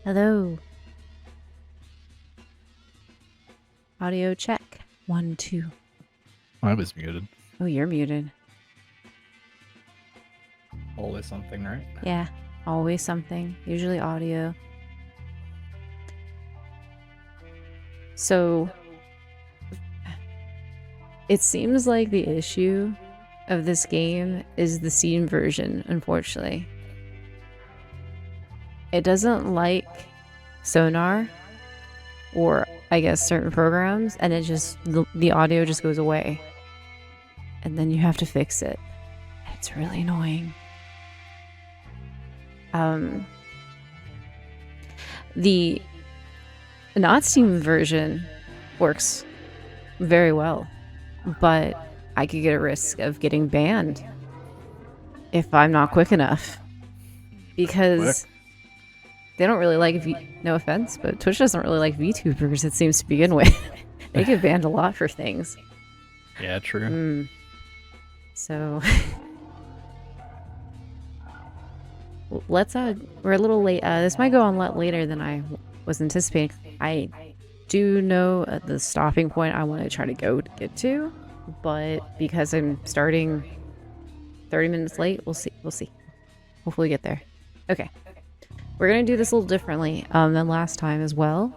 Hello. Audio check. 1, 2. I was muted. Oh, you're muted. Always something, right? Yeah, always something. Usually audio. So, it seems like the issue of this game is the Steam version, unfortunately. It doesn't like sonar or, I guess, certain programs, and it just, the audio just goes away. And then you have to fix it. It's really annoying. The not Steam version works very well, but I could get a risk of getting banned if I'm not quick enough, because they don't really like no offense, but Twitch doesn't really like VTubers, it seems, to begin with. They get banned a lot for things. Yeah, true. So let's we're a little late. This might go on a lot later than I was anticipating. I do know the stopping point I want to try to get to, but because I'm starting 30 minutes late, we'll see. Hopefully get there. Okay. We're gonna do this a little differently than last time as well.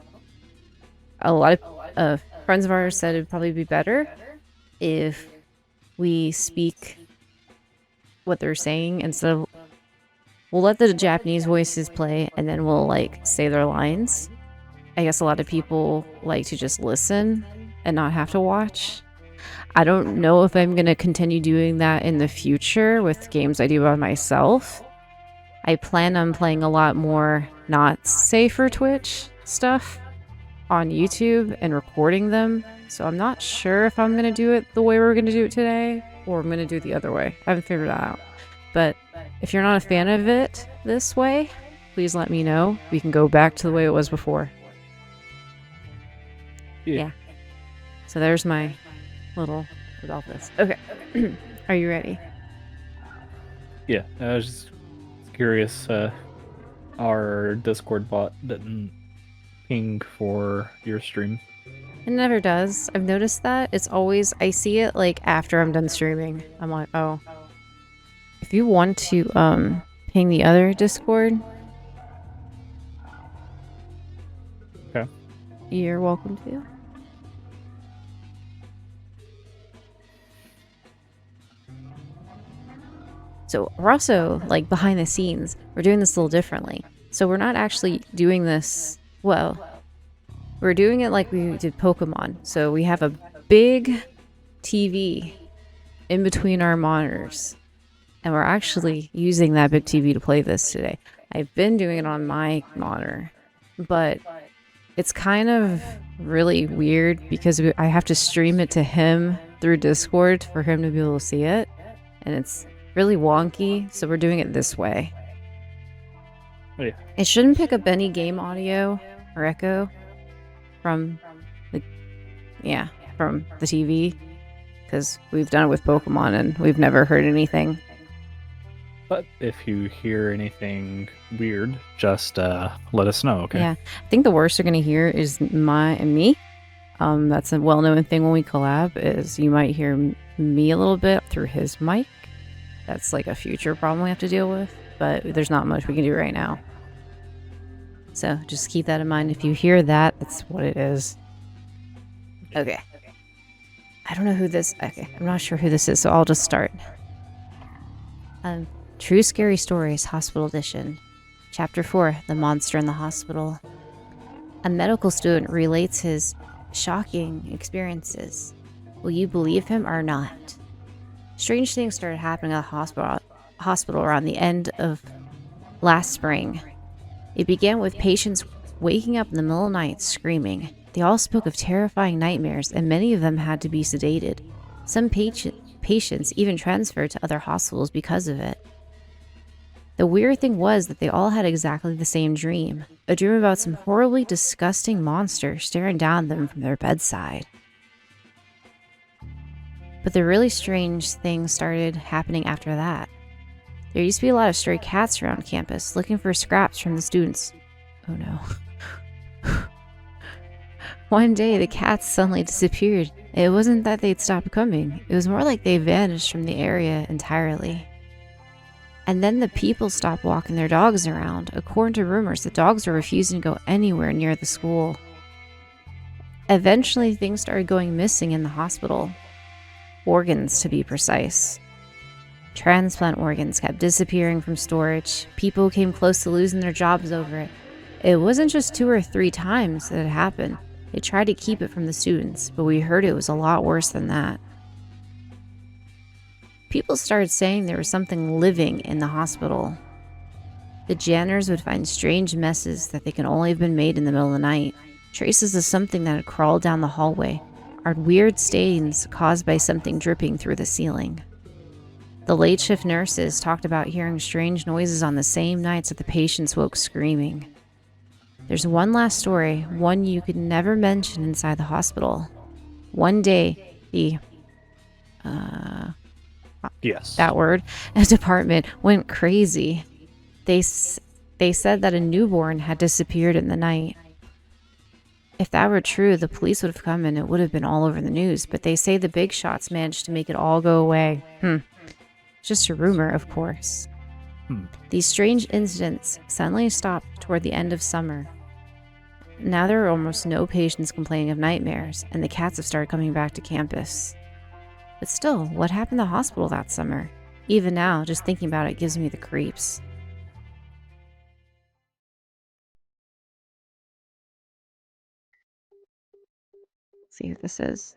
A lot of friends of ours said it'd probably be better if we speak what they're saying instead of, we'll let the Japanese voices play and then we'll like say their lines. I guess a lot of people like to just listen and not have to watch. I don't know if I'm going to continue doing that in the future with games I do by myself. I plan on playing a lot more not safe for Twitch stuff on YouTube and recording them. So I'm not sure if I'm going to do it the way we're going to do it today, or I'm going to do it the other way. I haven't figured that out. But if you're not a fan of it this way, please let me know. We can go back to the way it was before. Yeah. So there's my little about this. Okay. Are you ready? Yeah, I was just curious. Our Discord bot didn't ping for your stream. It never does. I've noticed that. It's always, I see it like after I'm done streaming. I'm like, oh. If you want to ping the other Discord, okay, you're welcome to. So we're also, like, behind the scenes, we're doing this a little differently. So we're not actually doing this, well, we're doing it like we did Pokemon. So we have a big TV in between our monitors. And we're actually using that big TV to play this today. I've been doing it on my monitor, but it's kind of really weird because I have to stream it to him through Discord for him to be able to see it. And it's really wonky, so we're doing it this way. Oh, yeah. It shouldn't pick up any game audio or echo from the TV, because we've done it with Pokemon and we've never heard anything. But if you hear anything weird, just let us know, okay? Yeah, I think the worst you're gonna hear is me. That's a well-known thing when we collab, is you might hear me a little bit through his mic. That's like a future problem we have to deal with, but there's not much we can do right now. So just keep that in mind. If you hear that, that's what it is. Okay. I don't know who this... Okay, I'm not sure who this is, so I'll just start. True Scary Stories, Hospital Edition. Chapter 4, The Monster in the Hospital. A medical student relates his shocking experiences. Will you believe him or not? Strange things started happening at the hospital around the end of last spring. It began with patients waking up in the middle of the night screaming. They all spoke of terrifying nightmares, and many of them had to be sedated. Some patients even transferred to other hospitals because of it. The weird thing was that they all had exactly the same dream. A dream about some horribly disgusting monster staring down at them from their bedside. But the really strange things started happening after that. There used to be a lot of stray cats around campus looking for scraps from the students Oh no. One day, the cats suddenly disappeared. It wasn't that they'd stopped coming. It was more like they vanished from the area entirely. And then the people stopped walking their dogs around. According to rumors, the dogs were refusing to go anywhere near the school. Eventually, things started going missing in the hospital. Organs, to be precise. Transplant organs kept disappearing from storage. People came close to losing their jobs over it. It wasn't just 2 or 3 times that it happened. They tried to keep it from the students, but we heard it was a lot worse than that. People started saying there was something living in the hospital. The janitors would find strange messes that they could only have been made in the middle of the night. Traces of something that had crawled down the hallway, or weird stains caused by something dripping through the ceiling. The late shift nurses talked about hearing strange noises on the same nights that the patients woke screaming. There's one last story, one you could never mention inside the hospital. One day, the Yes. that word, a department went crazy. They said that a newborn had disappeared in the night. If that were true, the police would have come and it would have been all over the news, but they say the big shots managed to make it all go away. Just a rumor, of course. These strange incidents suddenly stopped toward the end of summer. Now there are almost no patients complaining of nightmares, and the cats have started coming back to campus. But still, what happened to the hospital that summer? Even now, just thinking about it gives me the creeps. Let's see what this is.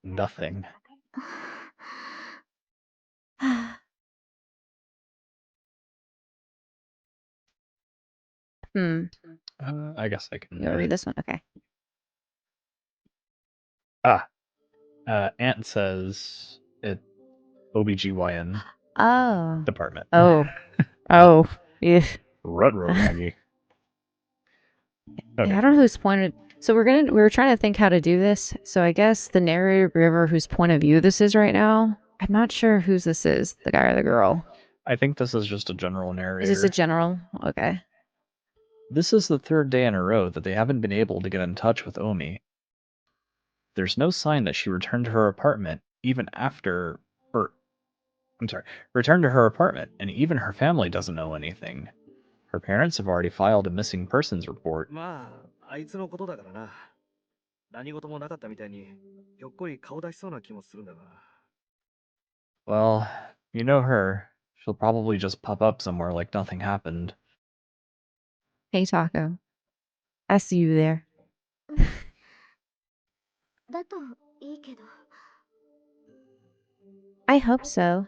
Nothing. I guess I can. You wanna read this one? Okay. Ant says it OBGYN Oh. department. Oh. Oh. Yeah. Rutrow Maggie. Okay. Yeah, I don't know who's pointed. So we were trying to think how to do this. So I guess the narrator, whoever whose point of view this is right now, I'm not sure whose this is, the guy or the girl. I think this is just a general narrator. Is this a general? Okay. This is the 3rd day in a row that they haven't been able to get in touch with Omi. There's no sign that she returned to her apartment even after, returned to her apartment, and even her family doesn't know anything. Her parents have already filed a missing persons report. まあ、あいつのことだからな。何事もなかったみたいに、ひょっこり顔出しそうな気もするんだが。Well, you know her. She'll probably just pop up somewhere like nothing happened. Hey, Taco. I see you there. だといいけど。 I hope so.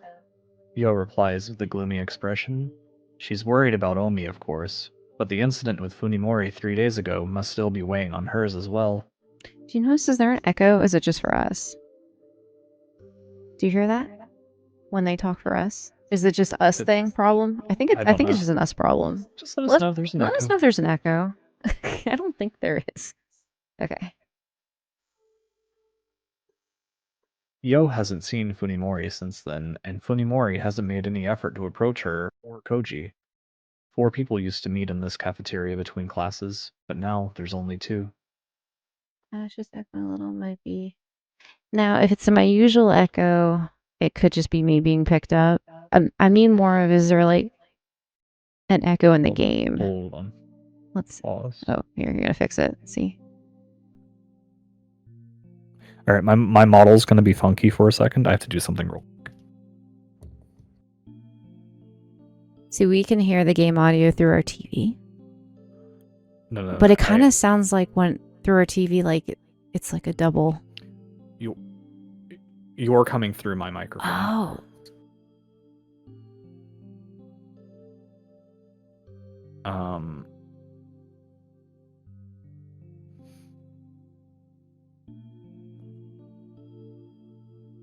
Yo replies with a gloomy expression. She's worried about Omi, of course, but the incident with Funimori 3 days ago must still be weighing on hers as well. Do you notice, is there an echo? Is it just for us? Do you hear that? When they talk for us? Is it just us thing problem? I think I don't it's know. just an us problem. Just let us know if there's an Let us echo. know if there's an echo. I don't think there is. Okay. Yo hasn't seen Funimori since then, and Funimori hasn't made any effort to approach her or Koji. 4 people used to meet in this cafeteria between classes, but now there's only 2. It's just echoing a little, might be. Now, if it's my usual echo, it could just be me being picked up. I mean more of, is there like an echo in the game? Hold on. Let's. Pause. Oh, here, you're gonna fix it. See. Alright, my model's gonna be funky for a second. I have to do something real quick. See, we can hear the game audio through our TV. No, But it kind of sounds like when through our TV, like it's like a double. You're coming through my microphone. Oh.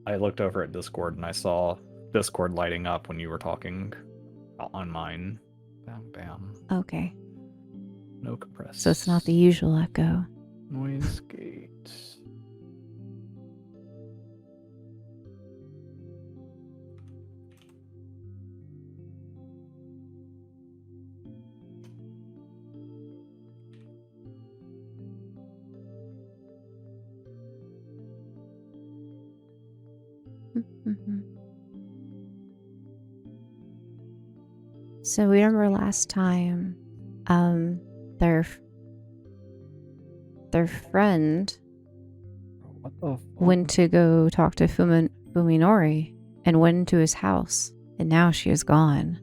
I looked over at Discord and I saw Discord lighting up when you were talking on mine. Bam, bam. Okay. No compress. So it's not the usual echo. Noise gate. Mhm. So we remember last time, their friend What the fuck? went to go talk to Fuminori and went into his house, and now she is gone.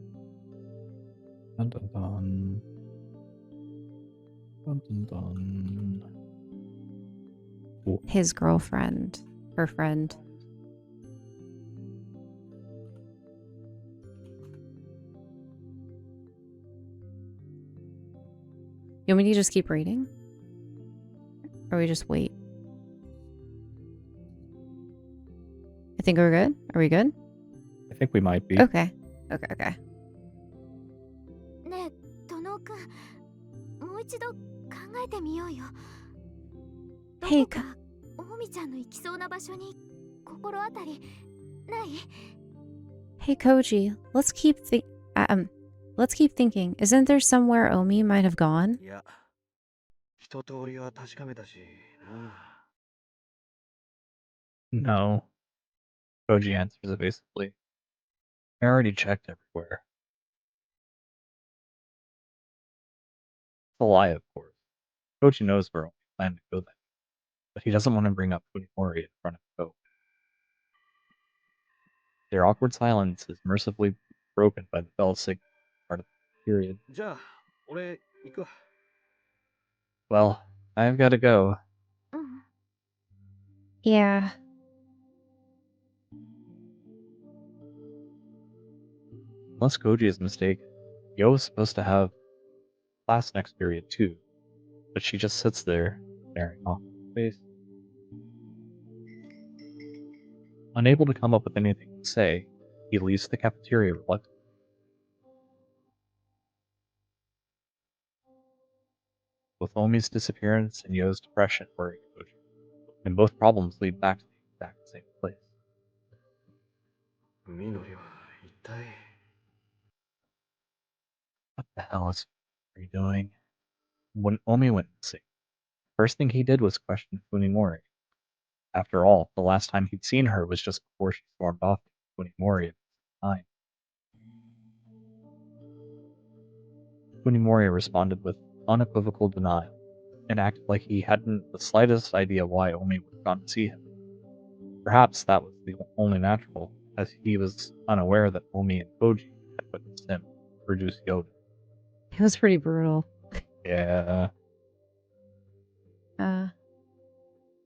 Dun, dun, dun. Dun, dun, dun. Ooh. His girlfriend, her friend. You want me to just keep reading? Or we just wait? I think we're good. Are we good? I think we might be. Okay. Okay. ねえ殿くんもう一度考えてみようよど Hey, こかおみちゃんの行きそうな場所に心当たりない Hey Koji, let's keep thinking. Isn't there somewhere Omi might have gone? いや、一通りは確かめたしな。No. Koji answers evasively. I already checked everywhere. It's a lie, of course. Koji knows we're only planning to go there, but he doesn't want to bring up Funimori in front of Ko. Their awkward silence is mercifully broken by the bell signal part of the period. じゃあ、俺行くわ。Well, I've got to go. うん Yeah. Unless Koji is mistaken, Yo is supposed to have class next period too, but she just sits there, staring off into space. Unable to come up with anything to say, he leaves the cafeteria reluctantly. Both Omi's disappearance and Yo's depression worry Koji, and both problems lead back to the exact same place. みのりは一体。What the hell is he doing? When Omi went missing, first thing he did was question Funimori. After all, the last time he'd seen her was just before she stormed off to Funimori at the time. Funimori responded with unequivocal denial and acted like he hadn't the slightest idea why Omi would have gone to see him. Perhaps that was the only natural, as he was unaware that Omi and Koji had witnessed him reduce Yoda. It was pretty brutal. Yeah.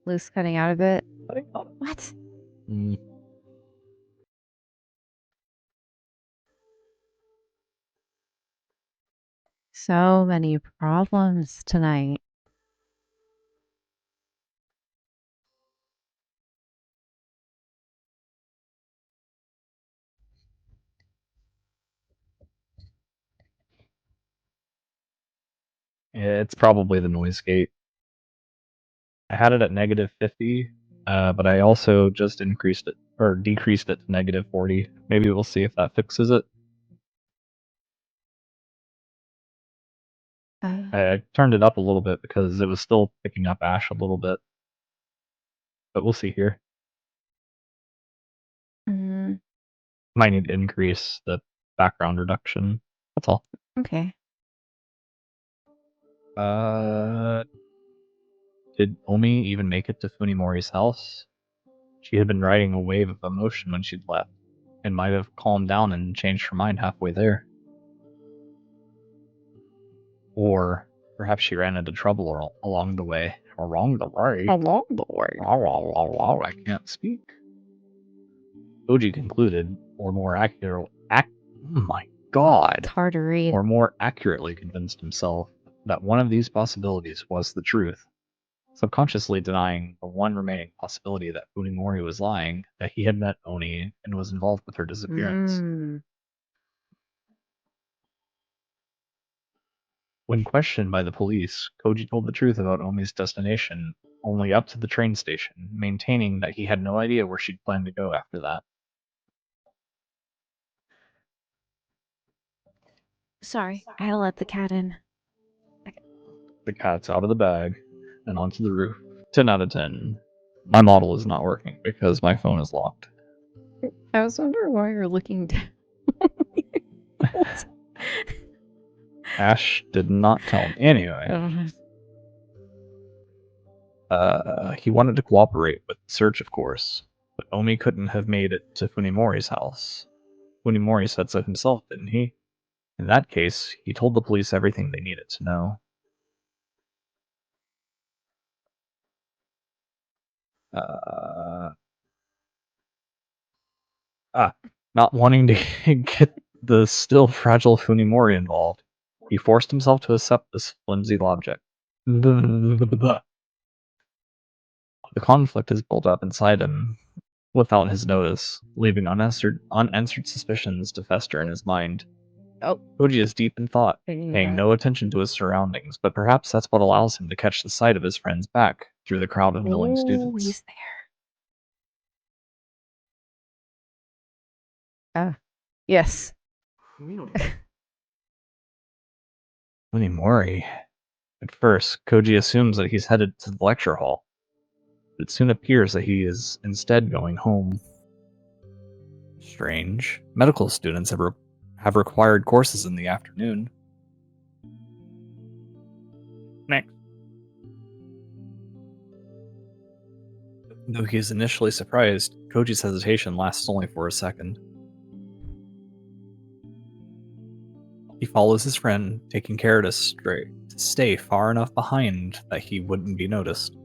Loose cutting out a bit. What? Mm. So many problems tonight. Yeah, it's probably the noise gate. I had it at negative 50, but I also just increased it or decreased it to negative 40. Maybe we'll see if that fixes it. I turned it up a little bit because it was still picking up Ashe a little bit. But we'll see here. Might need to increase the background reduction. That's all. Okay. Did Omi even make it to Funimori's house? She had been riding a wave of emotion when she'd left, and might have calmed down and changed her mind halfway there. Or perhaps she ran into trouble along the way. Along the way? Along the way. I can't speak. Koji concluded, or more accurately, oh my god! It's hard to read. Or more accurately convinced himself that one of these possibilities was the truth, subconsciously denying the one remaining possibility that Funimori was lying, that he had met Oni and was involved with her disappearance. When questioned by the police, Koji told the truth about Omi's destination only up to the train station, maintaining that he had no idea where she'd planned to go after that. Sorry, I had to let the cat in. The cat's out of the bag and onto the roof. 10 out of 10. My model is not working because my phone is locked. I was wondering why you're looking down. Ashe did not tell him. Anyway, he wanted to cooperate with the search, of course, but Omi couldn't have made it to Funimori's house. Funimori said so himself, didn't he? In that case, he told the police everything they needed to know. Not wanting to get the still fragile Funimori involved, he forced himself to accept this flimsy logic. The conflict has built up inside him without his notice, leaving unanswered suspicions to fester in his mind. Oh. Koji is deep in thought, paying no attention to his surroundings, but perhaps that's what allows him to catch the sight of his friend's back through the crowd of milling students. He's there. Ah, yes. Funimori. At first, Koji assumes that he's headed to the lecture hall, but it soon appears that he is instead going home. Strange. Medical students have required courses in the afternoon. Next. Though he is initially surprised, Koji's hesitation lasts only for a second. He follows his friend, taking care to stay far enough behind that he wouldn't be noticed.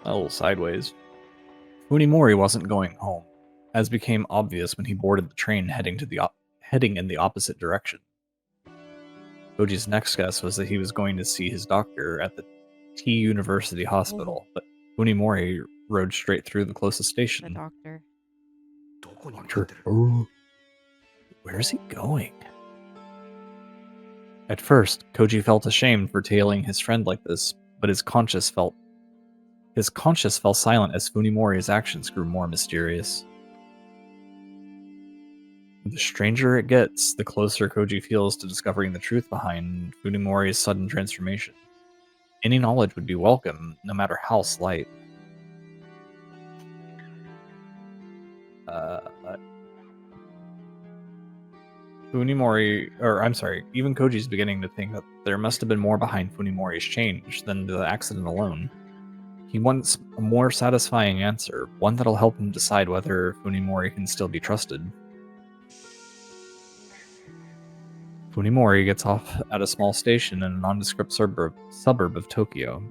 A little sideways. Funimori wasn't going home, as became obvious when he boarded the train heading in the opposite direction. Koji's next guess was that he was going to see his doctor at the T University Hospital, but Funimori rode straight through the closest station. The doctor. Doctor. Oh. Where's he going? At first, Koji felt ashamed for tailing his friend like this, but his conscience fell silent as Funimori's actions grew more mysterious. The stranger it gets, the closer Koji feels to discovering the truth behind Funimori's sudden transformation. Any knowledge would be welcome, no matter how slight. Even Koji's beginning to think that there must have been more behind Funimori's change than the accident alone. He wants a more satisfying answer, one that'll help him decide whether Funimori can still be trusted. Funimori gets off at a small station in a nondescript suburb of Tokyo.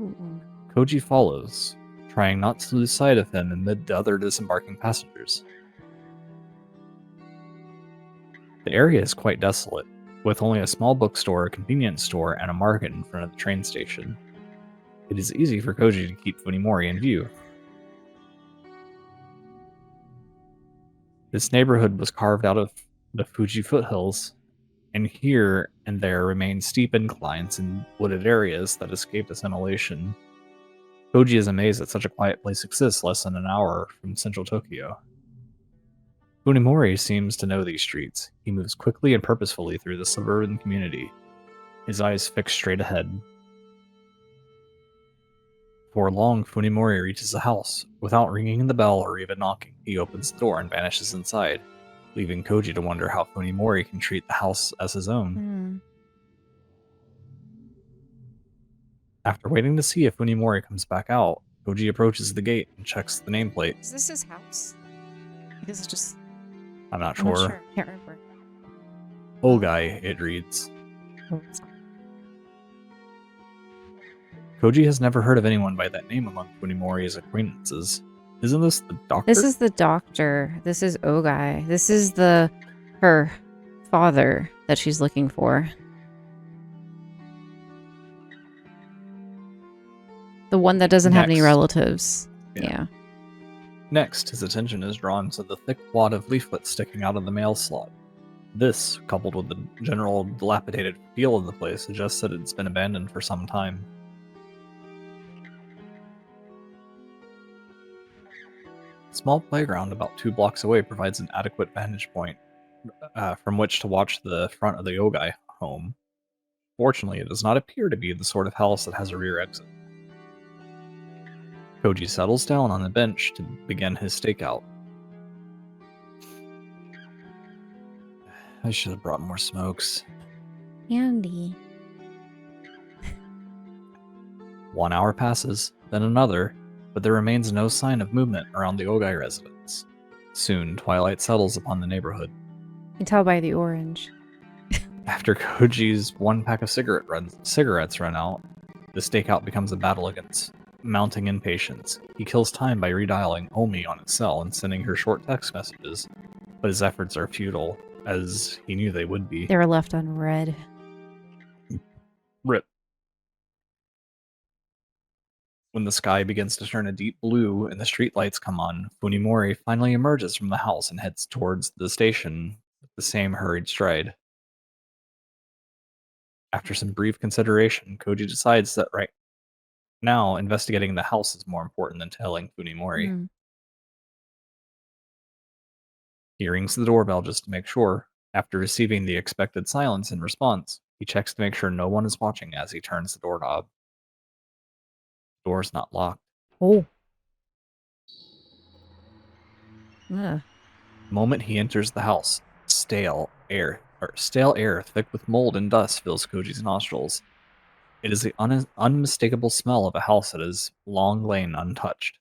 Koji follows, trying not to lose sight of him amid the other disembarking passengers. The area is quite desolate, with only a small bookstore, a convenience store, and a market in front of the train station. It is easy for Koji to keep Funimori in view. This neighborhood was carved out of the Fuji foothills, and here and there remain steep inclines and wooded areas that escaped assimilation. Koji is amazed that such a quiet place exists less than an hour from central Tokyo. Funimori seems to know these streets. He moves quickly and purposefully through the suburban community, his eyes fixed straight ahead. Before long, Funimori reaches the house. Without ringing the bell or even knocking, he opens the door and vanishes inside, leaving Koji to wonder how Funimori can treat the house as his own. After waiting to see if Funimori comes back out, Koji approaches the gate and checks the nameplate. Is this his house? Because it's just... I'm not I'm not sure. sure. Can't remember. Ogai, it reads. Koji has never heard of anyone by that name among Funimori's acquaintances. Isn't this the doctor? This is the doctor. This is Ogai. This is her father that she's looking for. The one that doesn't have any relatives. Yeah. Next, his attention is drawn to the thick wad of leaflets sticking out of the mail slot. This, coupled with the general dilapidated feel of the place, suggests that it's been abandoned for some time. A small playground about 2 blocks away provides an adequate vantage point from which to watch the front of the Ogai home. Fortunately, it does not appear to be the sort of house that has a rear exit. Koji settles down on a bench to begin his stakeout. I should have brought more smokes. Andy. 1 hour passes, then another, but there remains no sign of movement around the Ogai residence. Soon, twilight settles upon the neighborhood. You can tell by the orange. After Koji's 1 pack of cigarettes run out, the stakeout becomes a battle against mounting impatience. He kills time by redialing Omi on his cell and sending her short text messages, but his efforts are futile, as he knew they would be. They were left unread. Rip. When the sky begins to turn a deep blue and the streetlights come on, Funimori finally emerges from the house and heads towards the station with the same hurried stride. After some brief consideration, Koji decides that right now investigating the house is more important than telling Funimori. Mm. He rings the doorbell just to make sure. After receiving the expected silence in response, he checks to make sure no one is watching as he turns the doorknob. The door's not locked. Oh. Ugh. The moment he enters the house, stale air thick with mold and dust fills Koji's nostrils. It is the unmistakable smell of a house that has long lain untouched.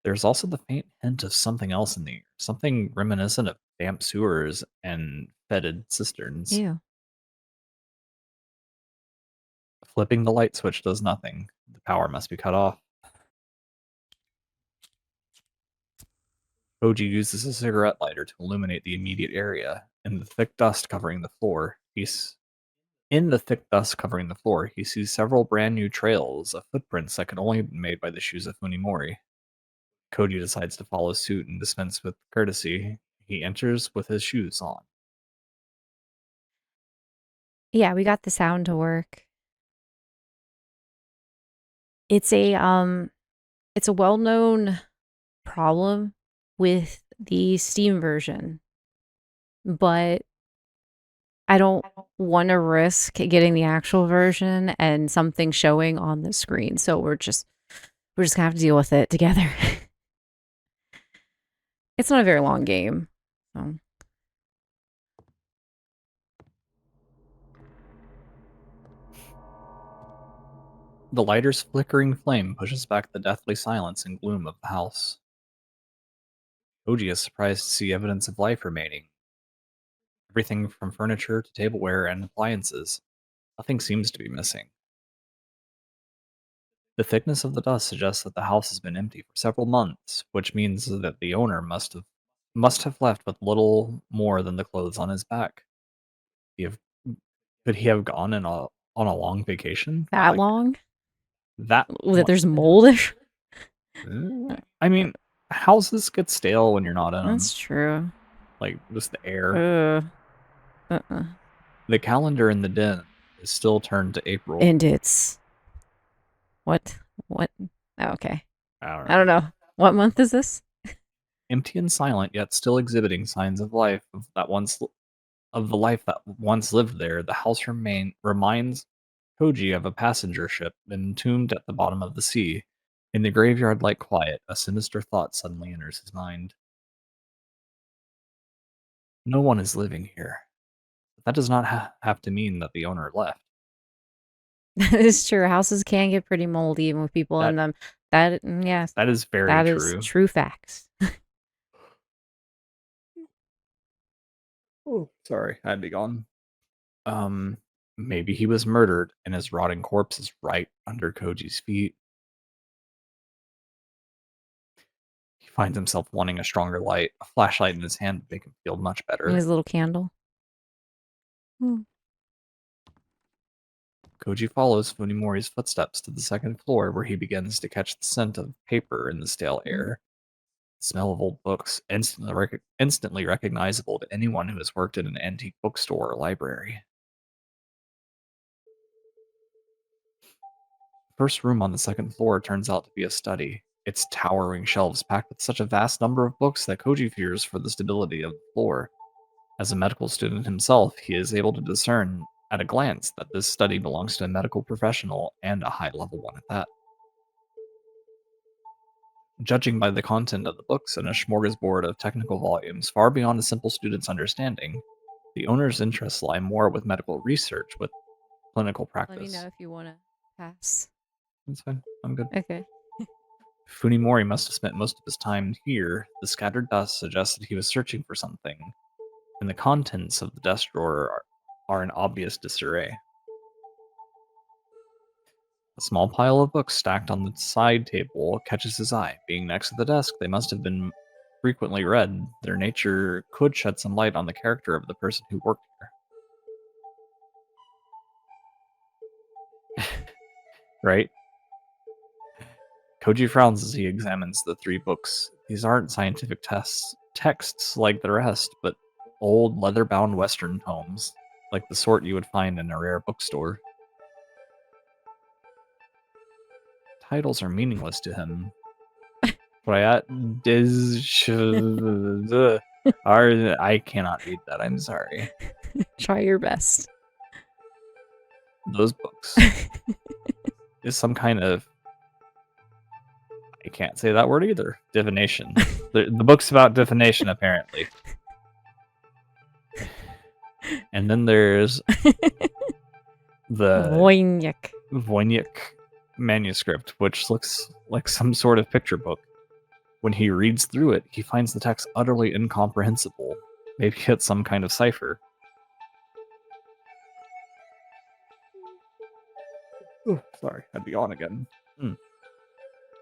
There's also the faint hint of something else in the air, something reminiscent of damp sewers and fetid cisterns. Ew. Flipping the light switch does nothing. The power must be cut off. Koji uses a cigarette lighter to illuminate the immediate area. In the thick dust covering the floor, he sees several brand new trails of footprints that could only have been made by the shoes of Funimori. Koji decides to follow suit and dispense with courtesy. He enters with his shoes on. Yeah, we got the sound to work. It's a well-known problem with the Steam version, but I don't want to risk getting the actual version and something showing on the screen. So we're just gonna have to deal with it together. It's not a very long game. So. The lighter's flickering flame pushes back the deathly silence and gloom of the house. Koji is surprised to see evidence of life remaining. Everything from furniture to tableware and appliances. Nothing seems to be missing. The thickness of the dust suggests that the house has been empty for several months, which means that the owner must have left with little more than the clothes on his back. Could he have gone on a long vacation? That long? That there's mold? I mean, houses get stale when you're not in them. That's true. Like, just the air. The calendar in the den is still turned to April. And it's... What? Oh, okay. I don't know. What month is this? Empty and silent, yet still exhibiting signs of life of the life that once lived there. The house reminds Koji of a passenger ship entombed at the bottom of the sea. In the graveyard-like quiet, a sinister thought suddenly enters his mind. No one is living here. But that does not have to mean that the owner left. That is true. Houses can get pretty moldy even with people in them. Yes. That is very true. That is true facts. Oh, sorry, I had to be gone. Maybe he was murdered and his rotting corpse is right under Koji's feet. He finds himself wanting a stronger light. A flashlight in his hand would make him feel much better. And his little candle. Koji follows Funimori's footsteps to the second floor, where he begins to catch the scent of paper in the stale air. The smell of old books, instantly recognizable to anyone who has worked in an antique bookstore or library. The first room on the second floor turns out to be a study. Its towering shelves packed with such a vast number of books that Koji fears for the stability of the floor. As a medical student himself, he is able to discern at a glance that this study belongs to a medical professional, and a high-level one at that. Judging by the content of the books and a smorgasbord of technical volumes far beyond a simple student's understanding, the owner's interests lie more with medical research with clinical Let me know practice. if you want to pass. That's fine. I'm good. Okay. Funimori must have spent most of his time here. The scattered dust suggests that he was searching for something, and the contents of the desk drawer are in obvious disarray. A small pile of books stacked on the side table catches his eye. Being next to the desk, they must have been frequently read. Their nature could shed some light on the character of the person who worked here. Right? Koji frowns as he examines the 3 books. These aren't scientific texts like the rest, but old leather-bound Western tomes, like the sort you would find in a rare bookstore. Titles are meaningless to him. I cannot read that, I'm sorry. Try your best. Those books is some kind of, I can't say that word either, divination. The book's about divination, apparently. And then there's the Voynich manuscript, which looks like some sort of picture book. When he reads through it, he finds the text utterly incomprehensible. Maybe it's some kind of cipher. Oh, sorry, I'd be on again.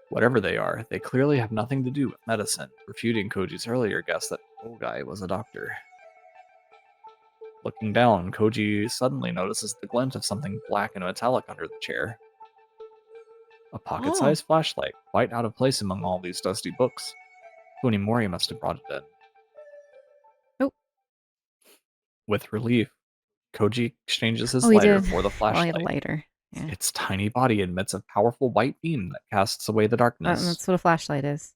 Whatever they are, they clearly have nothing to do with medicine, refuting Koji's earlier guess that Ogai was a doctor. Looking down, Koji suddenly notices the glint of something black and metallic under the chair. A pocket-sized flashlight, quite out of place among all these dusty books. Funimori must have brought it in. Oh. With relief, Koji exchanges his lighter for the flashlight. Oh, lighter. Yeah. Its tiny body emits a powerful white beam that casts away the darkness. That's what a flashlight is.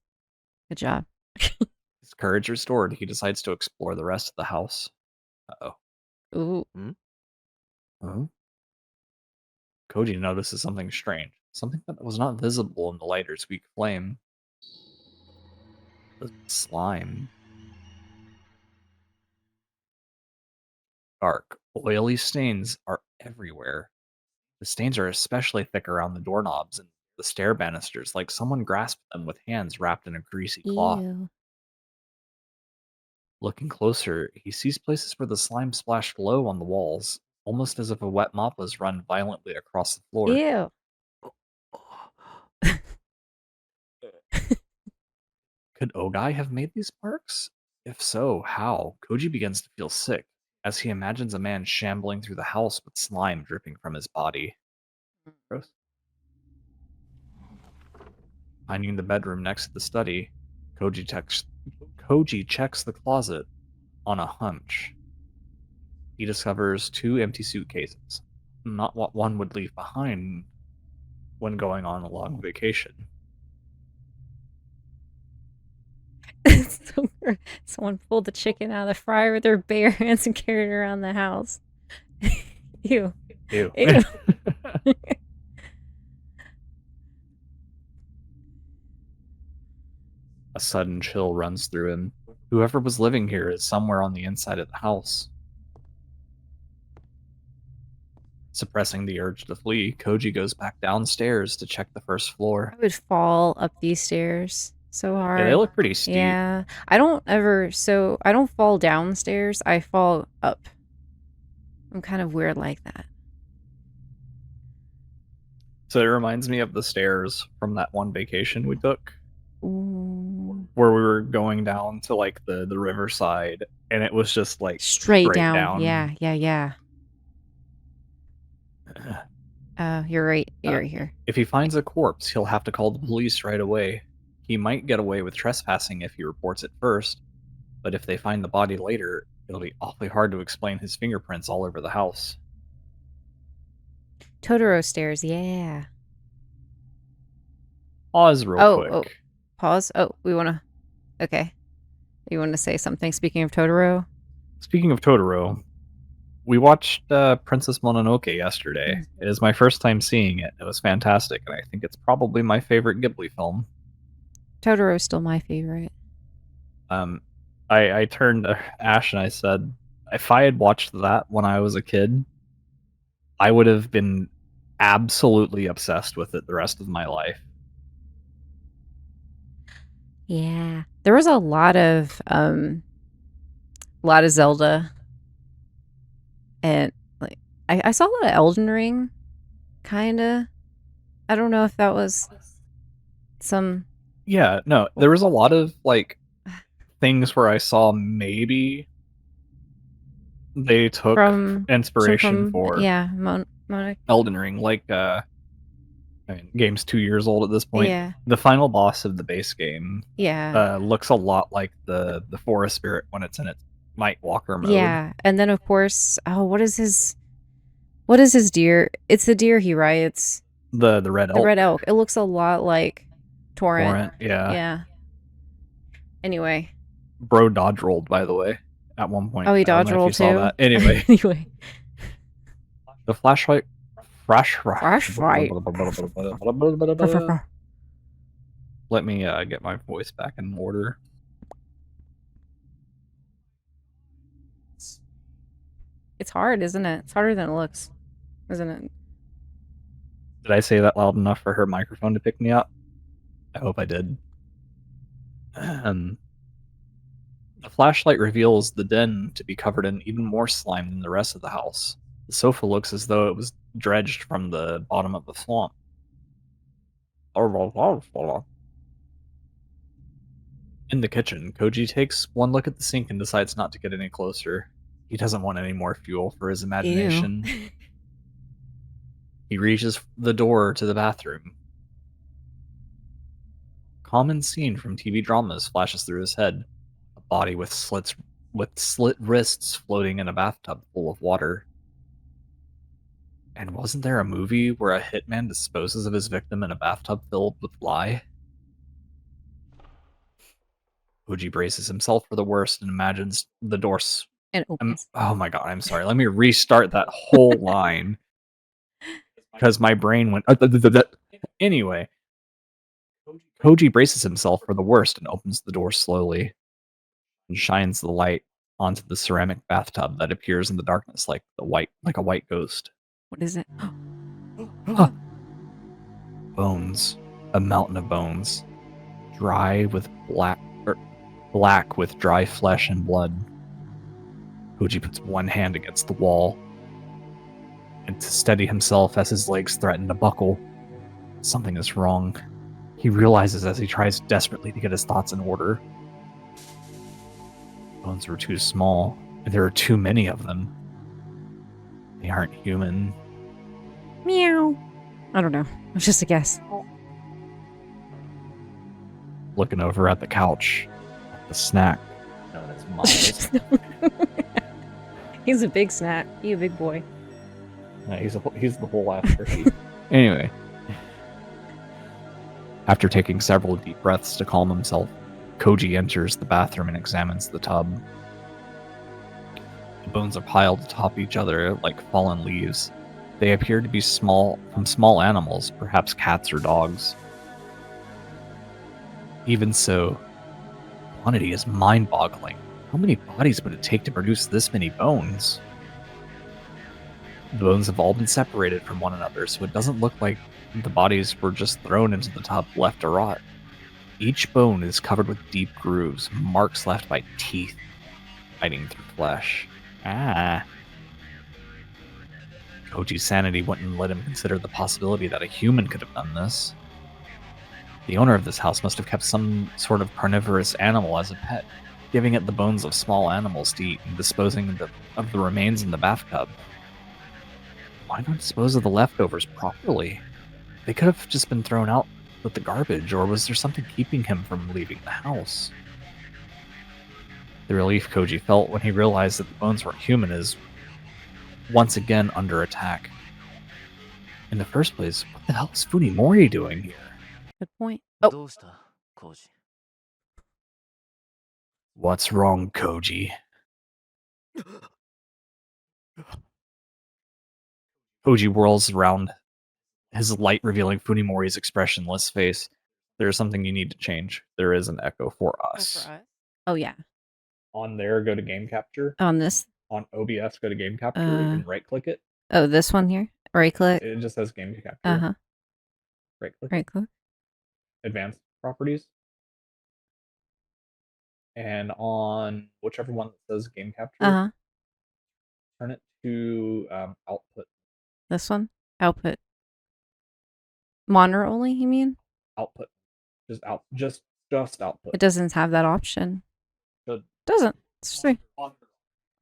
Good job. His courage restored, he decides to explore the rest of the house. Uh-oh. Ooh. Huh? Koji notices something strange. Something that was not visible in the lighter's weak flame. The slime. Dark, oily stains are everywhere. The stains are especially thick around the doorknobs and the stair banisters, like someone grasped them with hands wrapped in a greasy cloth. Ew. Looking closer, he sees places where the slime splashed low on the walls, almost as if a wet mop was run violently across the floor. Ew. Could Ogai have made these marks? If so, how? Koji begins to feel sick, as he imagines a man shambling through the house with slime dripping from his body. Gross. Finding the bedroom next to the study, Koji checks the closet on a hunch. He discovers 2 empty suitcases, not what one would leave behind when going on a long vacation. Someone pulled the chicken out of the fryer with their bare hands and carried it around the house. Ew. Ew. A sudden chill runs through him. Whoever was living here is somewhere on the inside of the house. Suppressing the urge to flee, Koji goes back downstairs to check the first floor. I would fall up these stairs so hard. Yeah, they look pretty steep. Yeah. I don't fall downstairs, I fall up. I'm kind of weird like that. So it reminds me of the stairs from that one vacation we took. Ooh. Where we were going down to like the riverside, and it was just like straight down. Yeah. You're right. You're right here. If he finds a corpse, he'll have to call the police right away. He might get away with trespassing if he reports it first, but if they find the body later, it'll be awfully hard to explain his fingerprints all over the house. Totoro stairs, yeah. Pause real quick. Oh. Pause. Oh, we want to... Okay. You want to say something speaking of Totoro? Speaking of Totoro, we watched Princess Mononoke yesterday. It is my first time seeing it. It was fantastic, and I think it's probably my favorite Ghibli film. Totoro's still my favorite. I turned to Ash and I said, if I had watched that when I was a kid, I would have been absolutely obsessed with it the rest of my life. Yeah. There was a lot of Zelda, and like I saw a lot of Elden Ring, kinda. I don't know if that was some Yeah, no, there was a lot of like things where I saw maybe they took from inspiration for yeah, Mona. Elden Ring, like I mean, game's 2 years old at this point. Yeah. The final boss of the base game Yeah. looks a lot like the forest spirit when it's in its Night Walker mode. Yeah. And then of course, what is his deer? It's the deer he rides. The red elk. The red elk. It looks a lot like Torrent. Yeah. Yeah. Anyway. Bro dodge rolled, by the way, at one point. Oh, he dodge rolled too? Saw that. Anyway. Anyway. The flashlight. Flashlight. Let me get my voice back in order. It's hard, isn't it? It's harder than it looks, isn't it? Did I say that loud enough for her microphone to pick me up? I hope I did. The flashlight reveals the den to be covered in even more slime than the rest of the house. The sofa looks as though it was dredged from the bottom of the swamp. In the kitchen, Koji takes one look at the sink and decides not to get any closer. He doesn't want any more fuel for his imagination. Ew. He reaches the door to the bathroom. Common scene from TV dramas flashes through his head. A body with slit wrists floating in a bathtub full of water. And wasn't there a movie where a hitman disposes of his victim in a bathtub filled with lye? Koji braces himself for the worst and imagines the door And opens. oh my god, I'm sorry. Let me restart that whole line. Because my brain went... Anyway. Koji braces himself for the worst and opens the door slowly and shines the light onto the ceramic bathtub that appears in the darkness like a white ghost. What is it? Bones. A mountain of bones. Dry with black with dry flesh and blood. Koji puts one hand against the wall and to steady himself as his legs threaten to buckle. Something is wrong. He realizes as he tries desperately to get his thoughts in order. Bones are too small, and there are too many of them. They aren't human. Meow. I don't know. It was just a guess. Looking over at the couch, at the snack. No, that's Miles. He's a big snack. He's a big boy. No, he's the whole ass turkey. Anyway. After taking several deep breaths to calm himself, Koji enters the bathroom and examines the tub. The bones are piled atop each other like fallen leaves. They appear to be small animals, perhaps cats or dogs. Even so, the quantity is mind-boggling. How many bodies would it take to produce this many bones? The bones have all been separated from one another, so it doesn't look like the bodies were just thrown into the tub left to rot. Each bone is covered with deep grooves, marks left by teeth biting through flesh. Koji's sanity wouldn't let him consider the possibility that a human could have done this. The owner of this house must have kept some sort of carnivorous animal as a pet, giving it the bones of small animals to eat and disposing of the remains in the bathtub. Why not dispose of the leftovers properly? They could have just been thrown out with the garbage, or was there something keeping him from leaving the house? The relief Koji felt when he realized that the bones weren't human is once again under attack. In the first place, what the hell is Funimori doing here? Good point. Oh. What's wrong, Koji? Koji whirls around, his light revealing Funimori's expressionless face. There's something you need to change. There is an echo for us. Oh, yeah. On there, go to game capture. On this. On OBS, go to game capture. You can right click it. Oh, this one here? Right click? It just says game capture. Uh-huh. Right click. Right click. Advanced properties. And on whichever one that says game capture, turn it to output. This one? Output. Monitor only, you mean? Output. Just output. It doesn't have that option. Should. Doesn't. Interesting.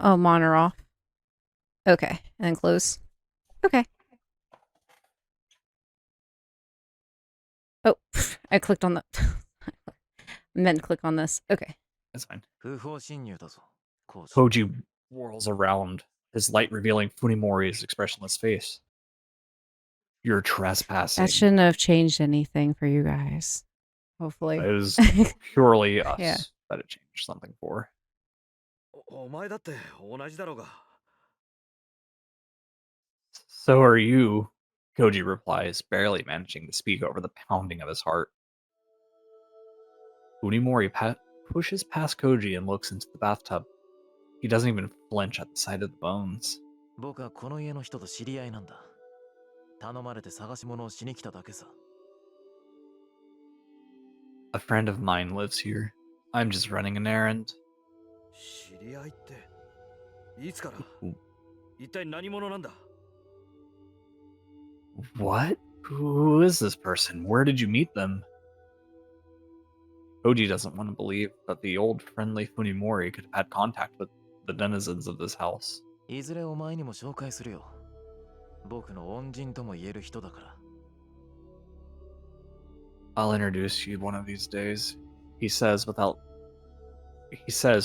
Oh, monitor off. Okay. And then close. Okay. Oh, I clicked on the... I meant to click on this. Okay. That's fine. 空砲侵入だぞ、講師。 Koji whirls around, his light revealing Funimori's expressionless face. You're trespassing. That shouldn't have changed anything for you guys. Hopefully. It is purely us Yeah. that it changed something for. お前だって同じだろうが。 So are you, Koji replies, barely managing to speak over the pounding of his heart. Funimori pushes past Koji and looks into the bathtub. He doesn't even flinch at the sight of the bones. 僕はこの家の人と知り合いなんだ。頼まれて探し物をしに来ただけさ。 A friend of mine lives here. I'm just running an errand. 知り合いって、いつから？一体何者なんだ？ What? Who is this person? Where did you meet them? Koji doesn't want to believe that the old friendly Funimori could have had contact with the denizens of this house. いずれお前にも紹介するよ。僕の恩人とも言える人だから。 I'll introduce you one of these days, he says,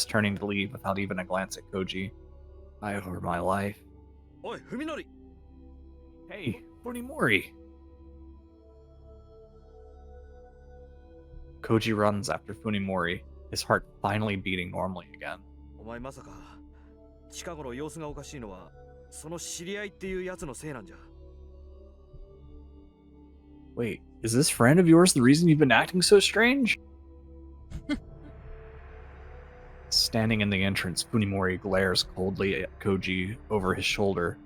turning to leave without even a glance at Koji. I owe her my life. おい、文則！ Hey, Funimori! Koji runs after Funimori, his heart finally beating normally again. お前まさか近頃様子がおかしいのはその知り合いっていうやつのせいなんじゃ。 Wait, is this friend of yours the reason you've been acting so strange? Standing in the entrance, Funimori glares coldly at Koji over his shoulder.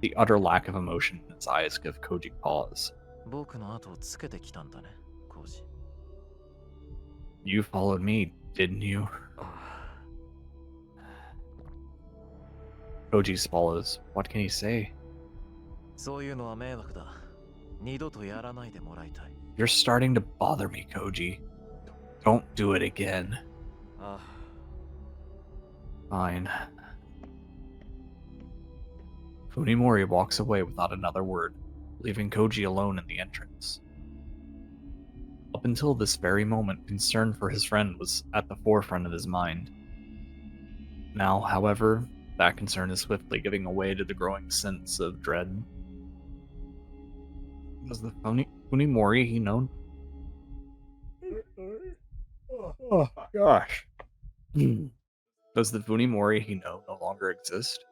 The utter lack of emotion in his eyes give Koji pause. 僕の後をつけてきたんだね、コウジ。 You followed me, didn't you? Koji swallows. What can he say? そういうのは迷惑だ。二度とやらないでもらいたい。 You're starting to bother me, Koji. Don't do it again. ああ。 Fine. Funimori walks away without another word, leaving Koji alone in the entrance. Up until this very moment, concern for his friend was at the forefront of his mind. Now, however, that concern is swiftly giving way to the growing sense of dread. Was the Funimori he known? Oh gosh. Does the Funimori he know no longer exist?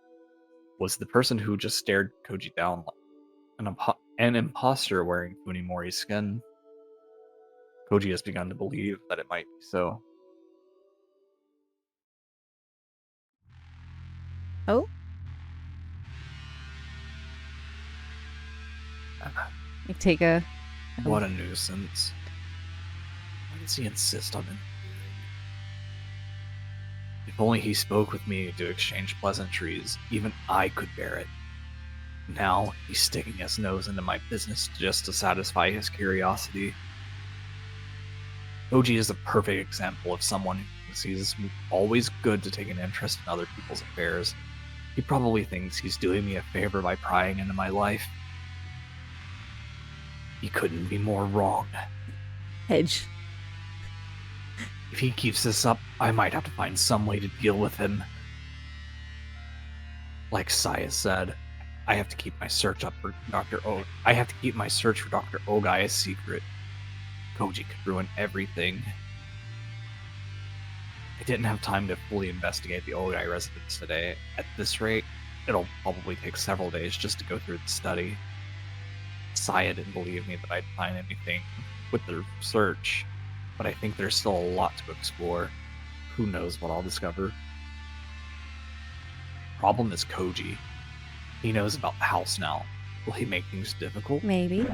Was the person who just stared Koji down like an imposter wearing Funimori's skin? Koji has begun to believe that it might be so. Oh? You take a... What a nuisance. Why does he insist on it? If only he spoke with me to exchange pleasantries, even I could bear it. Now, he's sticking his nose into my business just to satisfy his curiosity. Koji is a perfect example of someone who sees it's always good to take an interest in other people's affairs. He probably thinks he's doing me a favor by prying into my life. He couldn't be more wrong. Hedge. If he keeps this up, I might have to find some way to deal with him. Like Saya said, I have to keep my search for Dr. Ogai a secret. Koji could ruin everything. I didn't have time to fully investigate the Ogai residence today. At this rate, it'll probably take several days just to go through the study. Saya didn't believe me that I'd find anything with their search, but I think there's still a lot to explore. Who knows what I'll discover? Problem is Koji. He knows about the house now. Will he make things difficult? Maybe.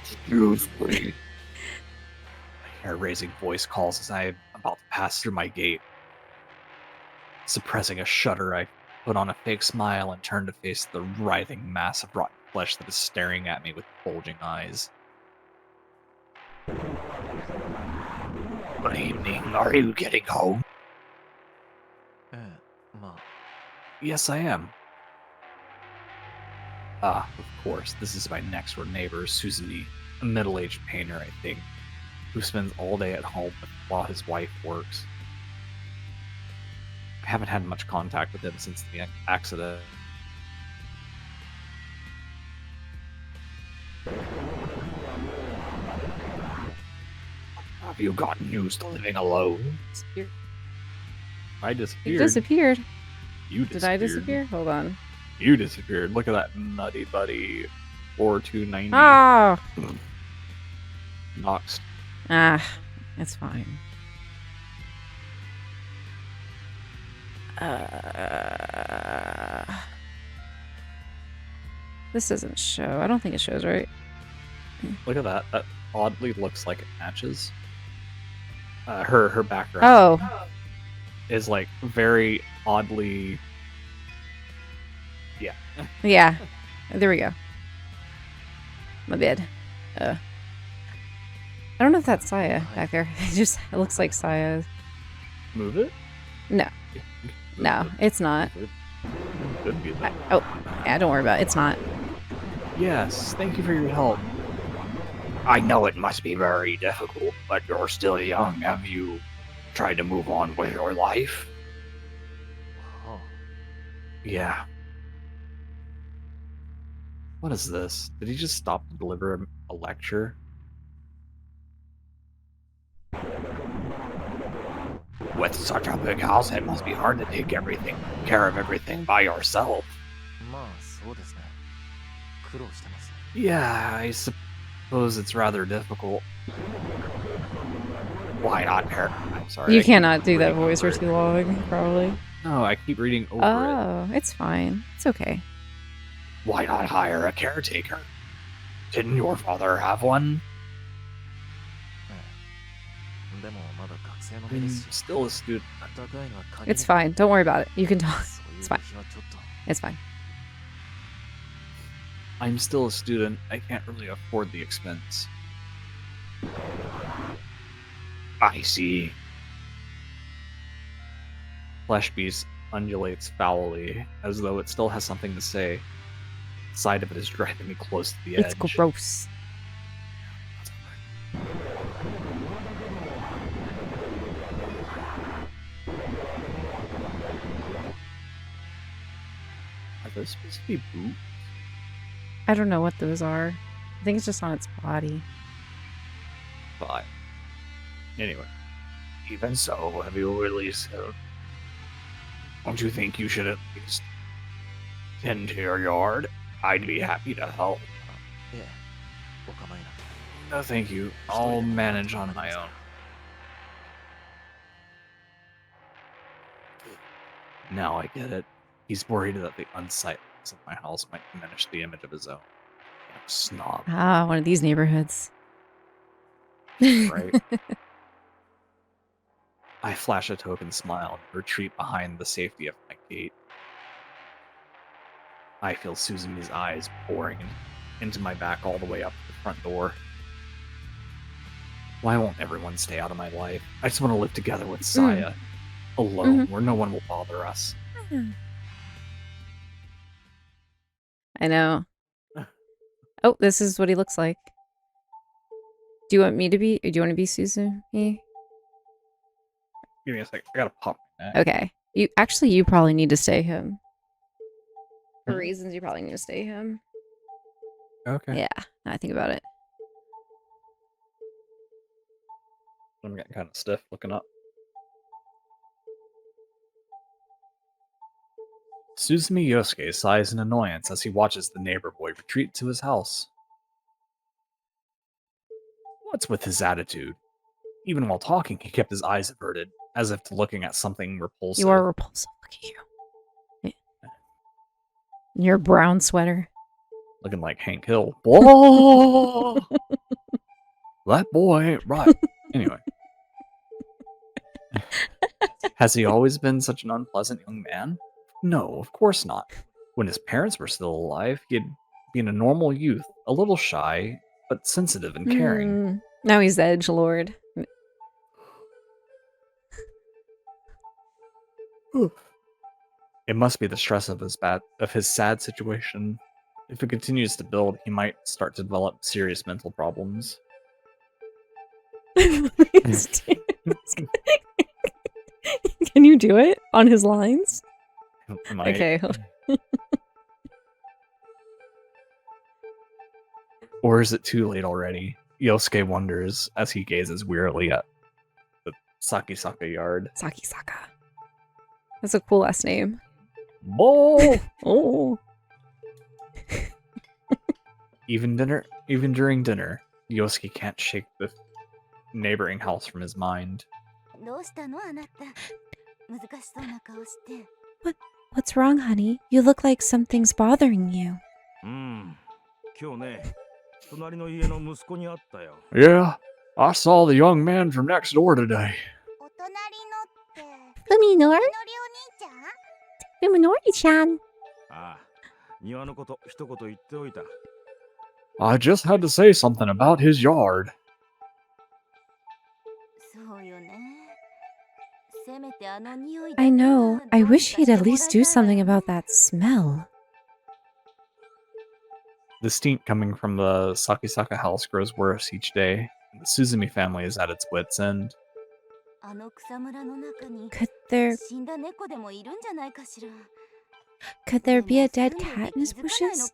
Excuse me. A hair-raising voice calls as I'm about to pass through my gate. Suppressing a shudder, I put on a fake smile and turn to face the writhing mass of rotten flesh that is staring at me with bulging eyes. Good evening. Are you getting home? Yes, I am. Ah, of course. This is my next-door neighbor, Suzumi, a middle-aged painter, I think, who spends all day at home while his wife works. I haven't had much contact with him since the accident. Have you gotten used to living alone? Disappeared. I You disappeared. disappeared. You Did I disappear? Hold on. You disappeared. Look at that nutty buddy. 4290. Ah! Noxed. Ah, it's fine. This doesn't show. I don't think it shows, right? Look at that. That oddly looks like it matches. Her background Oh, is like very oddly. Yeah. yeah. There we go. My bad. I don't know if that's Saya back there. It looks like Saya. Move it? No, Move no, it. it's not. Move it. Could be that. Oh, yeah, don't worry about it. It's not. Yes, thank you for your help. I know it must be very difficult, but you're still young. Have you tried to move on with your life? Yeah. What is this? Did he just stop to deliver a lecture? With such a big house, it must be hard to take care of everything by yourself. Yeah, I suppose it's rather difficult. Why not pair? I'm sorry. You I keep cannot do that reading voice for over it. too long, probably. No, I keep reading over it. Oh, it's fine. It's okay. Why not hire a caretaker? Didn't your father have one? I'm still a student. It's fine. Don't worry about it. You can talk. It's fine. It's fine. I'm still a student. I can't really afford the expense. I see. Flesh Beast undulates foully, as though it still has something to say. The side of it is driving me close to the edge. It's gross. Are those supposed to be boots? I don't know what those are. I think it's just on its body. Fine. Anyway. Even so, have you really don't you think you should at least tend to your yard? I'd be happy to help. No, thank you. I'll manage on my own. Now I get it. He's worried that the unsightliness of my house might diminish the image of his own. Snob, Ah, one of these neighborhoods. right? I flash a token smile and retreat behind the safety of my gate. I feel Suzumi's eyes pouring into my back all the way up to the front door. Why won't everyone stay out of my life? I just want to live together with Saya. Alone, where no one will bother us. I know. Oh, this is what he looks like. Do you want me to be? Do you want to be Suzumi? Give me a second. I gotta pop my neck. Okay. You probably need to stay him. For reasons, you probably need to stay him. Okay. Yeah. Now I think about it. I'm getting kind of stiff looking up. Suzumi Yosuke sighs in annoyance as he watches the neighbor boy retreat to his house. What's with his attitude? Even while talking, he kept his eyes averted, as if looking at something repulsive. You are repulsive. Look at you. In your brown sweater. Looking like Hank Hill. Whoa! That boy ain't right. Anyway. Has he always been such an unpleasant young man? No, of course not. When his parents were still alive, he'd been a normal youth, a little shy, but sensitive and caring. Now he's the edgelord. It must be the stress of his sad situation. If it continues to build, he might start to develop serious mental problems. Can you do it on his lines? Okay. Or is it too late already? Yosuke wonders as he gazes wearily at the Sakisaka yard. Sakisaka. That's a cool last name. Oh! Oh. Even during dinner, Yosuke can't shake the neighboring house from his mind. What's wrong, honey? You look like something's bothering you. Yeah, I saw the young man from next door today. Fuminori? Fuminori-chan. I just had to say something about his yard. I know. I wish he'd at least do something about that smell. The stink coming from the Sakisaka house grows worse each day. The Suzumi family is at its wits' end. Could there be a dead cat in his bushes?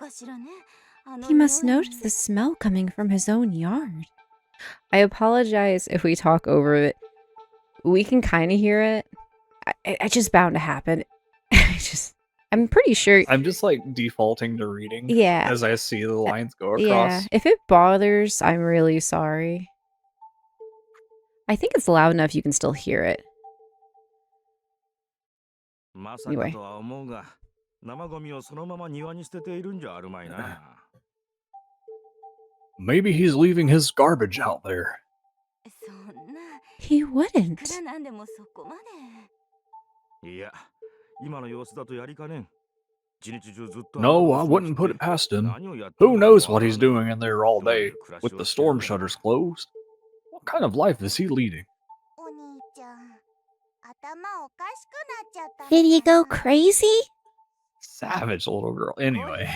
He must notice the smell coming from his own yard. I apologize if we talk over it. We can kind of hear it. It's just bound to happen. I'm pretty sure. I'm just like defaulting to reading. Yeah. As I see the lines go across. Yeah. If it bothers, I'm really sorry. I think it's loud enough you can still hear it. Anyway. Maybe he's leaving his garbage out there. He wouldn't. No, I wouldn't put it past him. Who knows what he's doing in there all day, with the storm shutters closed? What kind of life is he leading? Did he go crazy? Savage little girl. Anyway.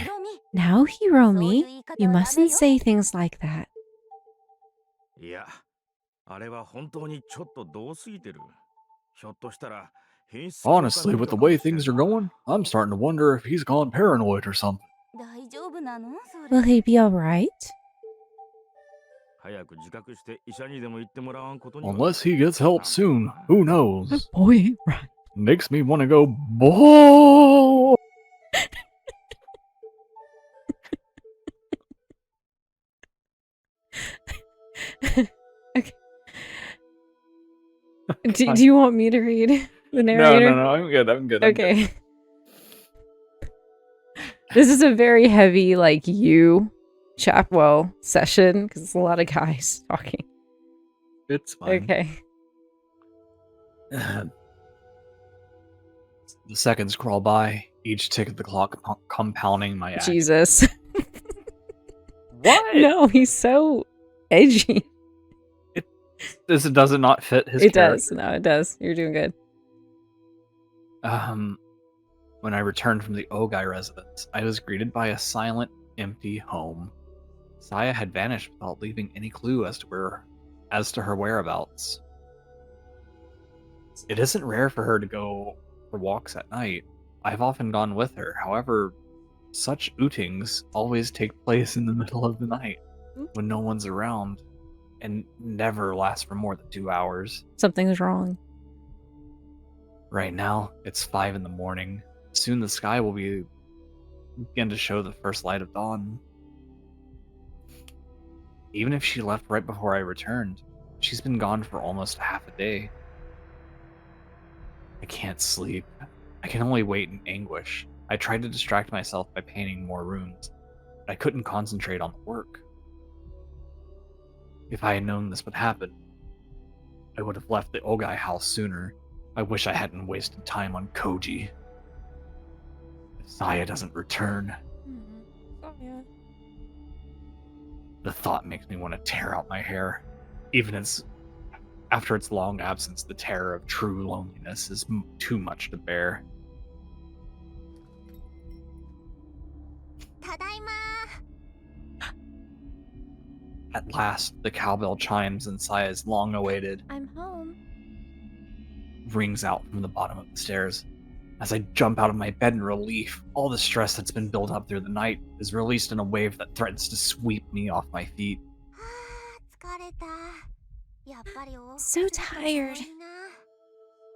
Now, Hiromi, you mustn't say things like that. Honestly, with the way things are going, I'm starting to wonder if he's gone paranoid or something. Will he be alright? Unless he gets help soon, who knows? Boy ain't right. Makes me want to go, boy! Okay. Do you want me to read the narrator? No, I'm good. Okay. This is a very heavy, Chapwell session, because it's a lot of guys talking. It's fine. Okay. The seconds crawl by, each tick of the clock compounding my act. Jesus. What? No, he's so edgy. Does it not fit his It character? does. No, it does. You're doing good. When I returned from the Ogai residence, I was greeted by a silent, empty home. Saya had vanished without leaving any clue as to her whereabouts. It isn't rare for her to go for walks at night. I've often gone with her. However, such outings always take place in the middle of the night when no one's around and never last for more than 2 hours. Something's wrong. Right now, it's 5 in the morning. Soon the sky will begin to show the first light of dawn. Even if she left right before I returned, she's been gone for almost half a day. I can't sleep. I can only wait in anguish. I tried to distract myself by painting more rooms, but I couldn't concentrate on the work. If I had known this would happen, I would have left the Ogai house sooner. I wish I hadn't wasted time on Koji. If Saya doesn't return, the thought makes me want to tear out my hair. Even after its long absence, the terror of true loneliness is too much to bear. At last, the cowbell chimes and Saya's long-awaited I'm home. rings out from the bottom of the stairs. As I jump out of my bed in relief, all the stress that's been built up through the night is released in a wave that threatens to sweep me off my feet. So tired.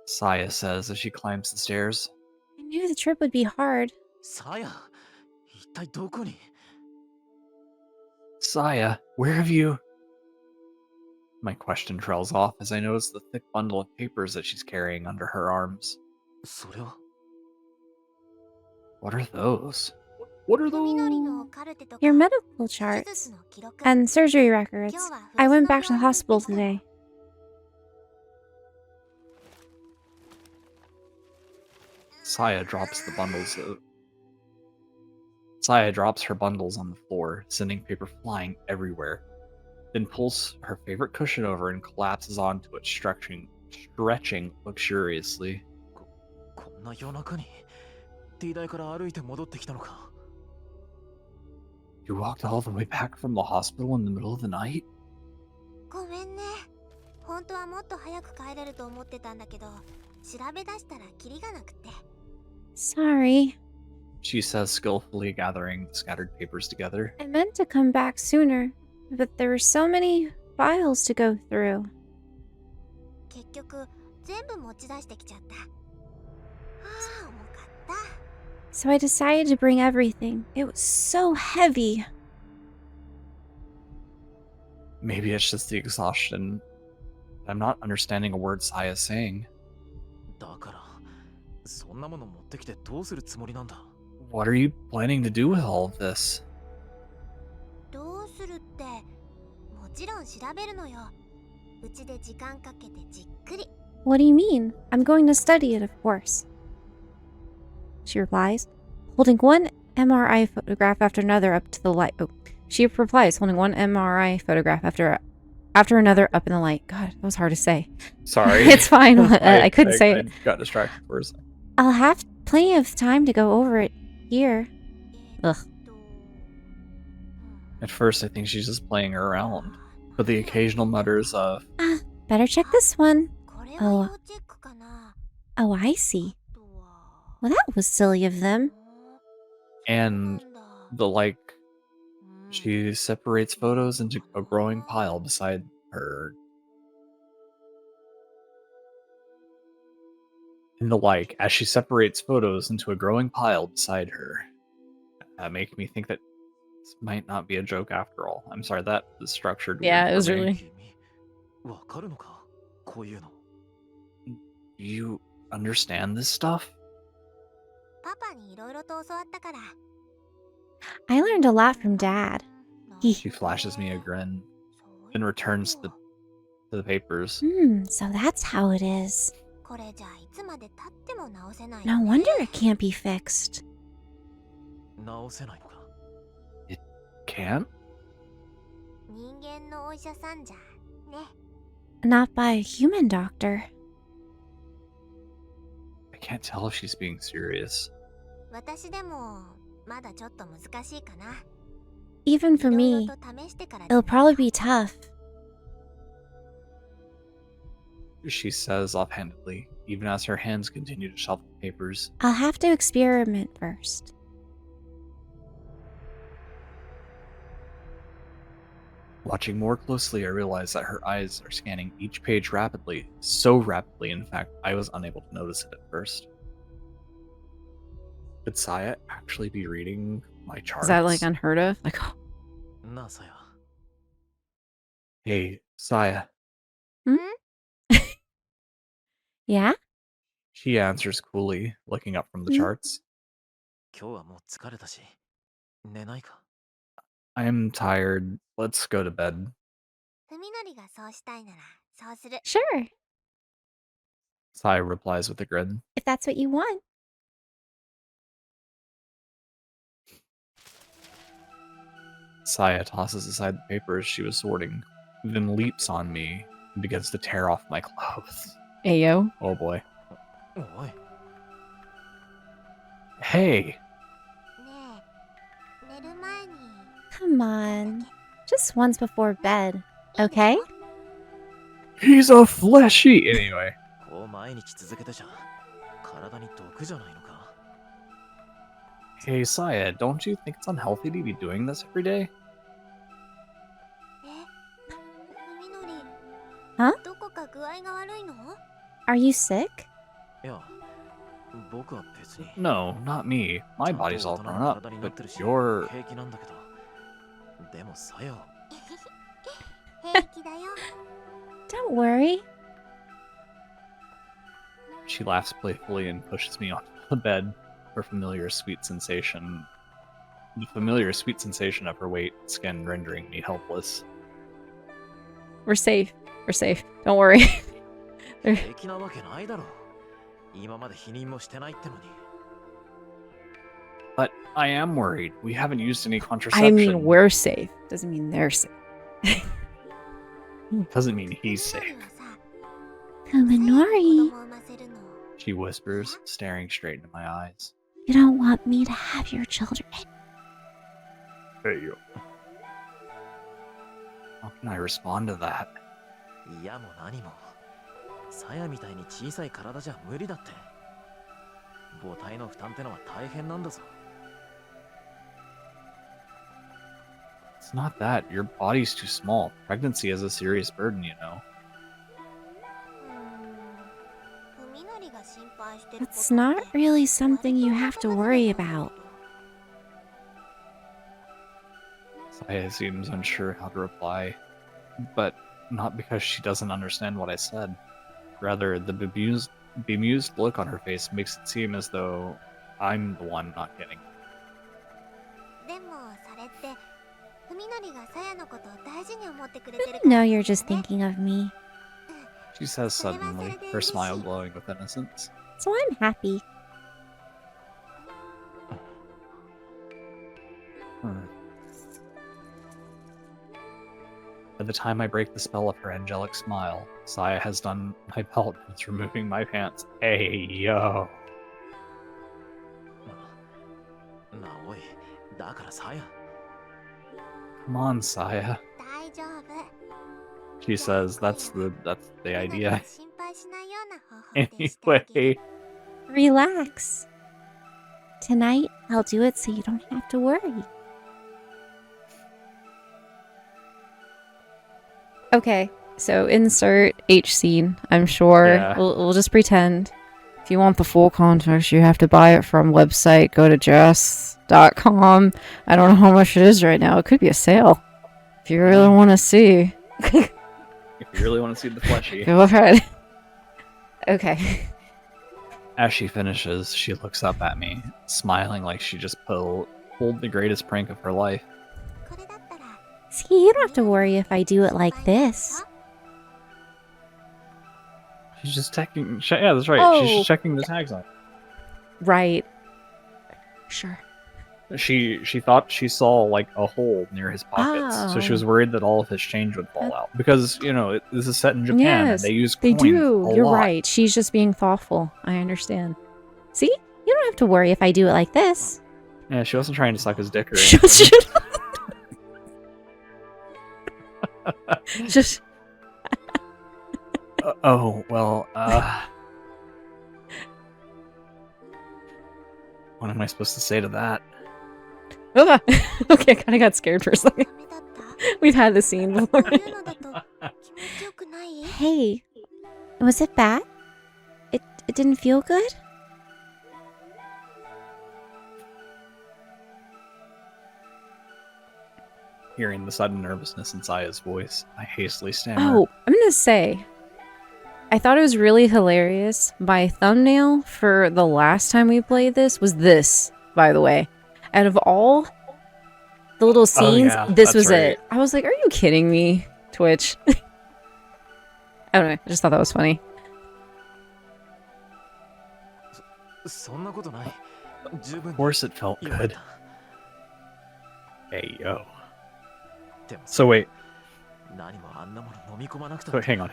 Saya says as she climbs the stairs. I knew the trip would be hard. さや、一体どこに？ Saya, where have you... My question trails off as I notice the thick bundle of papers that she's carrying under her arms. それは What are those? What are those? Your medical charts and surgery records. I went back to the hospital today. Saya drops her bundles on the floor, sending paper flying everywhere. Then pulls her favorite cushion over and collapses onto it, stretching luxuriously. こんな夜中に T 台から歩いて戻ってきたのか。 You walked all the way back from the hospital in the middle of the night? ごめんね。本当はもっと早く帰れると思ってたんだけど、調べ出したらキリがなくて。Sorry. She says, skillfully gathering the scattered papers together. I meant to come back sooner, but there were so many files to go through. 結局全部持ち出してきちゃった。はあ、重かった。 So I decided to bring everything. It was so heavy. Maybe it's just the exhaustion. I'm not understanding a word Saya's saying. だからそんなもの持ってきてどうするつもりなんだ。 What are you planning to do with all of this? どうするって、もちろん調べるのよ。うちで時間かけてじっくり。 What do you mean? I'm going to study it, of course. She replies, holding one MRI photograph after another up to the light. Oh, she replies, holding one MRI photograph after another up in the light. God, that was hard to say. Sorry. It's fine. I couldn't say I it. got distracted for a second. I'll have plenty of time to go over it here. Ugh. At first, I think she's just playing around, but the occasional mutters of, Better check this one. これは要チェックかな。 Oh, I see. Well, that was silly of them. and the she separates photos into a growing pile beside her. And the as she separates photos into a growing pile beside her. Making me think that this might not be a joke after all. I'm sorry, that is structured weird Yeah, it for was me. really. わかるのかこういうの。 You understand this stuff? パパにいろいろと教わったから。 I learned a lot from Dad. She flashes me a grin, then returns to the papers. So that's how it is. これじゃいつまで経っても直せない。 No wonder it can't be fixed. 直せないのか。 Can? 人間のお医者さんじゃね。 Not by a human doctor. I can't tell if she's being serious. 私でもまだちょっと難しいかな。 Even for いろ me, いろと試してから。 it'll probably be tough. She says offhandedly, even as her hands continue to shuffle papers. I'll have to experiment first. Watching more closely, I realize that her eyes are scanning each page rapidly. So rapidly, in fact, I was unable to notice it at first. Could Saya actually be reading my charts? Is that like unheard of? Like, oh, なあ、さや。Hey, Saya. yeah? She answers coolly, looking up from the Hmm? charts. 今日はもう疲れたし、寝ないか。 I am tired. Let's go to bed. ふみのりがそうしたいならそうする。 Sure, Saya replies with a grin. if that's what you want. Saya tosses aside the papers she was sorting, then leaps on me and begins to tear off my clothes. Ayo. Oh boy. おい、 Hey! ねえ、寝る前に Come on. Just once before bed, okay? He's a fleshy! Anyway. こう毎日続けてじゃ体に毒じゃないのか。 Hey, Saya, don't you think it's unhealthy to be doing this every day? ふみのり Huh? どこか具合が悪いの？ Are you sick? いや、僕は別に。 No, not me. My body's all grown up, but you're... 平気なんだけど。でもさや。 平気だよ。 Don't worry. She laughs playfully and pushes me onto the bed. Her familiar sweet sensation... The familiar sweet sensation of her weight and skin rendering me helpless. We're safe. We're safe. Don't worry. 平気なわけないだろ。今まで否認もしてないってのに。 But I am worried. We haven't used any contraception. I mean, we're safe. Doesn't mean they're safe. Doesn't mean he's safe. ふみのりはさ、 Kaminori, 子供を産ませるの。 She whispers, staring straight into my eyes. you don't want me to have your children. Hey, you. How can I respond to that? いやも何も。さやみたいに小さい体じゃ無理だって。母体の負担ってのは大変なんだぞ。 It's not that. Your body's too small. Pregnancy is a serious burden, you know. ふみのりが心配してることって That's not really something you have to worry about. Saya seems unsure how to reply, but not because she doesn't understand what I said. Rather, the bemused look on her face makes it seem as though I'm the one not getting it. でもそれってふみのりがさやのことを大事に思ってくれてる No, you're just thinking of me. She says suddenly, her smile glowing with innocence. So I'm happy. By the time I break the spell of her angelic smile, Saya has done my belt and is removing my pants. Hey, yo. なあおい、だからさや。 Come on, Saya. 大丈夫。 She says that's the ふみのり idea. が心配しないような方法でしてあげる。 Anyway, Relax. Tonight, I'll do it so you don't have to worry. Okay, so insert H scene, I'm sure. Yeah. We'll just pretend. If you want the full context, you have to buy it from website. Go to jess.com. I don't know how much it is right now. It could be a sale. If you really want to see. if you really want to see the fleshy. Go ahead. Okay. As she finishes, she looks up at me, smiling like she just pulled the greatest prank of her life. これだったら See, you don't have to worry if I do it like this. She's just checking. Yeah, that's right. Oh. She's just checking the tags on it. Right. Sure. She thought she saw like a hole near his pockets, so she was Oh. worried that all of his change would fall out. Because this is set in Japan, Yes, and they use They coins do. a You're lot. right. She's just being thoughtful. I understand. See? You don't have to worry if I do it like this. Yeah, she wasn't trying to suck his dick or Just, anything. just Oh well. What am I supposed to say to that? okay, I kind of got scared for a second. ダメだった We've had this scene こ before. ういうのだと気持ちよくない？ Hey, was it bad? It didn't feel good? hearing the sudden nervousness in Saya's voice, I hastily stammered. Oh, I'm gonna say, I thought it was really hilarious. My thumbnail for the last time we played this was this, by the way. Out of all the little scenes, yeah, this that's was right. it. I was like, are you kidding me, Twitch? I don't know. I just thought that was funny. そんなことない。十分 Of course it felt よかっ good. た。 Hey, yo. でも So wait, 何もあんなもの飲み込まなくた so って。 hang on.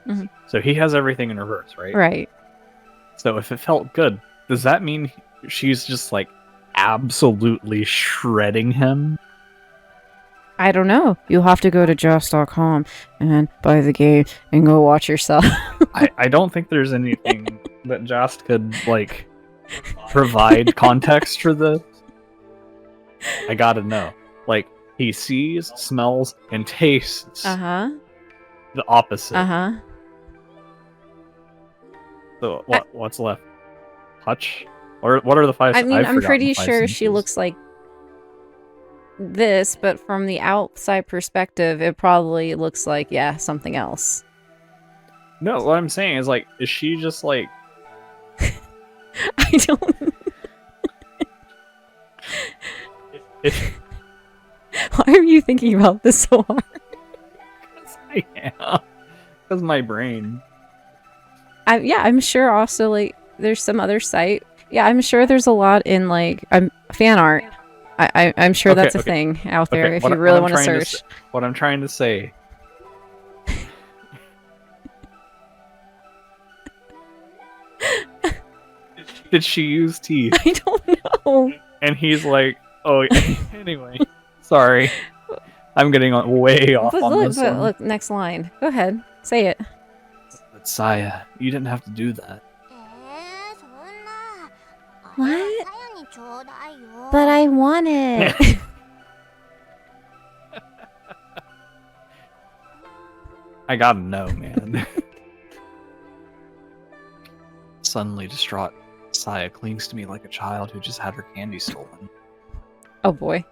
Mhm. So he has everything in reverse, right? Right. So if it felt good, does that mean she's just like absolutely shredding him? I don't know. You'll have to go to joss.com and buy the game and go watch yourself. I don't think there's anything that Jost could like provide context for this. I gotta know. Like he sees, smells, and tastes Uh-huh. the opposite. Uh-huh. So what's left? Touch? Or what are the five? I mean, I've I'm forgotten pretty the five sure she senses. looks like this, but from the outside perspective, it probably looks like, yeah, something else. No, what I'm saying is like, is she just like? I don't... If Why are you thinking about this so hard? I am, because my brain. Yeah, I'm sure also, like, there's some other site. Yeah, I'm sure there's a lot in, like, fan art. I'm sure Okay, that's a okay. thing out there Okay, if what you I- really what I'm want to trying to search. What I'm trying to say. Did she use teeth? I don't know. And he's like, oh, anyway, sorry. I'm getting way off But on look, this but one. look, next line. Go ahead. Say it. But Saya, you didn't have to do that. そんな。 What? あれはさやにちょうだいよ。 But I want it. I gotta know, man. Suddenly distraught, Saya clings to me like a child who just had her candy stolen. Oh boy.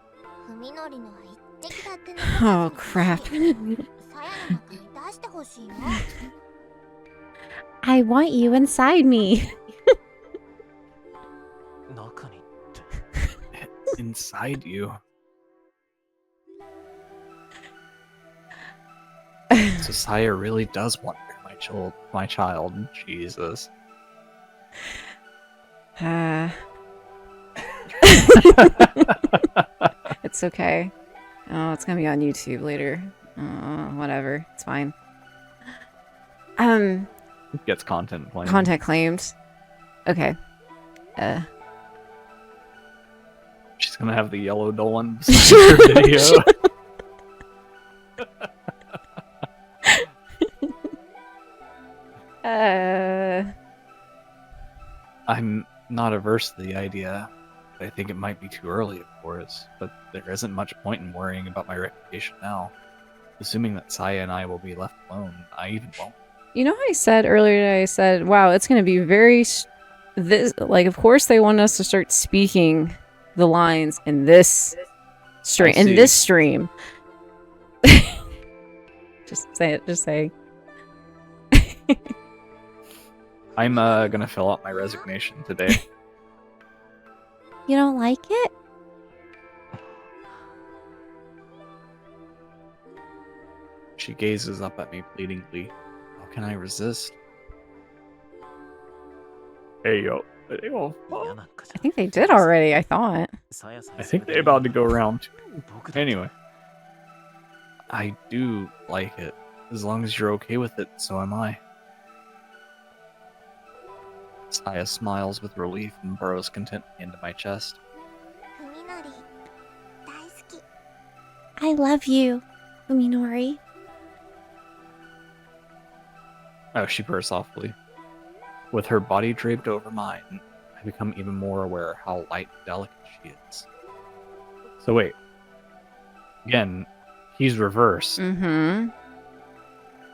ふみのりのは一滴だってね。 Oh crap. さやの中に出してほしいの。 I want you inside me. 中にって。 Inside you. So Saya really does want my child. Jesus. It's okay. Oh, it's gonna be on YouTube later. Whatever. It's fine. Gets content claimed. Content claimed. Okay. She's gonna have the yellow Dolan beside her video. I'm not averse to the idea. I think it might be too early, of course, but there isn't much point in worrying about my reputation now. Assuming that Saya and I will be left alone, I even won't. You know how I said earlier today, I said, wow, it's going to be very... like, of course they want us to start speaking the lines in this stream. In see. this stream. Just say it. Just say. I'm gonna fill out my resignation today. You don't like it? She gazes up at me pleadingly. How can I resist? Hey yo. Hey, yo. 嫌なんかじ I ゃ。 think they did already, I thought. さやさん I think they're about to go around two. 僕だって Anyway. I do like it. As long as you're okay with it, so am I. Saya smiles with relief and burrows contently into my chest. ふみのり大好き。 I love you, Uminori. Oh, she purrs softly. With her body draped over mine, I become even more aware how light and delicate she is. So wait. Again, he's reversed. Mm-hmm.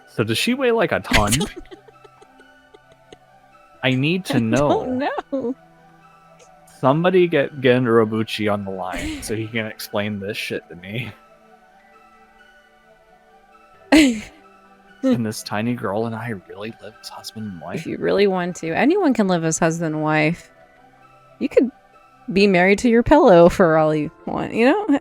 So does she weigh like a ton? I need to know. No. Somebody get Gen Urobuchi on the line so he can explain this shit to me. Can this tiny girl and I really live as husband and wife? If you really want to. Anyone can live as husband and wife. You could be married to your pillow for all you want, you know?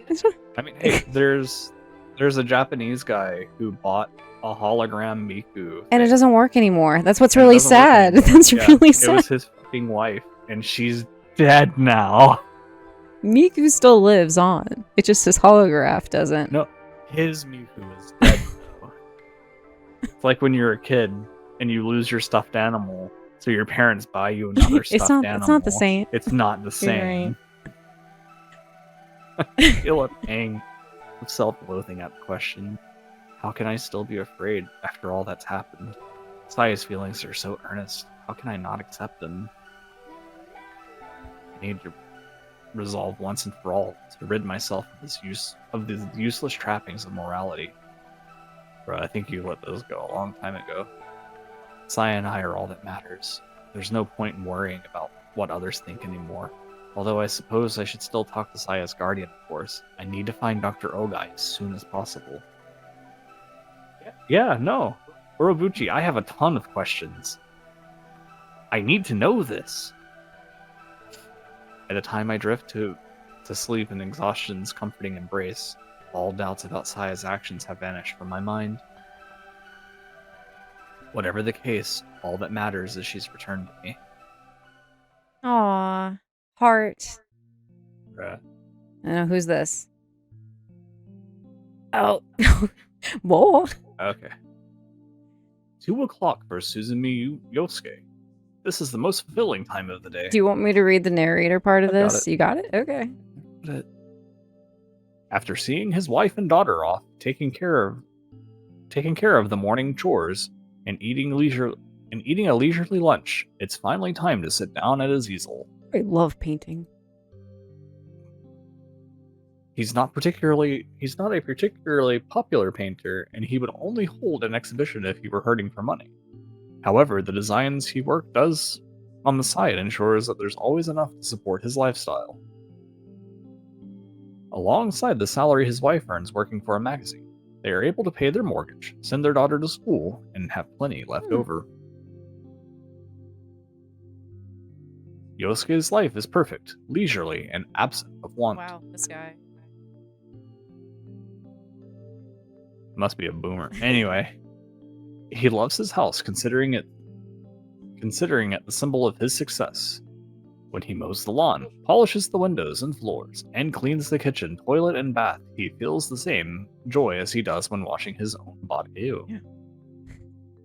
I mean, hey, there's a Japanese guy who bought a hologram Miku. And it thing, doesn't work anymore. That's what's and it really doesn't work sad. anymore. That's Yeah, really It sad. was his fucking wife, and she's dead now. Miku still lives on. It just his holograph doesn't. No, his Miku is dead. though. It's like when you're a kid and you lose your stuffed animal, so your parents buy you another stuffed animal. It's not the same. It's not the You're same. I feel a pang of self-loathing at the question. How can I still be afraid after all that's happened? Saya's feelings are so earnest. How can I not accept them? I need to resolve once and for all to rid myself of these useless trappings of morality. Bro, I think you let those go a long time ago. Saya and I are all that matters. There's no point in worrying about what others think anymore. Although I suppose I should still talk to Saya's guardian, of course. I need to find Dr. Ogai as soon as possible. Yeah, no. Urobuchi, I have a ton of questions. I need to know this. By the time I drift to sleep in exhaustion's comforting embrace, all doubts about Saya's actions have vanished from my mind. Whatever the case, all that matters is she's returned to me. Aw. Heart. Bruh. I know, who's this? Oh. Whoa. Okay. 2 o'clock for Suzumi Yosuke. This is the most fulfilling time of the day. Do you want me to read the narrator part of I got this? it. You got it? Okay. But after seeing his wife and daughter off, taking care of the morning chores, and eating a leisurely lunch, it's finally time to sit down at his easel. I love painting. He's not a particularly popular painter, and he would only hold an exhibition if he were hurting for money. However, the designs he does on the side ensures that there's always enough to support his lifestyle. Alongside the salary his wife earns working for a magazine, they are able to pay their mortgage, send their daughter to school, and have plenty left over. Yosuke's life is perfect, leisurely, and absent of want. Wow, this guy. Must be a boomer. Anyway, he loves his house, considering it the symbol of his success. When he mows the lawn, polishes the windows and floors, and cleans the kitchen, toilet, and bath, he feels the same joy as he does when washing his own body. Ew. Yeah.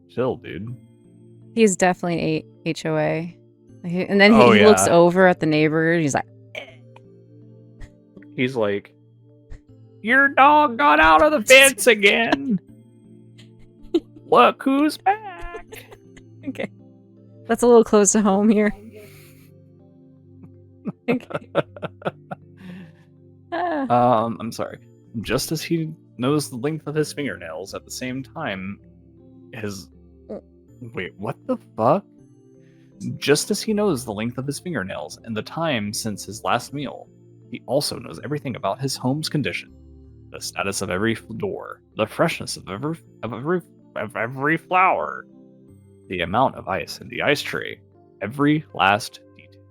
Chill, dude. He's definitely an HOA. And then Oh, he looks yeah. over at the neighbor and he's like, He's like, your dog got out of the fence again. Look who's back. okay. That's a little close to home here. Okay. I'm sorry. Just as he knows the length of his fingernails, at the same time, wait, what the fuck? Just as he knows the length of his fingernails and the time since his last meal, he also knows everything about his home's condition, the status of every door, the freshness of every flower, the amount of ice in the ice tray, every last detail.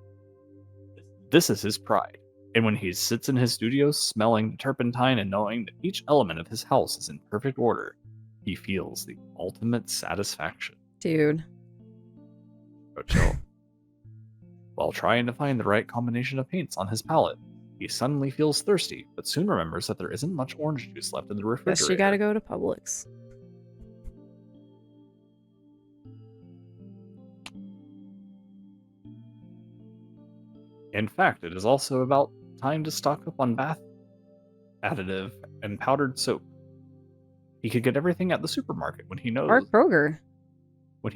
This is his pride, and when he sits in his studio smelling the turpentine and knowing that each element of his house is in perfect order, he feels the ultimate satisfaction. Dude. Oh, chill. While trying to find the right combination of paints on his palette, he suddenly feels thirsty, but soon remembers that there isn't much orange juice left in the refrigerator. Guess you gotta go to Publix. In fact, it is also about time to stock up on bath additive and powdered soap. He could get everything at the supermarket when he Kroger.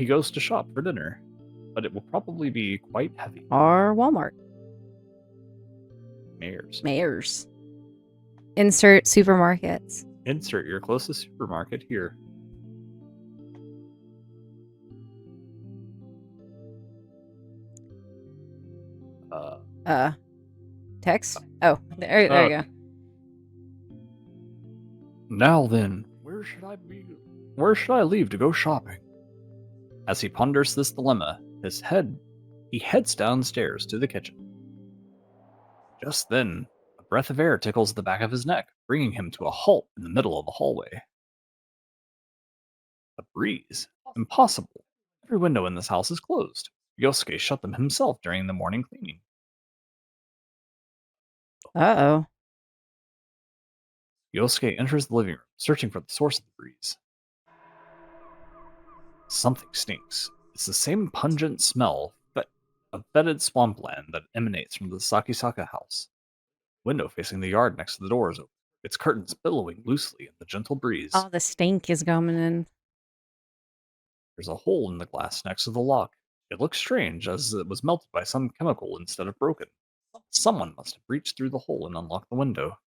goes to shop for dinner, but it will probably be quite heavy. Or Walmart. Mayors. Insert supermarkets. Insert your closest supermarket here. Text? Oh, there you go. Now then, where should I be? Where should I leave to go shopping? As he ponders this dilemma, he heads downstairs to the kitchen. Just then, a breath of air tickles the back of his neck, bringing him to a halt in the middle of the hallway. A breeze? Impossible. Every window in this house is closed. Yosuke shut them himself during the morning cleaning. Uh-oh. Yosuke enters the living room, searching for the source of the breeze. Something stinks. It's the same pungent smell of fetid swampland that emanates from the Sakisaka house. Window facing the yard next to the door is open, its curtains billowing loosely in the gentle breeze. Oh, the stink is coming in. There's a hole in the glass next to the lock. It looks strange, as it was melted by some chemical instead of broken. Someone must have breached through the hole and unlocked the window.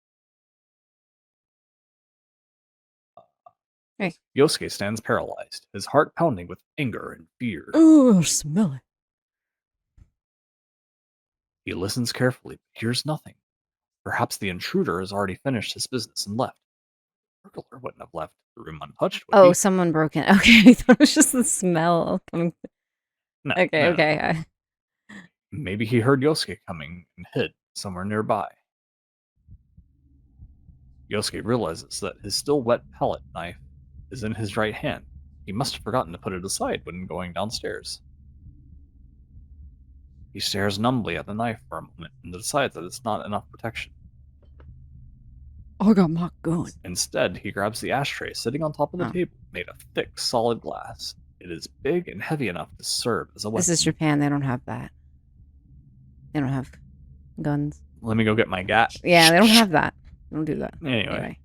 Hey. Yosuke stands paralyzed, his heart pounding with anger and fear. Ooh, smell it. He listens carefully, but hears nothing. Perhaps the intruder has already finished his business and left. The burglar wouldn't have left the room untouched, would Oh, he? someone broke in. Okay, I thought it was just the smell coming. No, Okay, no. okay. Maybe he heard Yosuke coming and hid somewhere nearby. Yosuke realizes that his still wet palette knife is in his right hand. He must have forgotten to put it aside when going downstairs. He stares numbly at the knife for a moment and decides that it's not enough protection. I got my gun. Instead, he grabs the ashtray sitting on top of the Oh. table, made of thick, solid glass. It is big and heavy enough to serve as a weapon. This is Japan. They don't have that. They don't have guns. Let me go get my gat. Yeah, they don't have that. Don't do that. Anyway.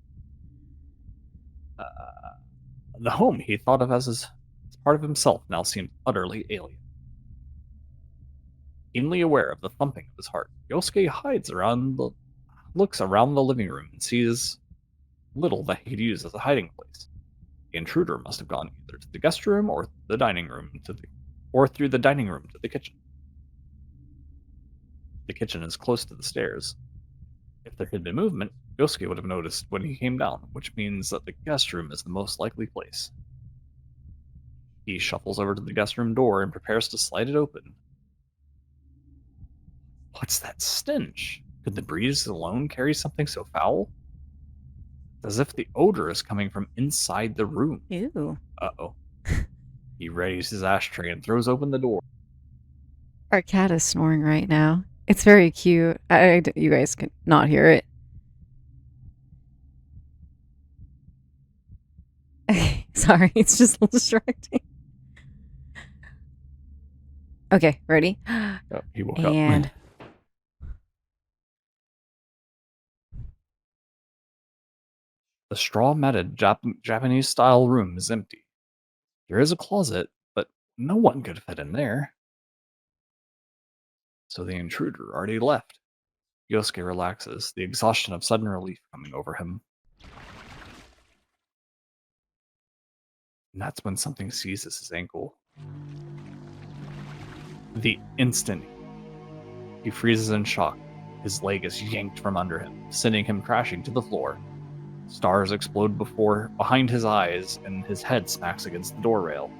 The home he thought of as part of himself now seemed utterly alien. Keenly aware of the thumping of his heart, Yosuke looks around the living room and sees little that he could use as a hiding place. The intruder must have gone either to the guest room or the dining room through the dining room to the kitchen. The kitchen is close to the stairs. If there had been movement, Yosuke would have noticed when he came down, which means that the guest room is the most likely place. He shuffles over to the guest room door and prepares to slide it open. What's that stench? Could the breeze alone carry something so foul? As if the odor is coming from inside the room. Ew. Uh-oh. He readies his ashtray and throws open the door. Our cat is snoring right now. It's very cute. You guys can not hear it. Sorry, it's just a little distracting. Okay, ready? Oh, he woke And up. The straw-matted Japanese-style room is empty. There is a closet, but no one could fit in there. So the intruder already left. Yosuke relaxes, the exhaustion of sudden relief coming over him. And that's when something seizes his ankle. The instant he freezes in shock, his leg is yanked from under him, sending him crashing to the floor. Stars explode behind his eyes, and his head smacks against the door rail.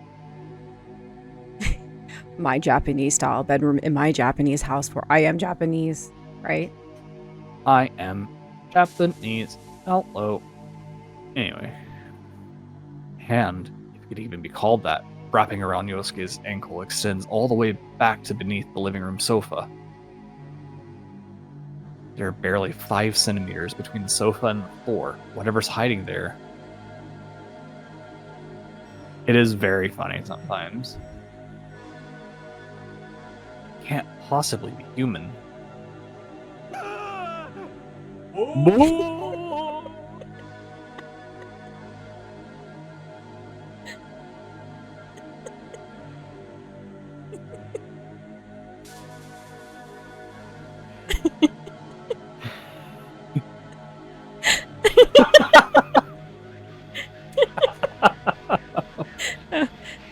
my Japanese style bedroom in my Japanese house, for I am Japanese, right? I am Japanese. Hello. Anyway. Hand, if it could even be called that, wrapping around Yosuke's ankle extends all the way back to beneath the living room sofa. There are barely 5 centimeters between the sofa and the floor, whatever's hiding there. It is very funny sometimes. Can't possibly be human.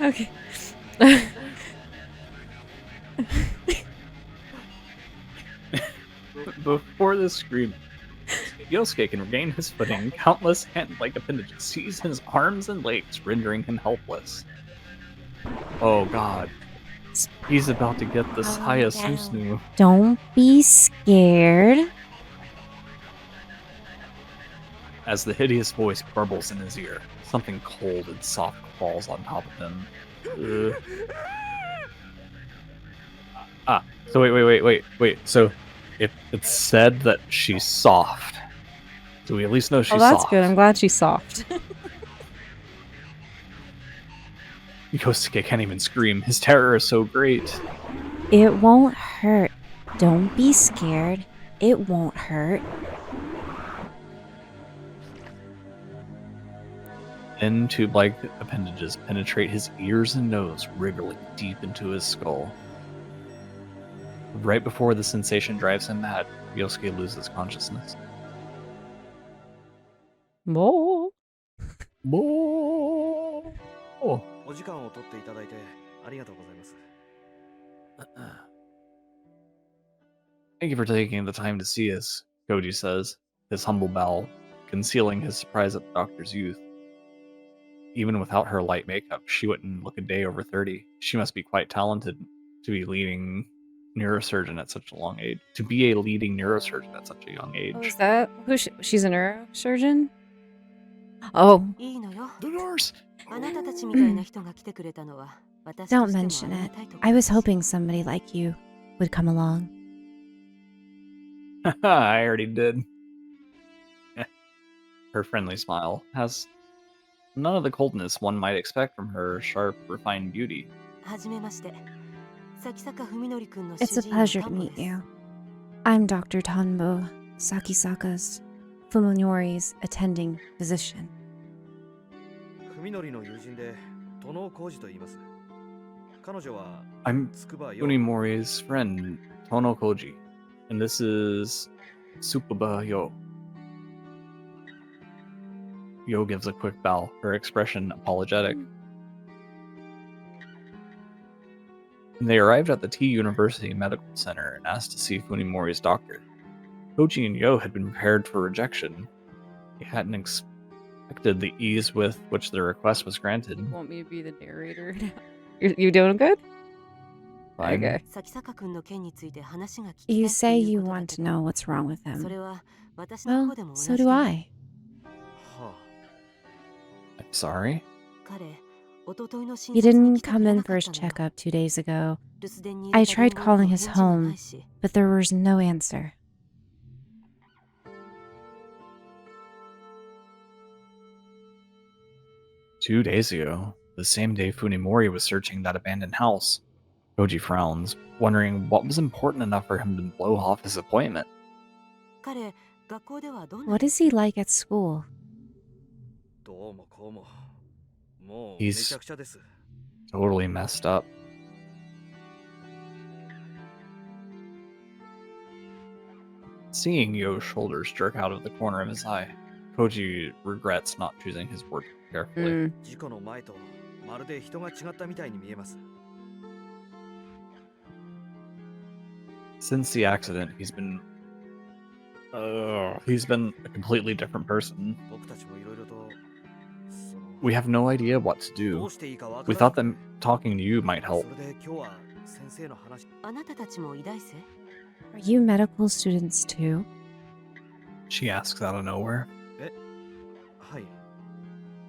Okay. Before the scream, Yosuke can regain his footing, countless hand-like appendages seize his arms and legs, rendering him helpless. Oh god. He's about to get the Saya Susnu. Don't be scared. As the hideous voice burbles in his ear, something cold and soft falls on top of him. So wait. So it's said that she's soft. So we at least know she's Oh, that's soft. good. I'm glad she's soft. Yosuke can't even scream. His terror is so great. It won't hurt. Don't be scared. It won't hurt. Thin tube-like appendages penetrate his ears and nose, wriggling deep into his skull. Right before the sensation drives him mad, Yosuke loses consciousness. Whoa. Oh. お時間を取っていただいてありがとうございます。 Thank you for taking the time to see us, Koji says, his humble bow concealing his surprise at the doctor's youth. Even without her light makeup, she wouldn't look a day over 30. She must be quite talented to be leading neurosurgeon at such a young age. To be a leading neurosurgeon at such a young age. Oh, is that who she's a neurosurgeon? Oh, いいのよ。 The nurse! あなたたちみたいな人が来てくれたのは私と don't しても mention あり it. がたいと思 I いま was す。 hoping somebody like you would come along. I already did. Her friendly smile has none of the coldness one might expect from her sharp, refined beauty. はじめまして。咲坂文則くんの It's a 主治医の pleasure タ to ンボ meet です。 you. I'm Dr. Tanbo, Sakisaka's Fuminori's attending physician. 文則の友人で殿浩二と言います。彼女は I'm 筑波陽 Funimori's friend, Tono Koji, and this is Tsukuba Yo. Yo gives a quick bow, her expression apologetic. They arrived at the T University Medical Center and asked to see Funimori's doctor. Koji and Yo had been prepared for rejection. They hadn't expected the ease with which their request was granted. You want me to be the narrator? You doing good? Fine. Okay. 咲坂くんの件について話が聞きたい You って say いう you ことだ want け to ど、 know what's wrong with そ him. れは私の Well, 方でも同 so じ do で、 I. は I'm sorry? 彼、一昨日の診 He 察に didn't 来てく come れ in なか for っ his たのよ。 checkup 2 days ago, 留守電に I 入れた tried 電話 calling にも his 返事もな home, いし、 but there was no answer. Two days ago, the same day Funimori was searching that abandoned house. Koji frowns, wondering what was important enough for him to blow off his appointment. 彼、学校ではどんな What is he like at school? どうもこうももうめ He's ちゃくちゃです。 totally messed up. Seeing Yo's shoulders jerk out of the corner of his eye, Koji regrets not choosing his words carefully. 事故の前とまるで人が違ったみたいに見えます。 Since the accident, he's been a completely different person. 僕たちもいろいろとその We have no idea what to ど do. うしていいかわから We な thought くて that talking to you might そ help. れで今日は先生の話。あなたたちも医大生 Are you medical students too? She asks out of nowhere. はい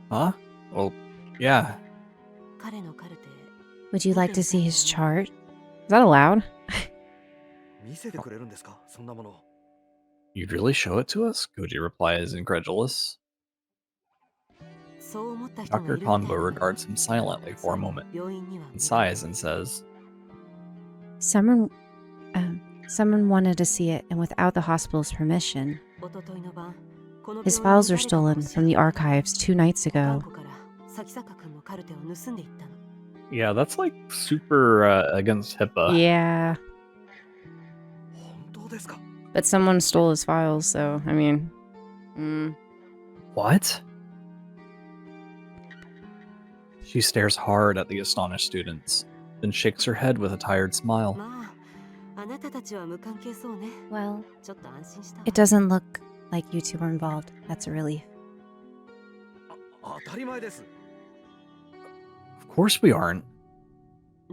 Huh? Well, yeah. 彼のカルテ Would you like to see his chart? Is that allowed? 見せてくれるんですかそんなもの。 You'd really show it to us? Koji replies, incredulous. そう思った人がい Dr. るみたいな Konbo regards him silently for a moment, 病院には and sighs and says, Someone wanted to see it, and without the hospital's permission, 一昨日の晩この his 病院 files に were 誰かが stolen 押し from the archives 2 nights 看 ago. 護から咲坂くんのカルテを盗んでいったの。 Yeah, that's like super against HIPAA. Yeah, 本当ですか but someone stole his files, so I mean, What? She stares hard at the astonished students, then shakes her head with a tired smile. まあ、あなたたちは無関係そうね。 well, ちょっと安心したわ。 it doesn't look like you two were involved. That's a relief. 当たり前です Of course we aren't.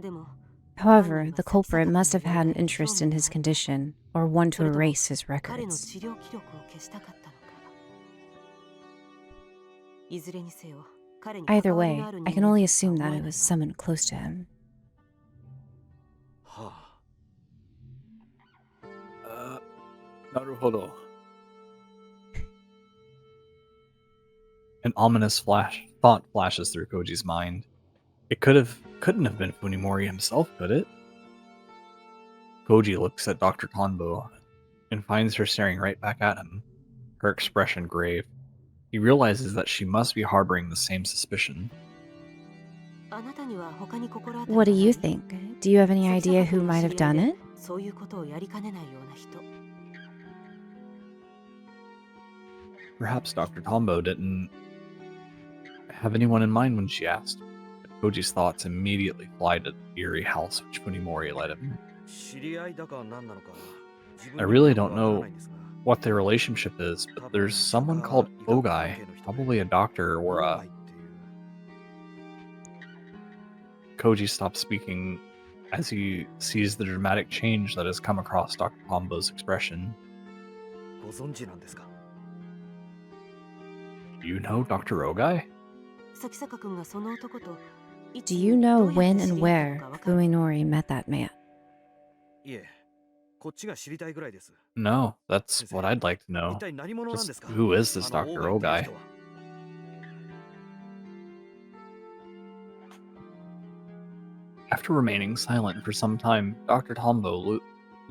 でも However, the culprit must have had an interest in his condition, or one to erase his 彼の records. 治療記録を消したかったのか。いずれにせよ、彼に Either 関わり way, のある I 人 can 間 only としか assume 思え that ない it な was someone close to him. は Naruhodo. An ominous thought flashes through Koji's mind. It couldn't have been Funimori himself, could it? Koji looks at Dr. Tanbo and finds her staring right back at him, her expression grave. He realizes that she must be harboring the same suspicion. あなたには他に心当たり What do はない you think? Do you have any 関 idea 坂 who 君の might 知 have り合い done で it? そういうことをやりかねないような人 Perhaps Dr. Tombo didn't have anyone in mind when she asked, but Koji's thoughts immediately fly to the eerie house which Funimori led him. 知り合いだか何なのか自分 I に really も don't よくわから know ないんですが what their relationship is, but there's someone called Ogai, probably a doctor or オー a... ガイっていう Koji stops speaking as he sees the dramatic change that has come across Dr. Tombo's expression. ご存知なんですか You know Dr. Ogai? 崎坂君がその男といつ Do you know どうやって when 知 and り合った where のかわかる Fuminori met that man? いえこっちが知りたいぐらいです No, that's what I'd like to 一 know. 体何者なんです Just か who is this あの Dr. オーガイ Ogai? っていう人は After remaining silent for some time, Dr. Tombo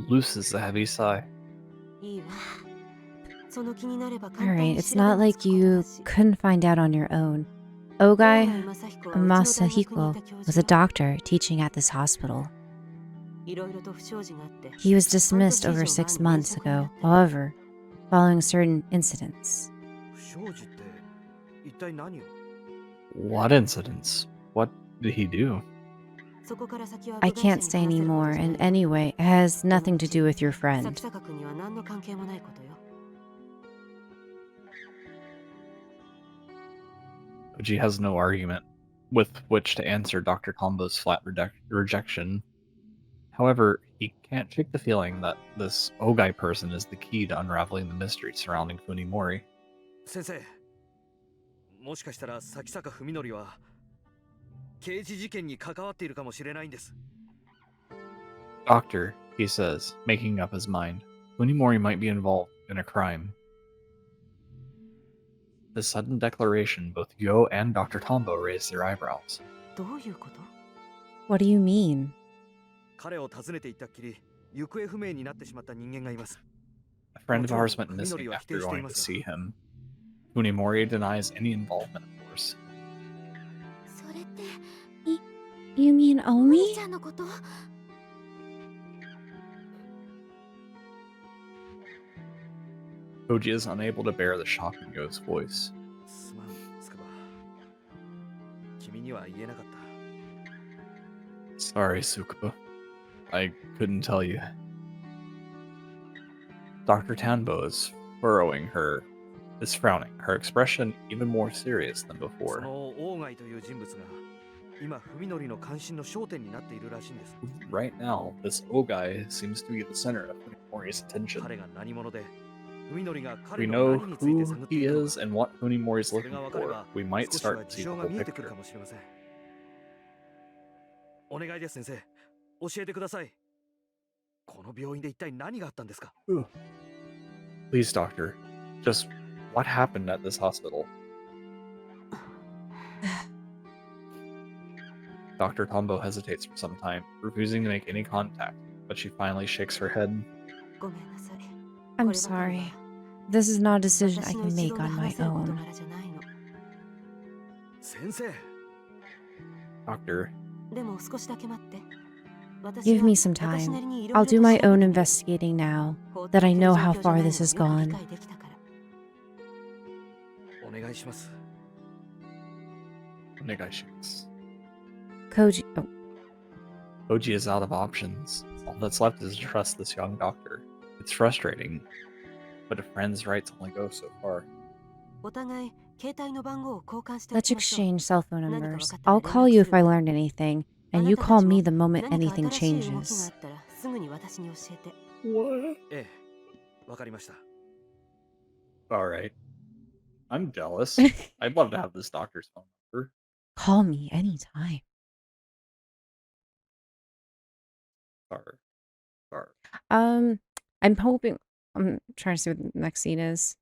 looses a heavy sigh. いいわその気になれば簡単 Alright, に it's 調べ not に like つくこと you だし couldn't find out on your own. 大 Ogai 貝正彦はうちの大学にい Masahiko た教 was 授 a よ doctor teaching at this hospital. いろいろと不祥事があって He was dismissed 半 over 年以上 6 前に months 転職にな ago, ってる however, following certain incidents. 不祥事って一体何を What incidents? What did he do? そこから先は I 部外者 can't に say 話せること anymore, じゃない and anyway, it has nothing to do with your 崎 friend. 坂君には何の関係もないことよ Koji has no argument with which to answer Dr. Tombo's flat rejection. However, he can't shake the feeling that this Ogai person is the key to unraveling the mystery surrounding Funimori. 先生もしかしたら崎坂文則は刑事事件に関わっているかもしれないんです Doctor, he says, making up his mind, Funimori might be involved in a crime. This sudden declaration, both Yo and Dr. Tombo raise their eyebrows. どういうこと What do you mean? 彼を訪ねていったっきり行方不明になってしまった人間がいます A friend of ours went missing after going to see him. Funimori denies any involvement, of course. それって You mean お兄 Omi? ちゃんのこと Koji is unable to bear the shock in Yo's voice. すまんつくば君には言えなかった Sorry, Tsukuba. I couldn't tell you. Dr. Tanbo is frowning, her expression even more serious than そ before. のオーガイという人物が今文則の関心の焦点になっているらしいんです Right now, this Ogai seems to be the center of Funimori's attention. 彼が何者で文則が We 彼の know 何について who 探って he いるの is か and what Funimori is それ looking が分かれ for. ば We might 少しは start to 事 see the 情が whole 見えてくる picture. かもしれませんお願いです先生教えてくださいこの病院で一体何があったんですか Please, doctor, just what happened at this hospital? Dr. Tombo hesitates for some time, refusing to make any contact, but she finally shakes her head. ごめんなさい I'm こればかりは sorry. This is not a decision I 私の can 一 make 度で on my 話せること own. 柄じゃないの 先生 Doctor, でも少しだけ待って Give me some time. I'll do my own investigating now that I know how far this has gone. お願いします onegaishimasu. Koji. Oh, Koji is out of options. All that's left is to trust this young doctor. It's frustrating. But a friend's rights only go so far. お互い携帯の番号を交換してお Let's きましょう。 exchange cell phone 何か分 numbers. かったら I'll 連 call 絡 you す if I る。 learned anything, あ and な you たた call ち me も the moment 何か anything 新しい動きがあ changes. ったらすぐに私に教えて。 What? ええ、わかりました。 Alright. I'm jealous. I'd love to have this doctor's phone number. Call me anytime. Sorry. I'm hoping. I'm trying to see what the next scene is.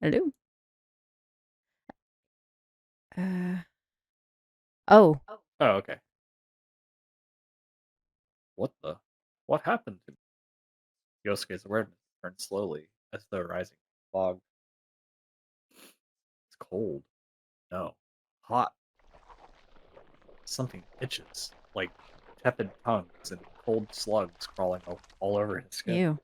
Hello? Oh. Oh, okay. What happened to me? Yosuke's awareness turned slowly, as though rising fog. It's cold. No. Hot. Something itches, like tepid tongues and cold slugs crawling all over his skin. Ew.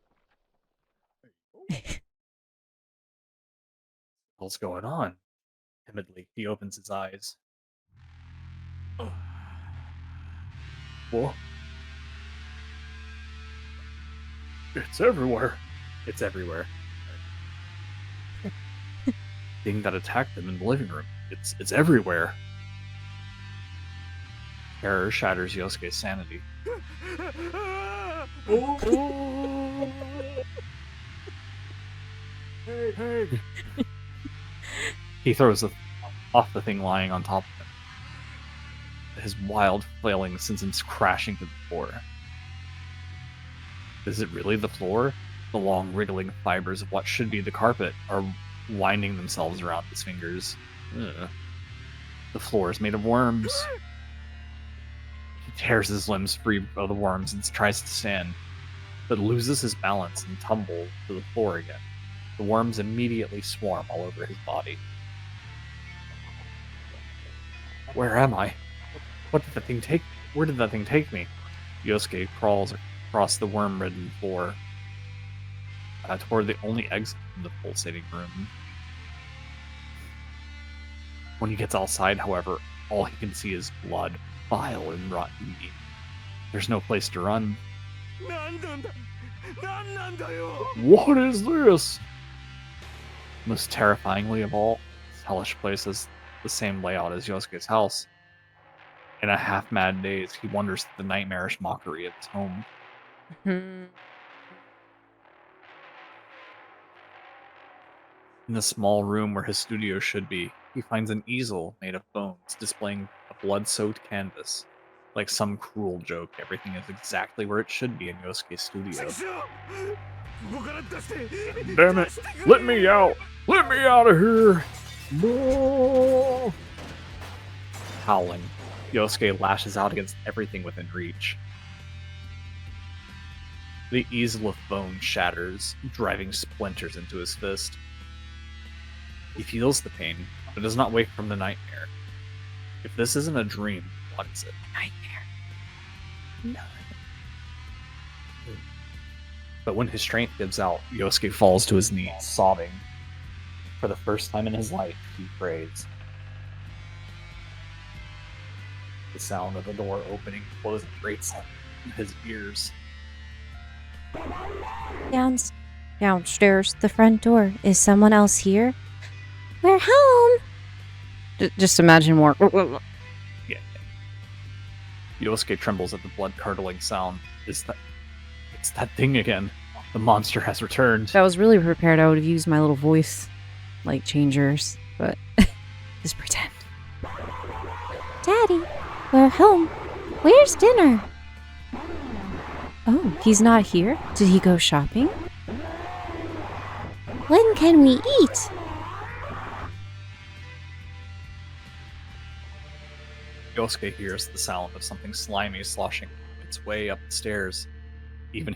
What's going on? Timidly, he opens his eyes. Whoa. It's everywhere. It's everywhere. Thing that attacked them in the living room. It's everywhere. Terror shatters Yosuke's sanity. Hey. He throws off the thing lying on top of him. His wild flailing sends him crashing to the floor. Is it really the floor? The long wriggling fibers of what should be the carpet are winding themselves around his fingers. Ugh. The floor is made of worms. He tears his limbs free of the worms and tries to stand, but loses his balance and tumbles to the floor again. The worms immediately swarm all over his body. Where am I? What did that thing take? Where did that thing take me? Yosuke crawls across the worm-ridden floor toward the only exit from the pulsating room. When he gets outside, however, all he can see is blood, bile, and rotten meat. There's no place to run. What is this? Most terrifyingly of all, this hellish place has the same layout as Yosuke's house. In a half-mad daze, he wonders at the nightmarish mockery of his home. In the small room where his studio should be, he finds an easel made of bones displaying a blood-soaked canvas. Like some cruel joke, everything is exactly where it should be in Yosuke's studio. Damn it! Let me out! Let me out of here! No! Howling, Yosuke lashes out against everything within reach. The easel of bone shatters, driving splinters into his fist. He feels the pain, but does not wake from the nightmare. If this isn't a dream, what is it? Nightmare. No. But when his strength gives out, Yosuke falls to his knees, sobbing. For the first time in his life, he prays. The sound of the door opening and closing grates in his ears. Downstairs, the front door. Is someone else here? We're home. Just imagine more. Yeah. Yosuke trembles at the blood-curdling sound. It's that thing again. The monster has returned. If I was really prepared, I would have used my little voice, like, changers, but just pretend. Daddy, we're home. Where's dinner? Oh, he's not here? Did he go shopping? When can we eat? Yosuke hears the sound of something slimy sloshing its way up the stairs. Even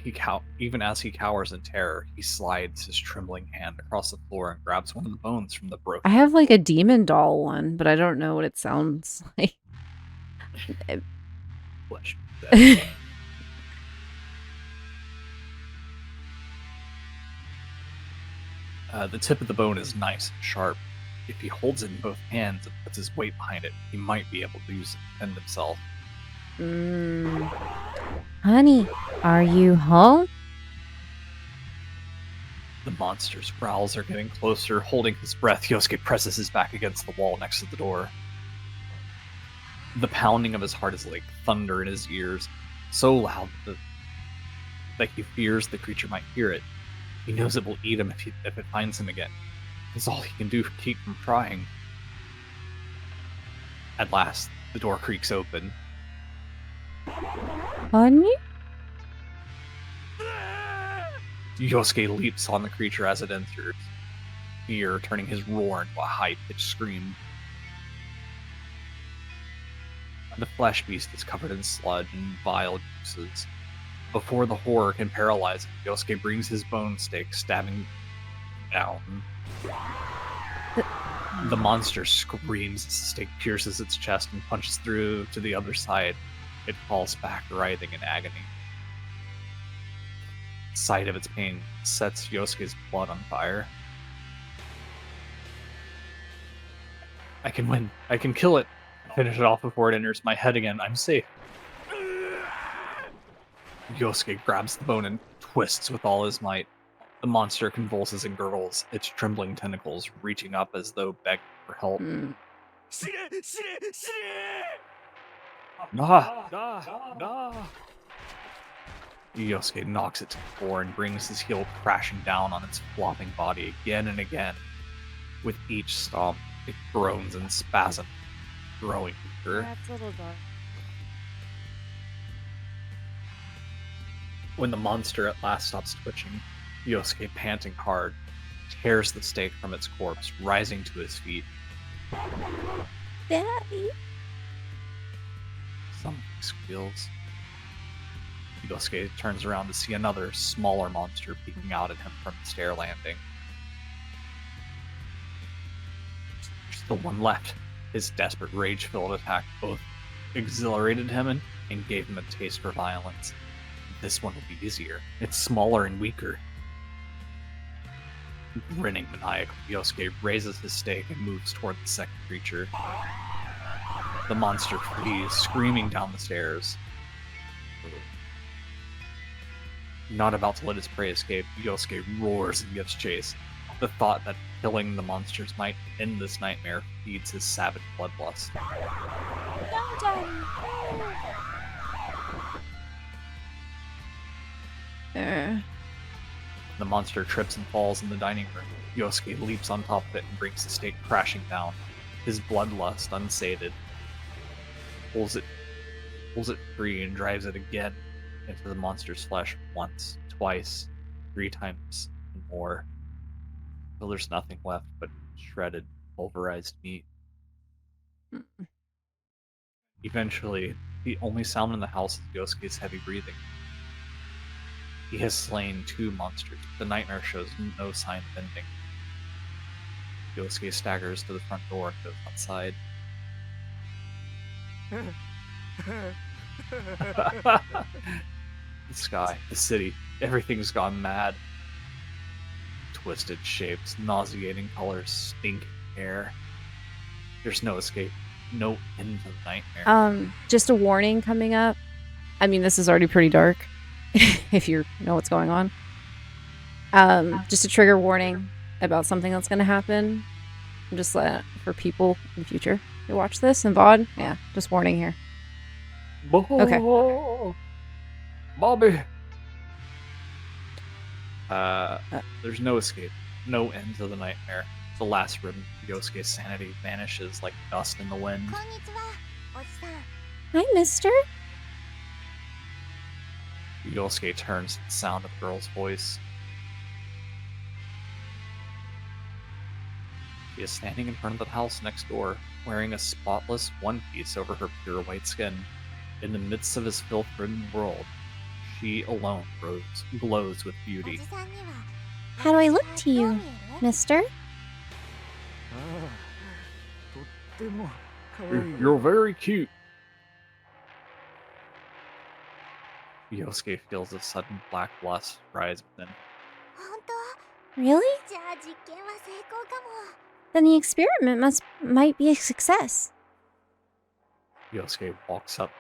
as he cowers in terror, he slides his trembling hand across the floor and grabs one of the bones from the broken. I have like a demon doll one, but I don't know what it sounds like. Flesh. The tip of the bone is nice and sharp. If he holds it in both hands and puts his weight behind it, he might be able to use it to defend himself. Honey, are you home? The monster's growls are getting closer. Holding his breath, Yosuke presses his back against the wall next to the door. The pounding of his heart is like thunder in his ears, so loud that he fears the creature might hear it. He knows it will eat him if it finds him again. It's all he can do to keep from trying. At last, the door creaks open. Honey? Yosuke leaps on the creature as it enters, fear turning his roar into a high-pitched scream. The flesh beast is covered in sludge and vile juices. Before the horror can paralyze him, Yosuke brings his bone stake, stabbing down. The monster screams as the stake pierces its chest and punches through to the other side. It falls back, writhing in agony. The sight of its pain sets Yosuke's blood on fire. I can win. I can kill it. Finish it off before it enters my head again. I'm safe. Yosuke grabs the bone and twists with all his might. The monster convulses and gurgles, its trembling tentacles reaching up as though begging for help. Yosuke knocks it to the floor and brings his heel crashing down on its flopping body again and again. With each stomp, it groans and spasms, growing weaker. That's a little dark. When the monster at last stops twitching, Yosuke, panting hard, tears the stake from its corpse, rising to his feet. Daddy. Something squeals. Yosuke turns around to see another, smaller monster peeking out at him from the stair landing. There's still one left. His desperate, rage-filled attack both exhilarated him and gave him a taste for violence. This one will be easier. It's smaller and weaker. Grinning maniacally, Yosuke raises his stake and moves toward the second creature. The monster flees, screaming down the stairs. Not about to let his prey escape, Yosuke roars and gives chase. The thought that killing the monsters might end this nightmare feeds his savage bloodlust. The monster trips and falls in the dining room. Yosuke leaps on top of it and brings the stake crashing down. His bloodlust unsated. Pulls it free and drives it again into the monster's flesh once, twice, 3 times, and more. Until there's nothing left but shredded, pulverized meat. Eventually, the only sound in the house is Yosuke's heavy breathing. He has slain 2 monsters. The nightmare shows no sign of ending. Yosuke staggers to the front door and goes outside. The sky, the city, everything's gone mad. Twisted shapes, nauseating colors, stinking air. There's no escape, no end to the nightmare. Just a warning coming up. I mean, this is already pretty dark, if you know what's going on. Just a trigger warning about something that's going to happen. Just for people in the future who watch this and VOD. Yeah, just warning here. Okay. Bobby! There's no escape, no end to the nightmare. The last remnant of Yosuke's sanity vanishes like dust in the wind. Hi, mister. Yosuke turns to the sound of the girl's voice. She is standing in front of the house next door, wearing a spotless one-piece over her pure white skin. In the midst of his filth-ridden world, she alone glows with beauty. How do I look to you, mister? You're very cute. Yosuke feels a sudden black lust rise within. Really? Then the experiment might be a success. Yosuke walks up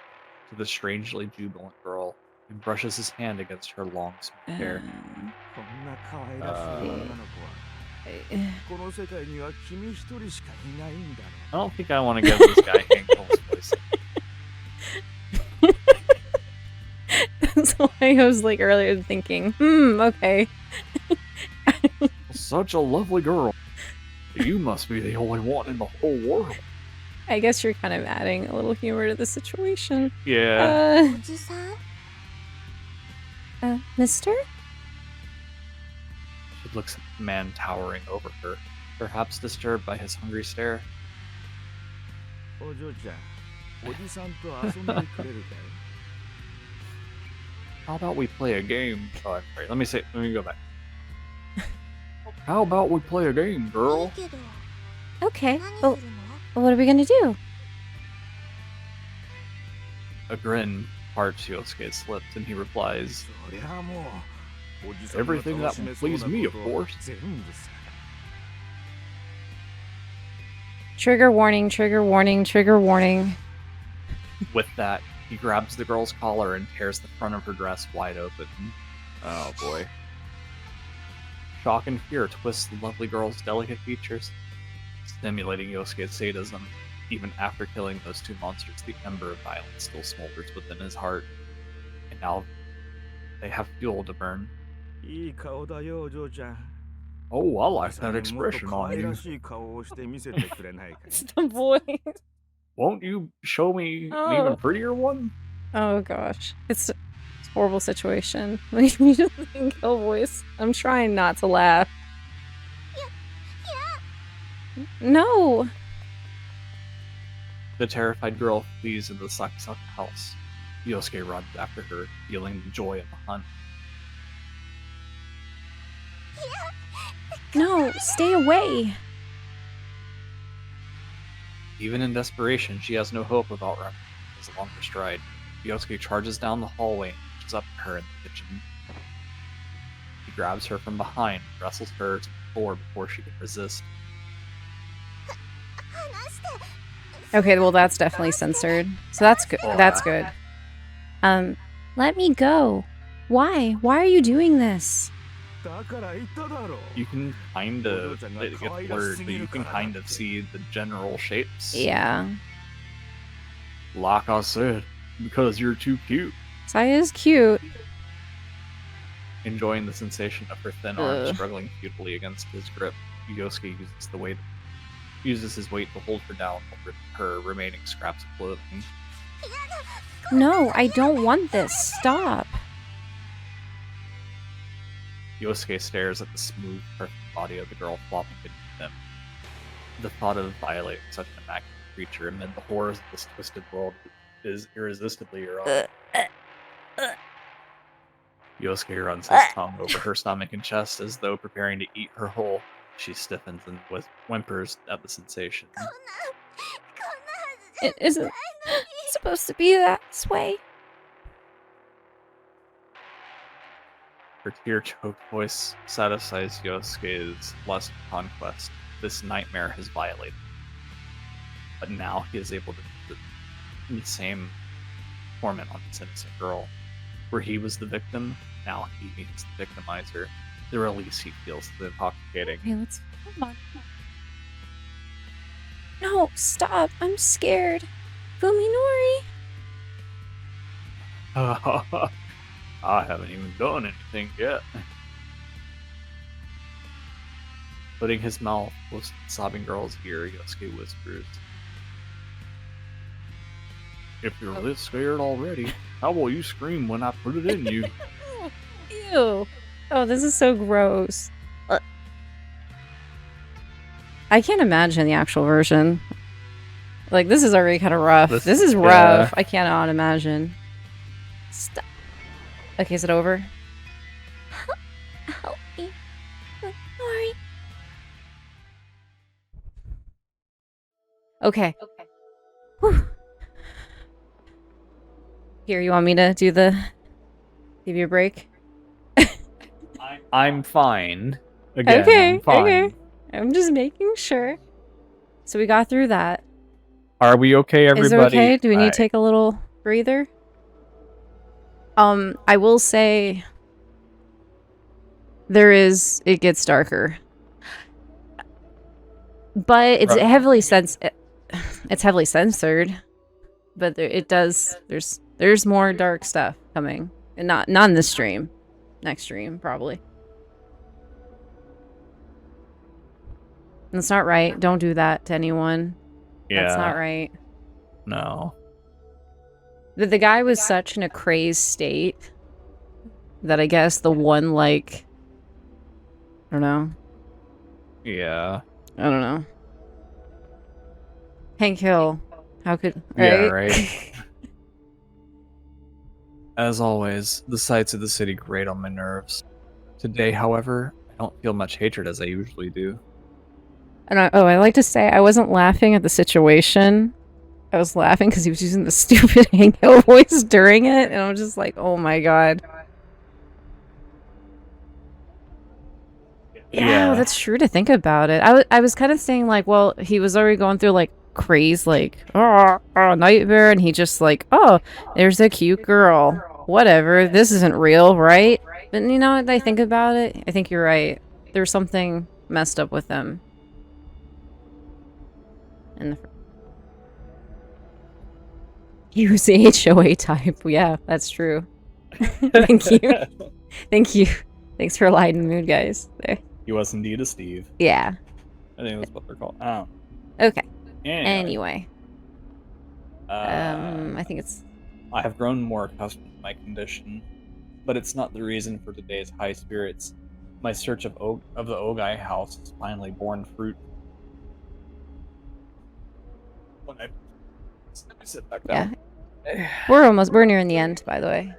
to the strangely jubilant girl and brushes his hand against her long, smooth hair. 可愛らしい女の子はこの世界には君一人しかいないんだ I don't think I want to give this guy Hank Cole's voice. That's why I was like earlier thinking, okay. Such a lovely girl. You must be the only one in the whole world. I guess you're kind of adding a little humor to the situation. Yeah. おじさん Mister? She looks at the man towering over her, perhaps disturbed by his hungry stare. お嬢ちゃんおじさんと遊んでくれるかい How about we play a game? Oh, I'm sorry. Let me go back. How about we play a game, いい girl? けど Okay. 何 Well, するの what are we gonna do? A grin parts Yosuke's lips, and he replies, そりゃもうおじさんが Everything that 楽しめ will そうな please me, こ of とを course. 全部さ Trigger warning, trigger warning, trigger warning. With that, he grabs the girl's collar and tears the front of her dress wide open. Oh boy. Shock and fear twists the lovely girl's delicate features, stimulating Yosuke's sadism. Even after killing those two monsters, the ember of violence still smolders within his heart. And now they have fuel to burn. いい顔だよお嬢ちゃん Oh, I お like じさ that んにもっと expression 可 on 愛 you. らしい顔をして見せてくれないかい It's the voice. Won't you show me an Oh. even prettier one? Oh gosh. It's a horrible situation. When you just think kill voice. I'm trying not to laugh. No! The terrified girl flees into the Sakisaka house. Yosuke runs after her, feeling the joy of the hunt. No, stay away! Even in desperation, she has no hope of outrunning his longer stride. Yosuke charges down the hallway and reaches up to her in the kitchen. He grabs her from behind and wrestles her to the floor before she can resist. 話して Okay, well that's definitely censored. So that's good. Oh, That's yeah. good. Let me go. Why? Why are you doing this? だから言っただろう You can kind of, it gets blurred, but you can kind of see the general shapes. Yeah. Like I said, because you're too cute. Saya is cute. Enjoying the sensation of her thin arm Ugh. struggling futilely against his grip, Yosuke uses his weight to hold her down over her remaining scraps of clothing. No, I don't want this. Stop. Yosuke stares at the smooth, perfect body of the girl flopping beneath him. The thought of violating such an immaculate creature amid the horrors of this twisted world is irresistibly erotic. Yosuke runs his tongue over her stomach and chest as though preparing to eat her whole. She stiffens and whimpers at the sensation. こんなはずじゃ It isn't supposed to be that way. Her tear-choked voice satisfies Yosuke's lust of conquest. This nightmare has violated. But now he is able to put the same torment on this innocent girl. Where he was the victim, now he is the victimizer. The release he feels is intoxicating. Okay, let's come on. No, stop. I'm scared. Fuminori. I haven't even done anything yet. Putting his mouth close to the sobbing girl's ear, Yosuke whispers, If you're this scared already, how will you scream when I put it in you? Ew. Oh, this is so gross. I can't imagine the actual version. Like, this is already kind of rough. This is rough. yeah. I cannot imagine. Stop. Okay, is it over? help me. Sorry. Okay. Whew. Here, you want me to give you a break? I'm fine. Again, Okay, I'm fine. okay. I'm just making sure. So we got through that. Are we okay, everybody? Is it okay? Do we need Alright. to take a little breather? I will say it gets darker. But it's it's heavily censored. But there's more dark stuff coming. And not in this stream. Next stream, probably. That's not right. Don't do that to anyone. Yeah. That's not right. No. The guy was such in a crazed state that I guess the one, like, I don't know. Yeah. I don't know. Hank Hill. How could... Right? Yeah, right. As always, the sights of the city grate on my nerves. Today, however, I don't feel much hatred as I usually do. And I like to say I wasn't laughing at the situation. I was laughing because he was using the stupid Hank Hill voice during it, and I was just like, oh my god. Yeah, well, that's true to think about it. I was kind of saying, like, well, he was already going through, like, craze, like, nightmare, and he just, like, oh, there's a cute girl. Whatever, this isn't real, right? But, you know, what I think about it, I think you're right. There's something messed up with him. And he was the HOA type. Yeah, that's true. Thank you. Thank you. Thanks for lightening the mood, guys. There. He was indeed a Steve. Yeah. I think that's what they're called. Oh. Okay. Anyway. I think it's... I have grown more accustomed to my condition, but it's not the reason for today's high spirits. My search of the Ogai house has finally borne fruit. When I sit back down. Yeah. We're nearing the end, by the way.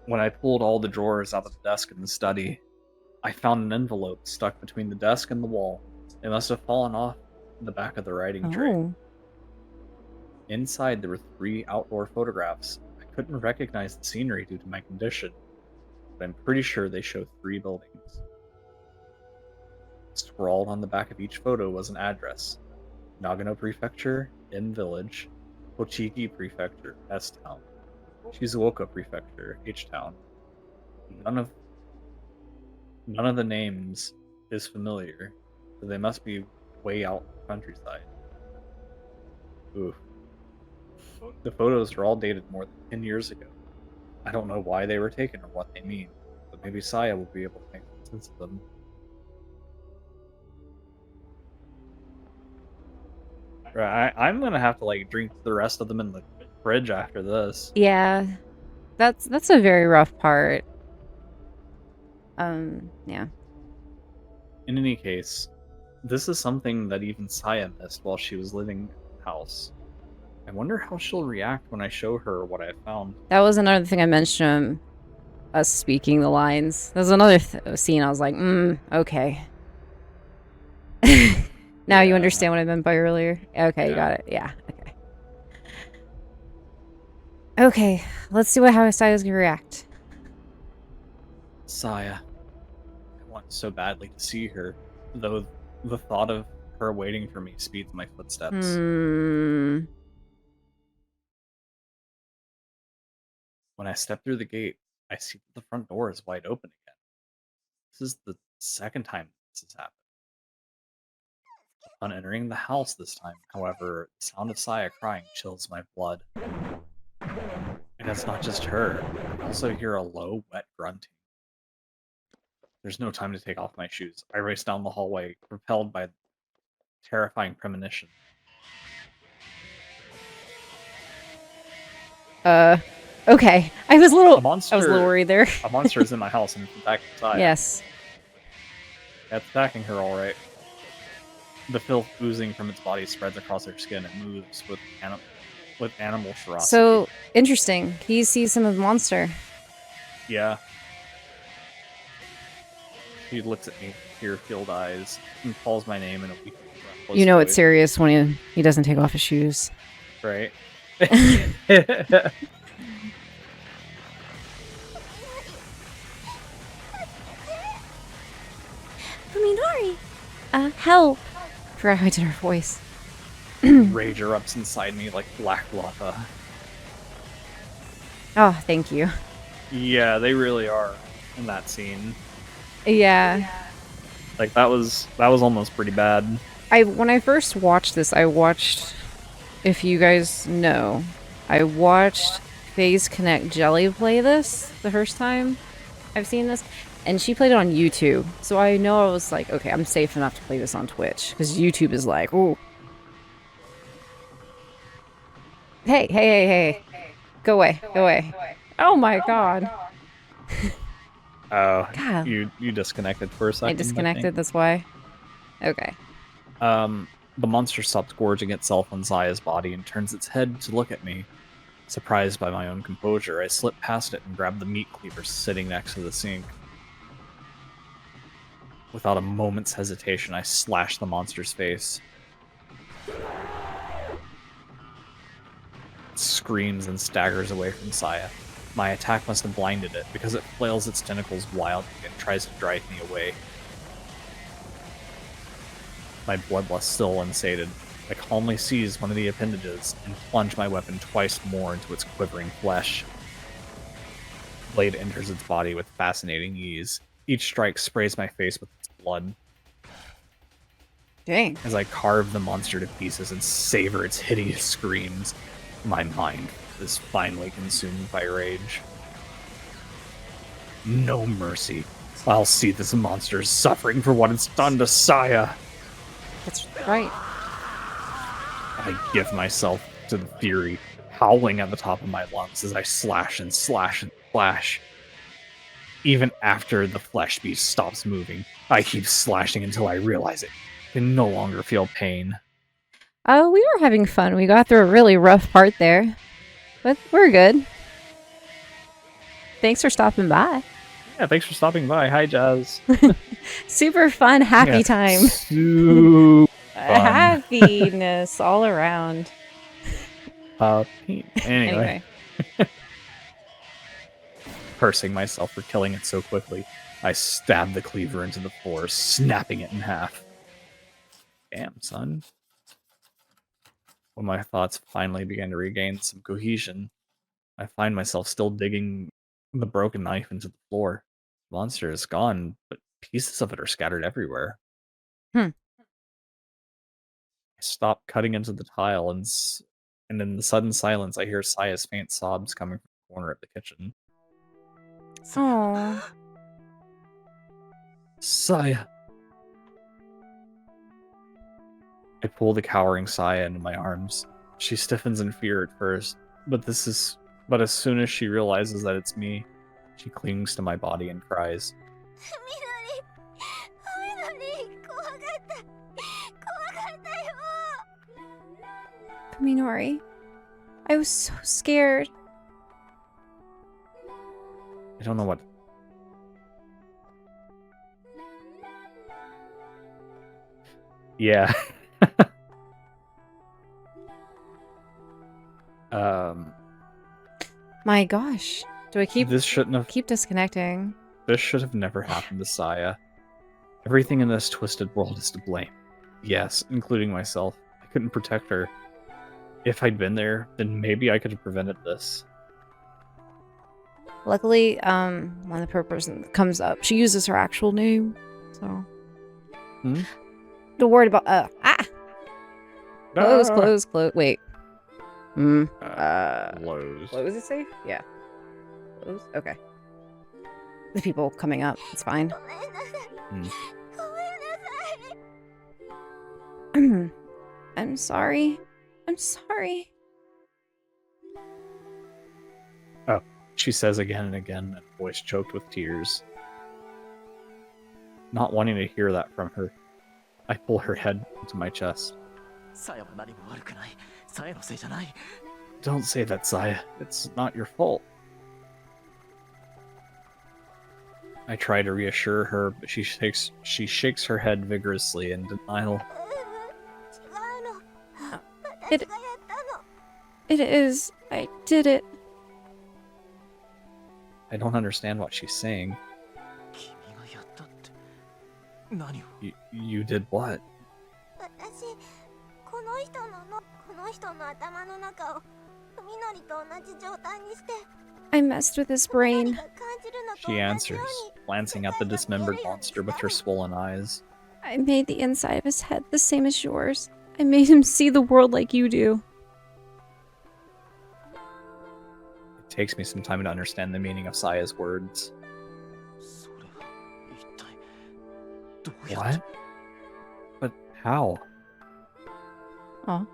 When I pulled all the drawers out of the desk in the study, I found an envelope stuck between the desk and the wall. It must have fallen off the back of the writing tray. Inside, there were 3 outdoor photographs. I couldn't recognize the scenery due to my condition, but I'm pretty sure they show 3 buildings. Scrawled on the back of each photo was an address. Nagano Prefecture, M Village. Tochigi Prefecture, S Town. Shizuoka Prefecture, H Town. None of the names is familiar, so they must be way out in the countryside. Oof. The photos are all dated more than 10 years ago. I don't know why they were taken or what they mean, but maybe Saya will be able to make sense of them. Right, I'm gonna have to like drink the rest of them in the fridge after this. Yeah, that's a very rough part. Yeah. In any case, this is something that even Saya missed while she was living in the house. I wonder how she'll react when I show her what I found. That was another thing I mentioned. Us speaking the lines. There's another scene. I was like, okay. Now you understand what I meant by earlier. Okay, you got it. Yeah. Okay. Okay, let's see how Saya's gonna react. Saya. I want so badly to see her, though the thought of her waiting for me speeds my footsteps. When I step through the gate, I see that the front door is wide open again. This is the second time this has happened. On entering the house this time, however, the sound of Saya crying chills my blood. And it's not just her. I also hear a low, wet grunting. There's no time to take off my shoes. I race down the hallway, propelled by terrifying premonition. Okay. I was a little monster, worried there. A monster is in my house and it's attacking Saya. Yes. It's attacking her alright. The filth oozing from its body spreads across her skin and moves with animal ferocity. So, interesting. He sees some of the monster. Yeah. He looks at me, tear-filled eyes, and calls my name in a weak, breathless You know voice. it's serious when he doesn't take off his shoes. Right. Fuminori! Help! I forgot how I did her voice. Rage erupts inside me like black lava. Oh, thank you. Yeah, they really are in that scene. Yeah. Like that was almost pretty bad. When I first watched this, I watched, if you guys know, I watched FaZe Connect Jelly play this the first time I've seen this, and she played it on YouTube. So I know I was like, okay, I'm safe enough to play this on Twitch, because YouTube is like, ooh. Hey, hey, hey, hey. Go away, go away. Oh my god. Oh, God. you disconnected for a second. I disconnected, that's why. Okay. The monster stops gorging itself on Zaya's body and turns its head to look at me. Surprised by my own composure, I slip past it and grab the meat cleaver sitting next to the sink. Without a moment's hesitation, I slash the monster's face. It screams and staggers away from Saya. My attack must have blinded it, because it flails its tentacles wildly and tries to drive me away. My bloodlust still unsated, I calmly seize one of the appendages and plunge my weapon twice more into its quivering flesh. The blade enters its body with fascinating ease. Each strike sprays my face with its blood. Dang. As I carve the monster to pieces and savor its hideous screams, my mind is finally consumed by rage. No mercy. I'll see this monster suffering for what it's done to Saya. That's right. I give myself to the fury, howling at the top of my lungs as I slash and slash and slash. Even after the flesh beast stops moving, I keep slashing until I realize it. I can no longer feel pain. Oh, we were having fun. We got through a really rough part there. But we're good. Thanks for stopping by. Yeah, thanks for stopping by. Hi, Jazz. Super fun, happy Yeah, time. Super fun. Happiness all around. Anyway. Cursing myself for killing it so quickly, I stab the cleaver into the floor, snapping it in half. Damn, son. When my thoughts finally began to regain some cohesion, I find myself still digging the broken knife into the floor. The monster is gone, but pieces of it are scattered everywhere. I stop cutting into the tile, and in the sudden silence, I hear Saya's faint sobs coming from the corner of the kitchen. Aww. Saya! I pull the cowering Saya into my arms. She stiffens in fear at first, but as soon as she realizes that it's me, she clings to my body and cries. Minori, I was so scared. I don't know what... Yeah. My gosh. Do I keep disconnecting? This should have never happened to Saya. Everything in this twisted world is to blame. Yes, including myself. I couldn't protect her. If I'd been there, then maybe I could have prevented this. Luckily, when the person comes up, she uses her actual name, so... Don't worry about... Close. Wait. Close. What was it say? Yeah. Close? Okay. The people coming up, it's fine. I'm sorry. I'm sorry. Oh, she says again and again, and voice choked with tears. Not wanting to hear that from her, I pull her head into my chest. Don't say that, Saya. It's not your fault. I try to reassure her, but she shakes her head vigorously in denial. It is. I did it. I don't understand what she's saying. You did what? I messed with his brain. She answers, glancing at the dismembered monster with her swollen eyes. I made the inside of his head the same as yours. I made him see the world like you do. It takes me some time to understand the meaning of Saya's words. それは一体どうやって What? But how? Oh.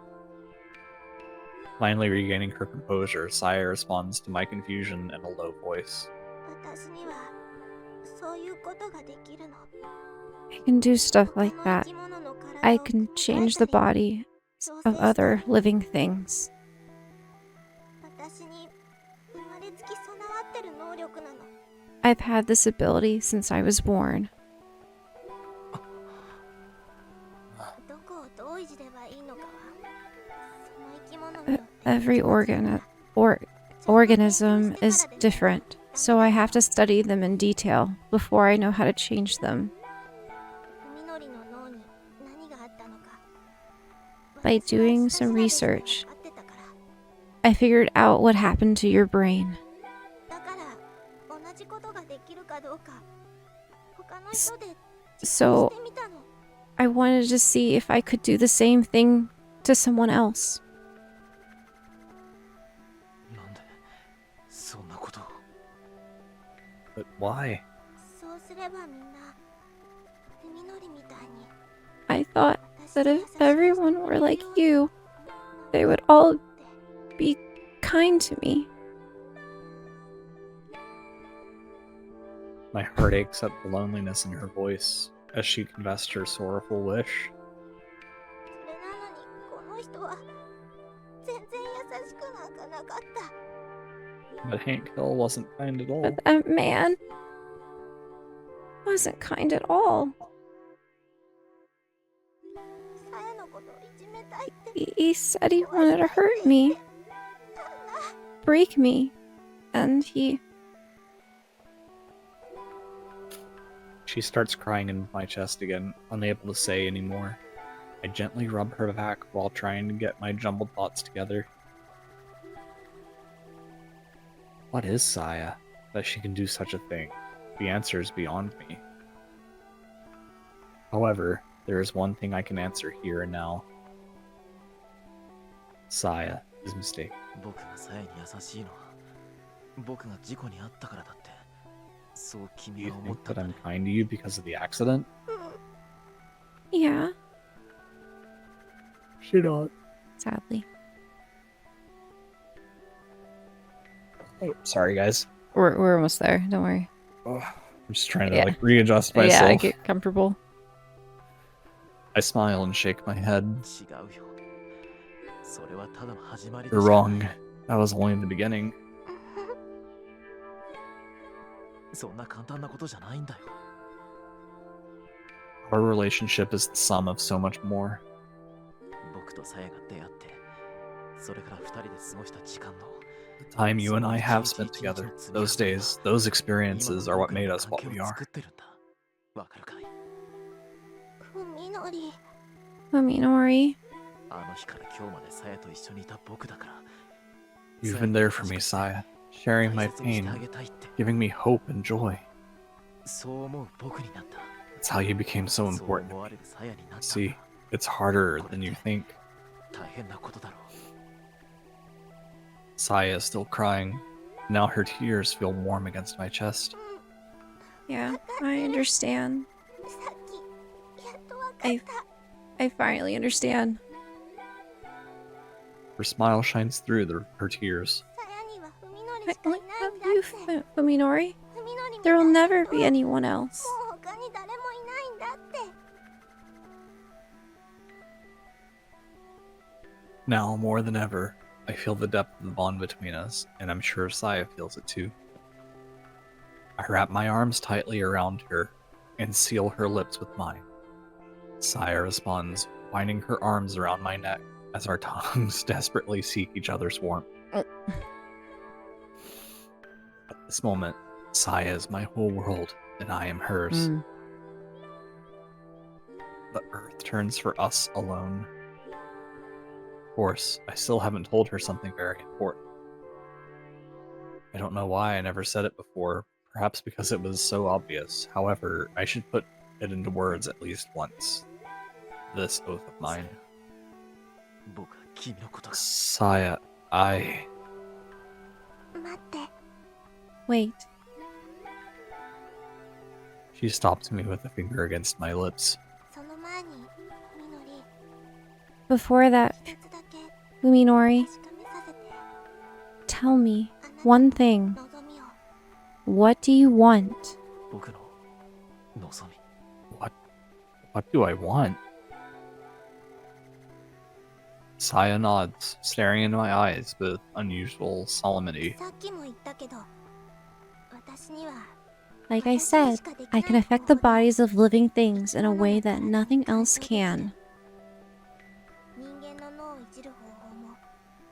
Finally regaining her composure, Saya responds to my confusion in a low voice. 私にはそういうことができるの。 I can do stuff like 他の that. 生き物の体を I can change the body of other living things. 私に生まれつき備わってる能力なの。 I've had this ability since I was born. どこをどういじればいいのかはその生き物によって Every organism is different, so I have to study them in detail before I know how to change them. 海のりの脳に何があったのか By 私は doing 下調 some べして research, 分かってたから I figured out what happened to your brain. だから同じことができるかどうか他の人で実 So 験してみたの。 I wanted to see if I could do the same thing to someone else. なんでそんなことを But why? そうすればみんな海のりみたいに I thought 私 that に if 優しくして everyone くれ were る like ように you, they would all be kind to me. My heart aches at the loneliness in her voice as she confessed her sorrowful wish. それなのにこの人は全然優しくなんかなかった。 But Hank Hill wasn't kind at all. But that man wasn't kind at all. さやのことをいじめたいって He said he wanted to hurt me, break me, and She starts crying into my chest again, unable to say any more. I gently rub her back while trying to get my jumbled thoughts together. What is Saya, that she can do such a thing? The answer is beyond me. However, there is one thing I can answer here and now. Saya is mistaken. 僕がさやに優しいのは僕が事故に遭ったからだってそう Do 君 you は思っ think た that んだ I'm ね kind to you because of the accident? yeah, She not. sadly. Oh, sorry, guys. We're almost there, don't worry. Oh, I'm just trying to Yeah. readjust Yeah, myself. get comfortable. I smile and shake my head. 違うよそれはただの始まり You're でしか wrong. ない That was only the beginning. そんな簡単なことじゃないんだよ Our relationship is the sum of so much more. 僕とさやが出会ってそれから二人で過ごした時間の The time you and I have spent together, those days, those experiences are what made us what we 今の僕らの関係を are. 作ってるんだわかるかい海のり Minori, あの日から今日までさやと一緒にいた僕だから You've been there for me, Saya, sharing my 大切にして pain, あげたいって giving me hope and joy. そう思う僕になった It's how you became so そう important. 思われるさやになったんだ See, it's harder than you think. 大変なことだろう Saya is still crying. Now her tears feel warm against my chest. yeah, I understand. さっきやっとわかった I finally understand. Her smile shines through her tears. さやには海のり I しかい only ない have んだ you, って Fuminori. 海のりみた There い will な never 人 be は anyone も else. う他に誰もいないんだって Now, more than ever, I feel the depth of the bond between us, and I'm sure Saya feels it too. I wrap my arms tightly around her and seal her lips with mine. Saya responds, winding her arms around my neck as our tongues desperately seek each other's warmth. Oh. At this moment, Saya is my whole world, and I am hers. Mm. The earth turns for us alone. Of course, I still haven't told her something very important. I don't know why I never said it before. Perhaps because it was so obvious. However, I should put it into words at least once. This oath of mine. 僕は君のことが Saya, I... 待って。 Wait. She stopped me with a finger against my lips. その前に、みのり、 Before that, 一つだけ Fuminori, 確かめさせて。 tell me あなた one の thing. 望みを。 What do you want? 僕の望み What do I want? Saya nods, staring into my eyes with unusual solemnity. さっきも言ったけど、私には Like I said, I can affect the bodies of living things in a way that nothing else can. 人間の脳をいじる方法も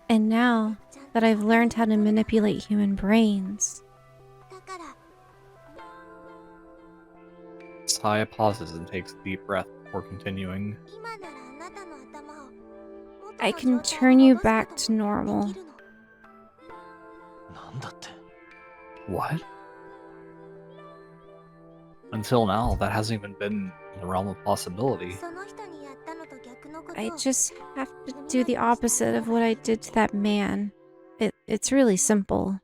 And now ちゃんと that I've learned how to manipulate human brains, だから Saya pauses and takes a deep breath before continuing. 今ならあなたの頭を I 元 can の状態 turn に you 戻す back こと to も normal. できるの。なんだって What? Until now, that hasn't even been in the realm of possibility. その人にやったのと逆のこと I を just have to do the opposite of what I did to that man. It's really simple.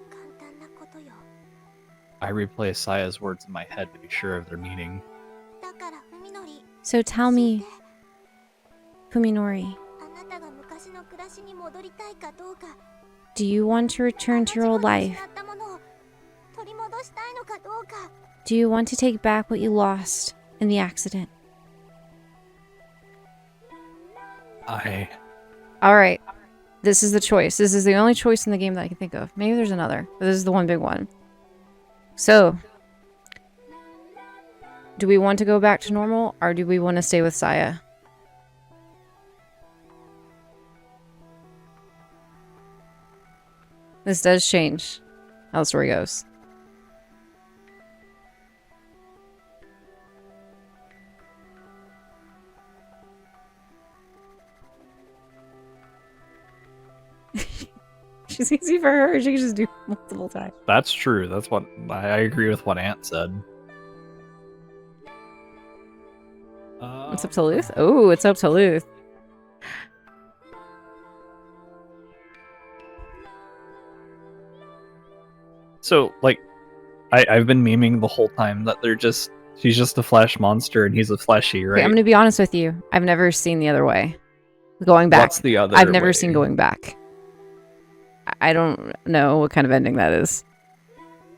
簡単なことよ。 I replay Saya's words in my head to be sure of their meaning. だからふみのり、 So tell 教え me, て Fuminori, あなたが昔の暮らしに戻りたいかどうか。 do you want to return to your old 同じ life? ほど失ったものを取り戻したいのかどうか。 Do you want to take back what you lost in the accident? Alright. This is the choice. This is the only choice in the game that I can think of. Maybe there's another, but this is the one big one. So, do we want to go back to normal, or do we want to stay with Saya? This does change how the story goes. She's easy for her. She can just do multiple times. That's true. That's what I agree with what Ant said. It's up to Luth? Oh, it's up to Luth. So, like, I've been memeing the whole time that she's just a flesh monster and he's a fleshy, right? Okay, I'm gonna be honest with you. I've never seen the other way. Going back. What's the other I've never way? seen going back. I don't know what kind of ending that is.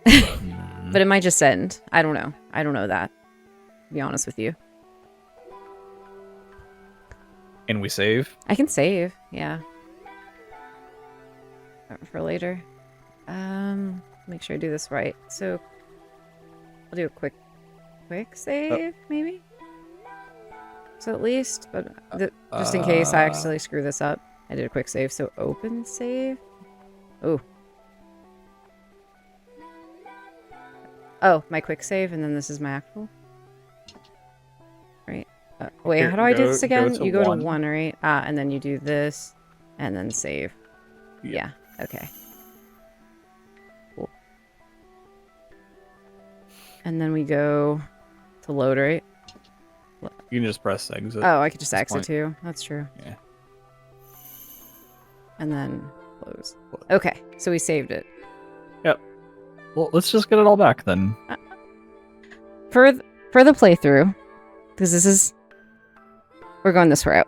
But it might just end. I don't know. I don't know that. To be honest with you. Can we save? I can save. Yeah. For later. Make sure I do this right. So I'll do a quick save, maybe? So at least, but just in case I accidentally screw this up, I did a quick save. So open save. Oh, my quick save, and then this is my actual. Right. Wait, Here, how do I do go- this go again? to You go one. to 1, right? And then you do this, and then save. Yeah. Okay. Cool. And then we go to load, right? You can just press exit. Oh, I could just this exit point. too. That's true. Yeah. And then close. Okay, so we saved it. Well, let's just get it all back then. For the playthrough, because this is... We're going this route.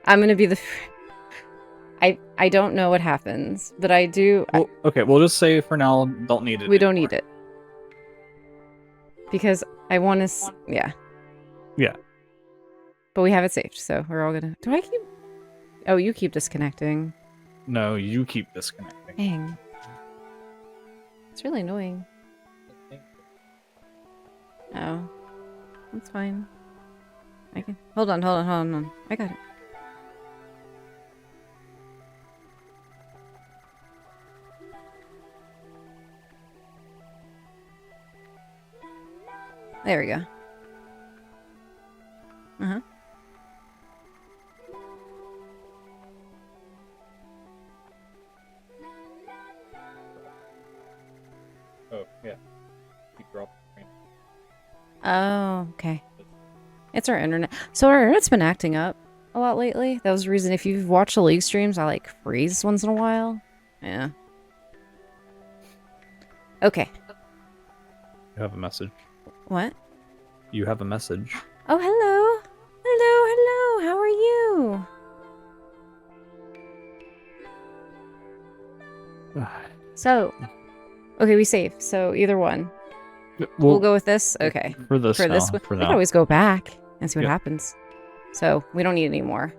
I'm going to be the... I don't know what happens, but I do... Well, okay, we'll just say for now, don't need it. we don't anymore. need it. Because I want to... Yeah. Yeah. But we have it saved, so we're all going to... Do I keep... Oh, you keep disconnecting. No, you keep disconnecting. Dang. It's really annoying. Oh. That's fine. I can... Hold on. I got it. There we go. Uh-huh. Oh, yeah. He dropped the screen. Oh, okay. It's our internet. So our internet's been acting up a lot lately. That was the reason if you've watched the league streams, I like freeze once in a while. Yeah. Okay. You have a message. What? You have a message. Oh, hello. Hello, hello. How are you? So, okay, we save. So either one. We'll go with this. Okay. For this For this now, one, for we now. can always go back and see what Yep. happens. So we don't need any more.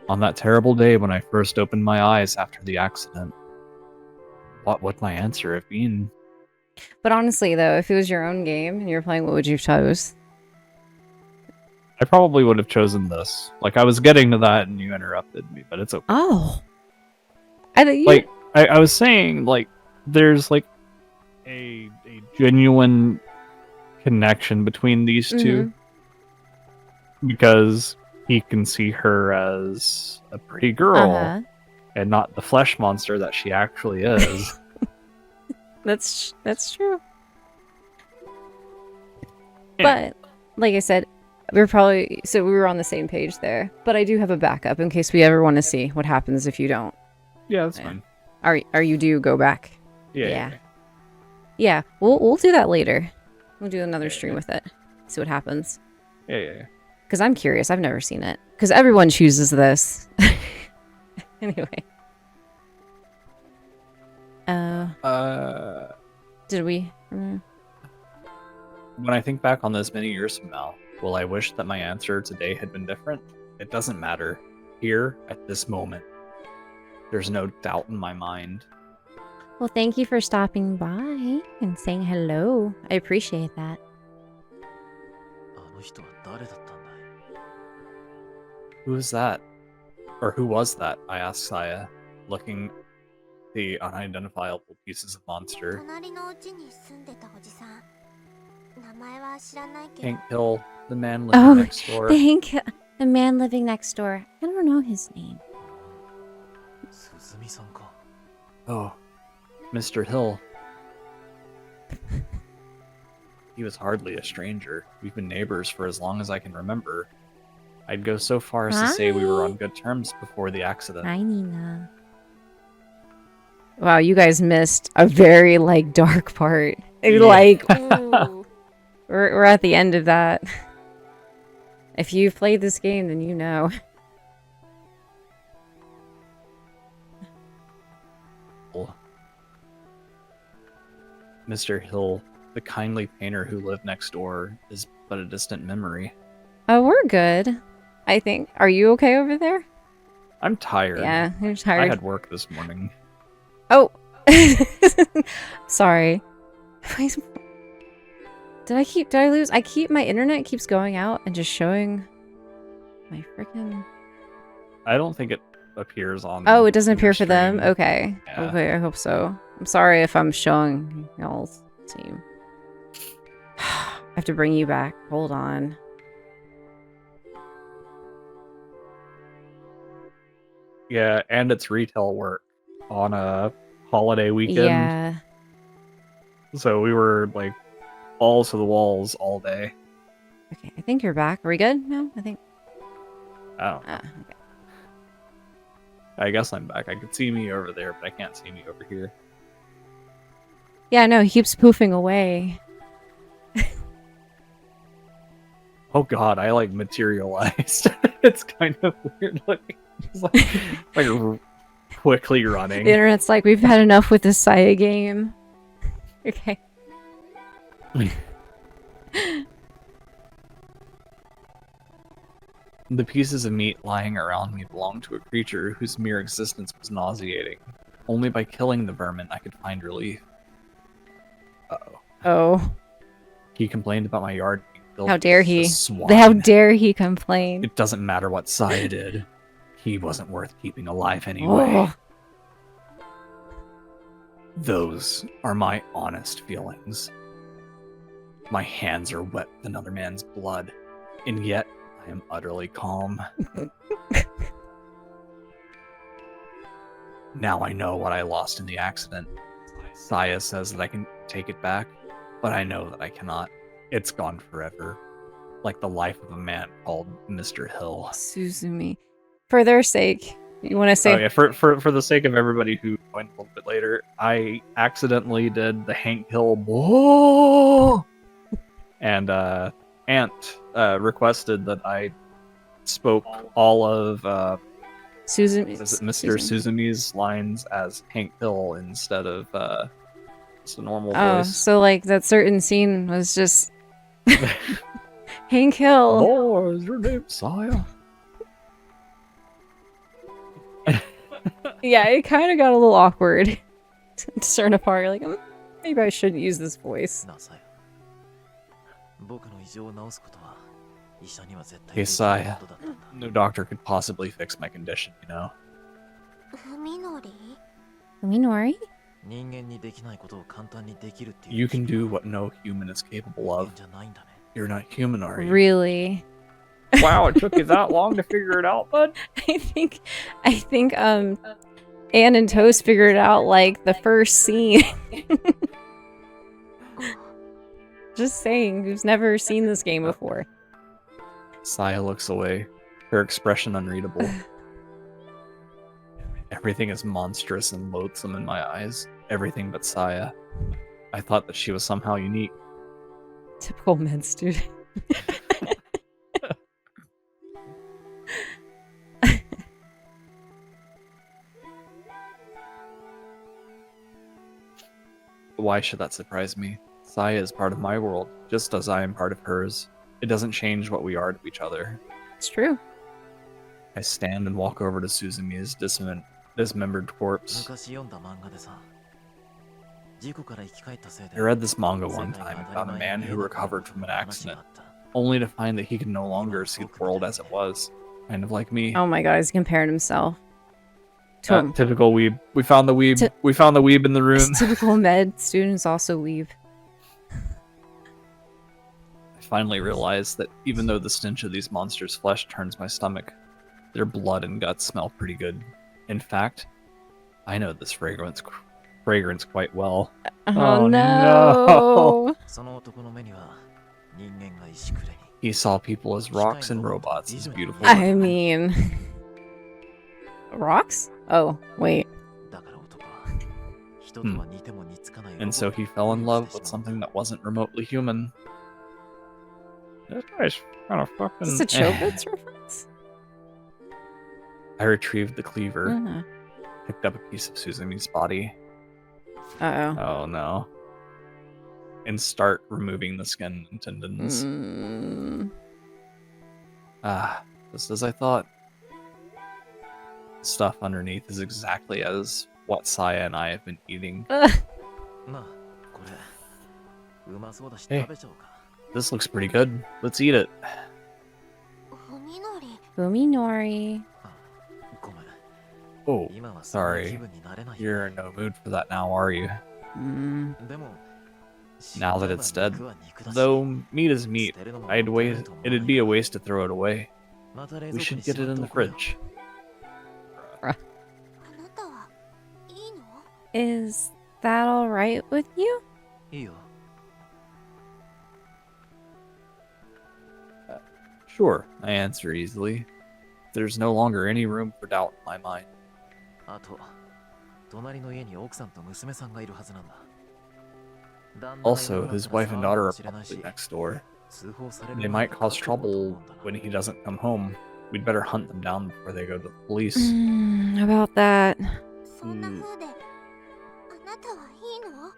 On that terrible day when I first opened my eyes after the accident, what would my answer have been? But honestly, though, if it was your own game and you were playing, what would you chose? I probably would have chosen this. Like, I was getting to that and you interrupted me, but it's okay. Oh. I thought you... Like, I was saying, like, there's, like, a genuine connection between these two. Because he can see her as a pretty girl Uh-huh. and not the flesh monster that she actually is. That's true. Yeah. But like I said, we were on the same page there. But I do have a backup in case we ever want to see what happens if you don't. Yeah, that's Yeah. fine. Are you do go back? Yeah. Yeah, we'll do that later. We'll do another stream with it. See what happens. Yeah. Because I'm curious. I've never seen it. Because everyone chooses this. Anyway. Did we? When I think back on this many years from now, will I wish that my answer today had been different? It doesn't matter. Here, at this moment, there's no doubt in my mind. Well, thank you for stopping by and saying hello. I appreciate that. あの人は誰だったんだい Who is that? Or who was that? I asked Saya, looking at the unidentifiable pieces of monster. 隣の家に住んでたおじさん。名前は知らないけど。 Can't kill the man living Oh, next door. the man living next door. I don't know his name. 鈴見さんか Oh, Mr. Hill. He was hardly a stranger. We've been neighbors for as long as I can remember. I'd go so far as to say we were on good terms before the accident. Hi, Nina. Wow, you guys missed a very, like, dark part. Yeah. Like, ooh. We're at the end of that. If you've played this game, then you know. Mr. Hill, the kindly painter who lived next door, is but a distant memory. Oh, we're good. I think. Are you okay over there? I'm tired. Yeah, you're I tired. had work this morning. Oh. Sorry. Did I lose? My internet keeps going out and just showing my freaking... I don't think it appears on. Oh, it doesn't your appear for them? stream. Okay. Yeah. Okay, I hope so. I'm sorry if I'm showing y'all's team. I have to bring you back. Hold on. Yeah, and it's retail work on a holiday weekend. Yeah. So we were like balls to the walls all day. Okay, I think you're back. Are we good? No, I think... Oh, okay. I guess I'm back. I could see me over there, but I can't see me over here. Yeah, no, he keeps poofing away. Oh god, I like materialized. It's kind of weird looking. It's like quickly running. The internet's like, we've had enough with this Saya game. Okay. The pieces of meat lying around me belonged to a creature whose mere existence was nauseating. Only by killing the vermin I could find relief. Uh-oh. Oh. He complained about my yard being filled How dare with he? the swine. How dare he complain? It doesn't matter what Saya did. He wasn't worth keeping alive anyway. Oh. Those are my honest feelings. My hands are wet with another man's blood, and yet I am utterly calm. Now I know what I lost in the accident. Saya says that I can take it back, but I know that I cannot. It's gone forever. Like the life of a man called Mr. Hill. Suzumi. For their sake, you want to say... Oh yeah, for the sake of everybody who joined a little bit later, I accidentally did the Hank Hill whoa, and Ant requested that I spoke all of Suzumi. is it Mr. Suzumi's lines as Hank Hill instead of just a normal Oh, voice. so like that certain scene was just Hank Hill. Oh, is your name Saya? Yeah, it kind of got a little awkward to turn apart. You're like, maybe I shouldn't use this voice. なあさや僕の異常を治すことは医者には絶対 Hey できない Saya, ことだったんだ no doctor could possibly fix my condition, you know. ふみのり Minori? 人間にできないことを簡単にできるっていう You can do what no human is capable 人 of. 間じゃないんだね You're not human, are you? Really? Wow, it took you that long to figure it out, bud? I think Ann and Toast figured it out like the first scene. Just saying, who's never seen this game before. Saya looks away, her expression unreadable. Everything is monstrous and loathsome in my eyes. Everything but Saya. I thought that she was somehow unique. Typical med student. Why should that surprise me? Saya is part of my world, just as I am part of hers. It doesn't change what we are to each other. It's true. I stand and walk over to Suzumi's dismembered corpse. 昔読んだ漫画でさ事故から生き返ったせいで I read this manga one time about a man who recovered from an accident, only to find that he could no longer see the world as it was. Kind of like me. Oh my god, he's comparing himself to him. Typical weeb. We found the weeb. Ty- We found the weeb in the room. Typical med students also weave. I finally realized that even though the stench of these monsters' flesh turns my stomach, their blood and guts smell pretty good. In fact, I know this fragrance quite well. Oh, Oh, no. その男の目には人間が石くれに He saw people as rocks and robots as beautiful. I mean... Rocks? Oh, wait. だから男は人とは似ても似つかない And so he fell in love with something that wasn't remotely human. This guy's kind of fucking... Is this a Chobits reference? I retrieved the cleaver, Uh-huh. picked up a piece of Suzumi's body. Uh-oh. Oh no. And start removing the skin and tendons. Mm. Ah, just as I thought. The stuff underneath is exactly as what Saya and I have been eating. なあこれうまそうだし Hey. 食べちゃおうか This looks pretty good. Let's eat it. ふみのり Fuminori. あごめん Oh, 今はそんな気 sorry. 分になれない You're in no mood for that now, are you? Mm. でも Now that it's dead. 肉は肉だし Though meat is meat, 捨てるのも I'd もったいない waste. と思わない It'd be a waste to throw it away. また冷 We 蔵庫 should に get しま it っ in て the おこうよ fridge. あなたはいいの Is that alright with you? いいよ Sure, I answer easily. There's no longer any room for doubt in my mind. あと隣の家に奥さんと娘さんがいるはずなんだ旦那がいな Also, くな his ったら wife and daughter 騒 are ぐかもしれないし probably next door. 通報される They 前 might に cause かかってくると思 trouble うんだな when he doesn't come home. We'd better hunt them down before they go to the police. About that. そんな風であなたは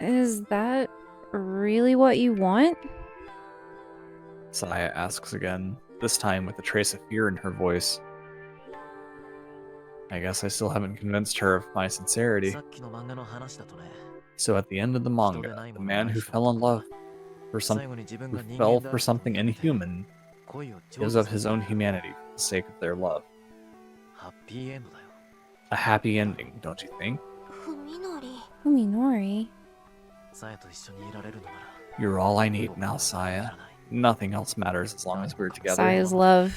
いいの Is that really what you want? Saya asks again, this time with a trace of fear in her voice. I guess I still haven't convinced her of my sincerity. さっきの漫画の話だとね So at the end of the manga, the man who fell in love for 最 some 後に自分 who が人 fell 間であ for ることを something 認めて inhuman 恋を成 gives 就 up す his る own humanity for the sake of their love. ハッピーエンドだよ A happy ending, don't you think? ふみのり Fuminori. さやと一緒にいられるのなら You're all I need 僕 now, は Saya. いらない Nothing else matters as long as we're together. Saya's love.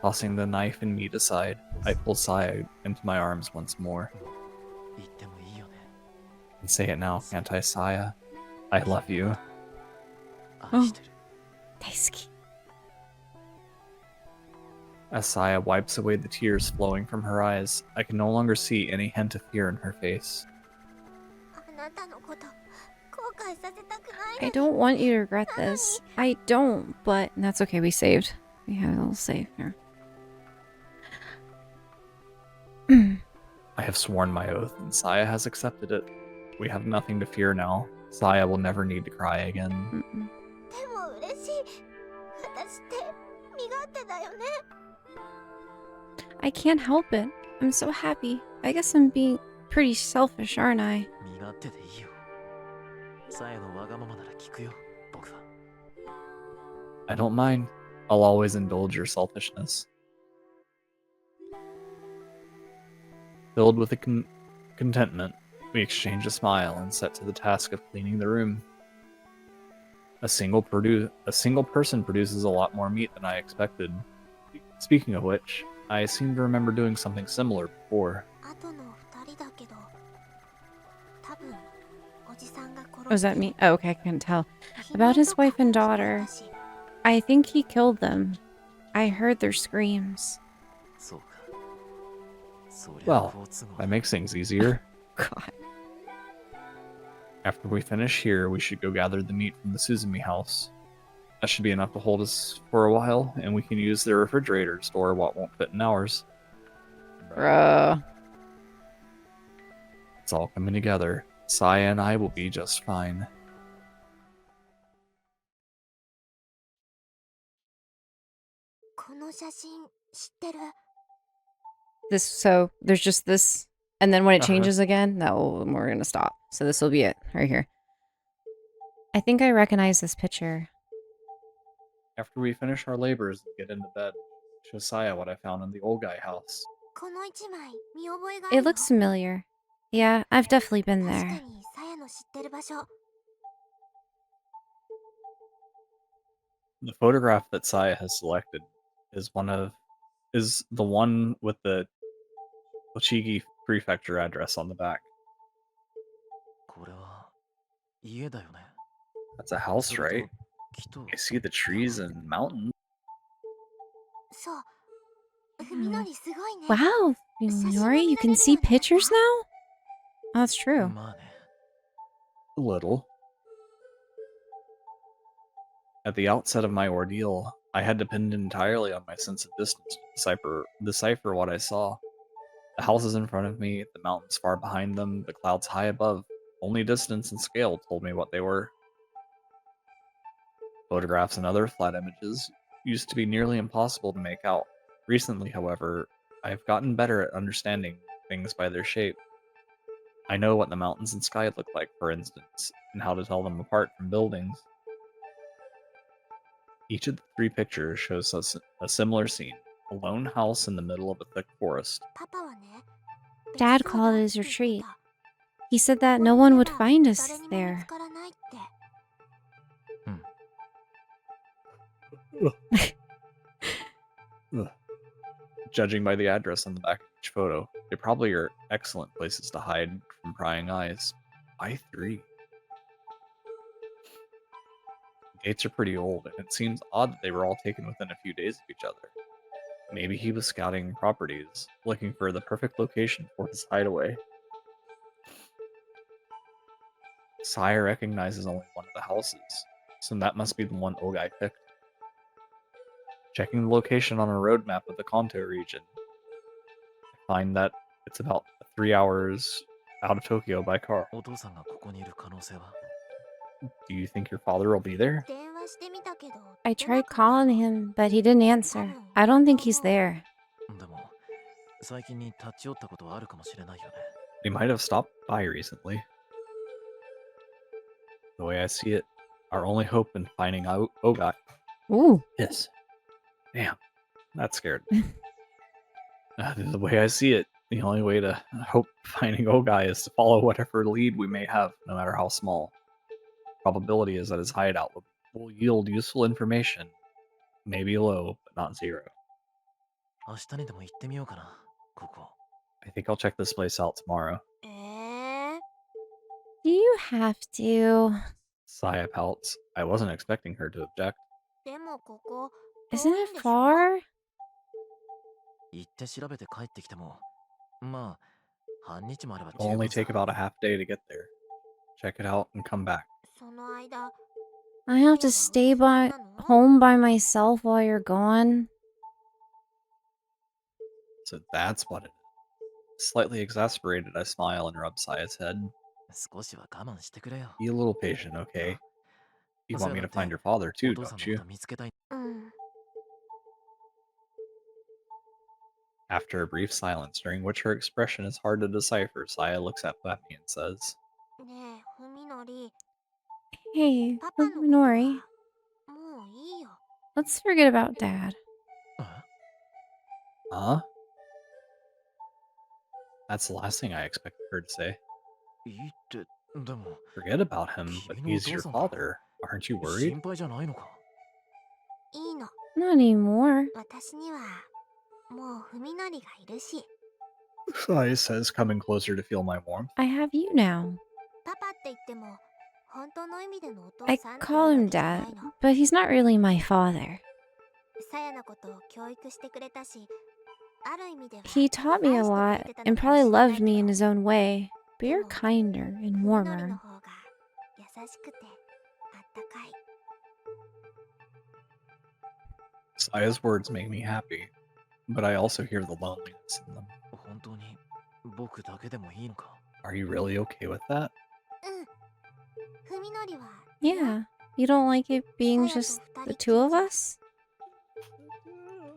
Tossing the knife and meat aside, I pull Saya into my arms once more. 言ってもいいよね。 And say it now, can't I, Saya? I love you. 愛してる。大好き。 As Saya wipes away the tears flowing from her eyes, I can no longer see any hint of fear in her face. あなたのこと後悔させたくない I のに don't want you to regret this. I don't, but that's okay. We saved. We have a little save here. I have sworn my oath, and Saya has accepted it. We have nothing to fear now. Saya will never need to cry again. でも嬉しい私って身勝手だよね I can't help it. I'm so happy. I guess I'm being pretty selfish, aren't I? 身勝手でいいよ。さえのわがままなら聞くよ、僕は。 I don't mind. I'll always indulge your selfishness. Filled with contentment, we exchange a smile and set to the task of cleaning the room. A single person produces a lot more meat than I expected. Speaking of which, I seem to remember doing something similar before. あとの二人だけど多分おじさんが殺 Was して that る me? Oh, okay, I couldn't tell. 悲鳴 About his とか wife and そう daughter. だし I think he killed them. I heard their screams. そうか。そりゃ Well, 好都合 that makes things easier. God. After we finish here, we should go gather the meat from the Suzumi house. That should be enough to hold us for a while, and we can use their refrigerator to store what won't fit in ours. Bruh. It's all coming together. Saya and I will be just fine. So there's just this, and then when it Uh-huh. changes again, we're gonna stop. So this will be it right here. I think I recognize this picture. After we finish our labors and get into bed, show Saya what I found in the old guy house. この一枚見覚えがある It よ looks familiar. Yeah, I've definitely been 確か there. にさやの知ってる場所 The photograph that Saya has selected is the one with the Tochigi Prefecture address on the back. これは家だよね。 That's a house, それ right? と木と I see the trees and mountains. そう文則すごいね Wow, Nori, you can see pictures now? Oh, that's true. まあね。 A little. At the outset of my ordeal, I had depended entirely on my sense of distance to decipher what I saw. The houses in front of me, the mountains far behind them, the clouds high above, only distance and scale told me what they were. Photographs and other flat images used to be nearly impossible to make out. Recently, however, I have gotten better at understanding things by their shape. I know what the mountains and sky look like, for instance, and how to tell them apart from buildings. Each of the three pictures shows us a similar scene, a lone house in the middle of a thick forest. パパはね Dad called it his retreat. He said that no one would find us 誰にも見 there. つからないって Ugh. Judging by the address on the back of each photo, they probably are excellent places to hide from prying eyes. Why 3? The gates are pretty old, and it seems odd that they were all taken within a few days of each other. Maybe he was scouting properties, looking for the perfect location for his hideaway. Saya recognizes only one of the houses, so that must be the one Ogai picked. Checking the location on a road map of the Kanto region, I find that it's about 3 hours out of Tokyo by car. お父さんがここにいる可能性は Do you think your father will be there? 電話してみたけど I 出な tried かった calling him, but he didn't answer. I don't think he's there. でも最近に立ち寄ったことはあるかもしれないよね。 He might have stopped by recently. The way I see it, our only hope in finding out Ogai. Ooh. Yes. Damn, that scared me. The way I see it, the only way to hope finding Ogai is to follow whatever lead we may have, no matter how small. Probability is that his hideout will yield useful information. Maybe low, but not zero. 明日にでも行ってみようかな、ここ。 I think I'll check this place out tomorrow. Do you have to? Saya pouts. I wasn't expecting her to object. でもここ Isn't 遠い it んでしょ far? 行って調べて帰ってきても、まあ、半日もあれば It'll 十 only 分さ。 take about a half day to get there. Check it out and come back. その間 I have to stay by home by myself while you're gone. So that's what it is. Slightly exasperated, I smile and rub Saya's head. 少しは我慢してくれよ。 Be a little patient, okay? You want me to find your father お too, 父さん don't の you? こと見つけたい。うん After a brief silence, during which her expression is hard to decipher, Saya looks up at me and says, ねえふみのり Hey, パパのことは Minori, もういいよ let's forget about Dad. え Huh? That's the last thing I expected her to say. いいって、でも、 Forget about him, but 君のお he's your 父さんだろ。 father. Aren't you worried? 心配じゃないのか。 いいの Not anymore. 私にはもうふみのりがいるし Saya says, coming closer to feel my warmth. I have you now. パパって言っても本当の意味でのお父 I さんっていう call わ him けじゃな Dad, いの but he's not really my father. さやのことを教育してくれたしある意味では He taught me a 愛してく lot れてた and のかも probably しれない loved け me ど in his own way, but you're kinder and ふみのり warmer. の方が優しくてあったかい Saya's words make me happy, but I also hear the loneliness in them. 本当に僕だけでもいいのか。 Are you really okay with that? うんふみのりは Yeah, you don't like it being just the two of us?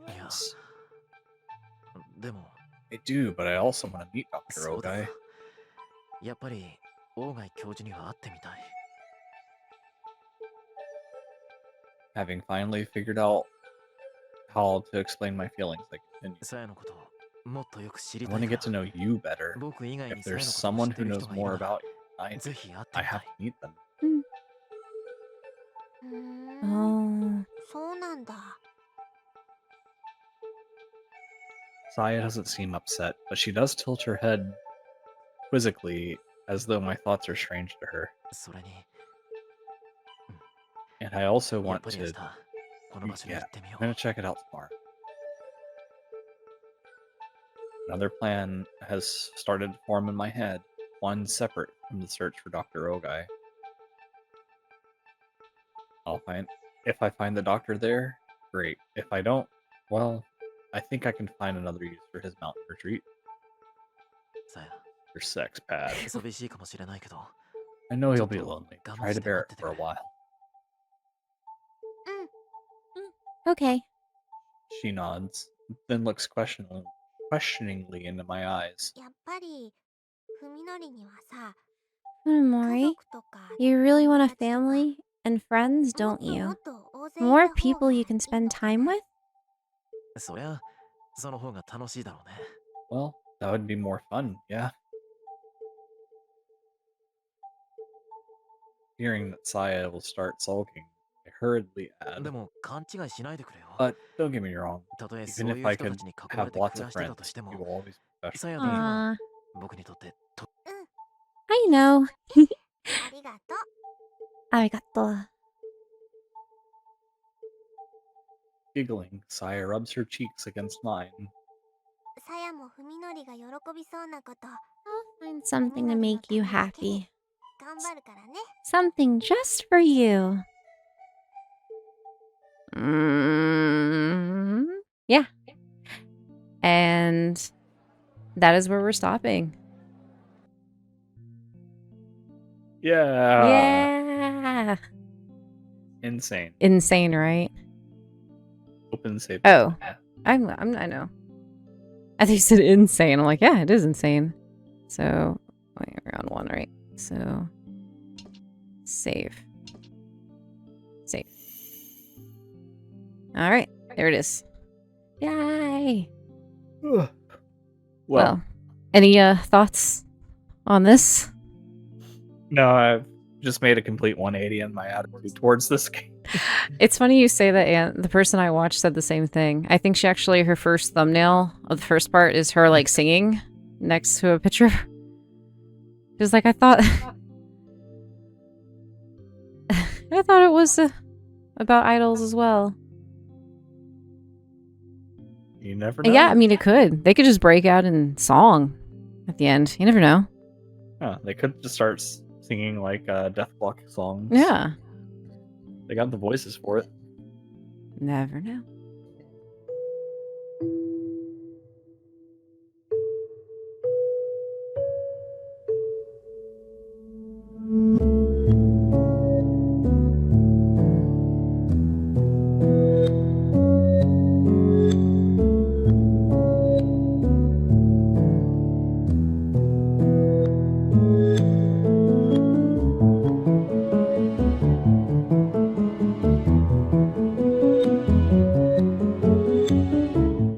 いや、でも、 I do, but I also want to meet Dr. そうだ Ogai. な。やっぱり、大貝教授には会ってみたい。 Having finally figured out how to explain my feelings, I continue. さやのことをもっとよく知り I た want い to か get to ら、 know you better. 僕以外 If にさや there's のことを知 someone って who る knows 人がいる more なら、 about you than I do, ぜひ会って I みた have い。 to meet them. ふーん Oh, そうなんだ Saya doesn't seem upset, but she does tilt her head quizzically as though my thoughts are strange to her. それに、 And I also やっ want ぱり明 to. 日、この場所に Yeah, 行ってみよ I'm う。 gonna check it out tomorrow. Another plan has started to form in my head, one separate from the search for Dr. Ogai. If I find the doctor there, great. If I don't, well, I think I can find another use for his mountain retreat. さや、 Your sex pad. 寂しいかもしれないけど、 I know you'll Just be don't lonely. come Try to step bear up it to for a the- while. okay. She nods, then looks questioningly into my eyes. やっぱりふみのりにはさ Minori, 家族とか you really want a 友達とか family and friends, も don't っとも you? っと大勢い More た方 people が you いい can の spend か time な with? そりゃ、その方が楽しいだろうね。 Well, that would be more fun, yeah. Fearing that Saya will start sulking, I hurriedly で add, も、勘違いしないでくれよ。 but don't get me wrong, たとえ even そうい if う I 人た could ちに囲ま have れて lots 暮 of らしてた friends, として you も、 will always be special さや to とい me. うのは Aw, 僕にとってと I know. ありがとう Arigato. Giggling, Saya rubs her cheeks against mine. さやもふみのりが喜びそうなこと I'll find something to make you happy. 頑張るからね Something just for you. Yeah. And that is where we're stopping. Yeah. Insane. Insane, right? Open save. Oh. I know. I think you said insane. I'm like, yeah, it is insane. So, wait, we're on one, right? So, save. Save. All right, there it is. Yay! Well, any thoughts on this? No, I've just made a complete 180 in my attitude towards this game. It's funny you say that, and the person I watched said the same thing. I think her first thumbnail of the first part is her like singing next to a picture. She was like, I thought it was about idols as well. You never know. Yeah, I mean, it could. They could just break out in song at the end. You never know. They could just start singing like Death Block songs. Yeah. They got the voices for it. Never know.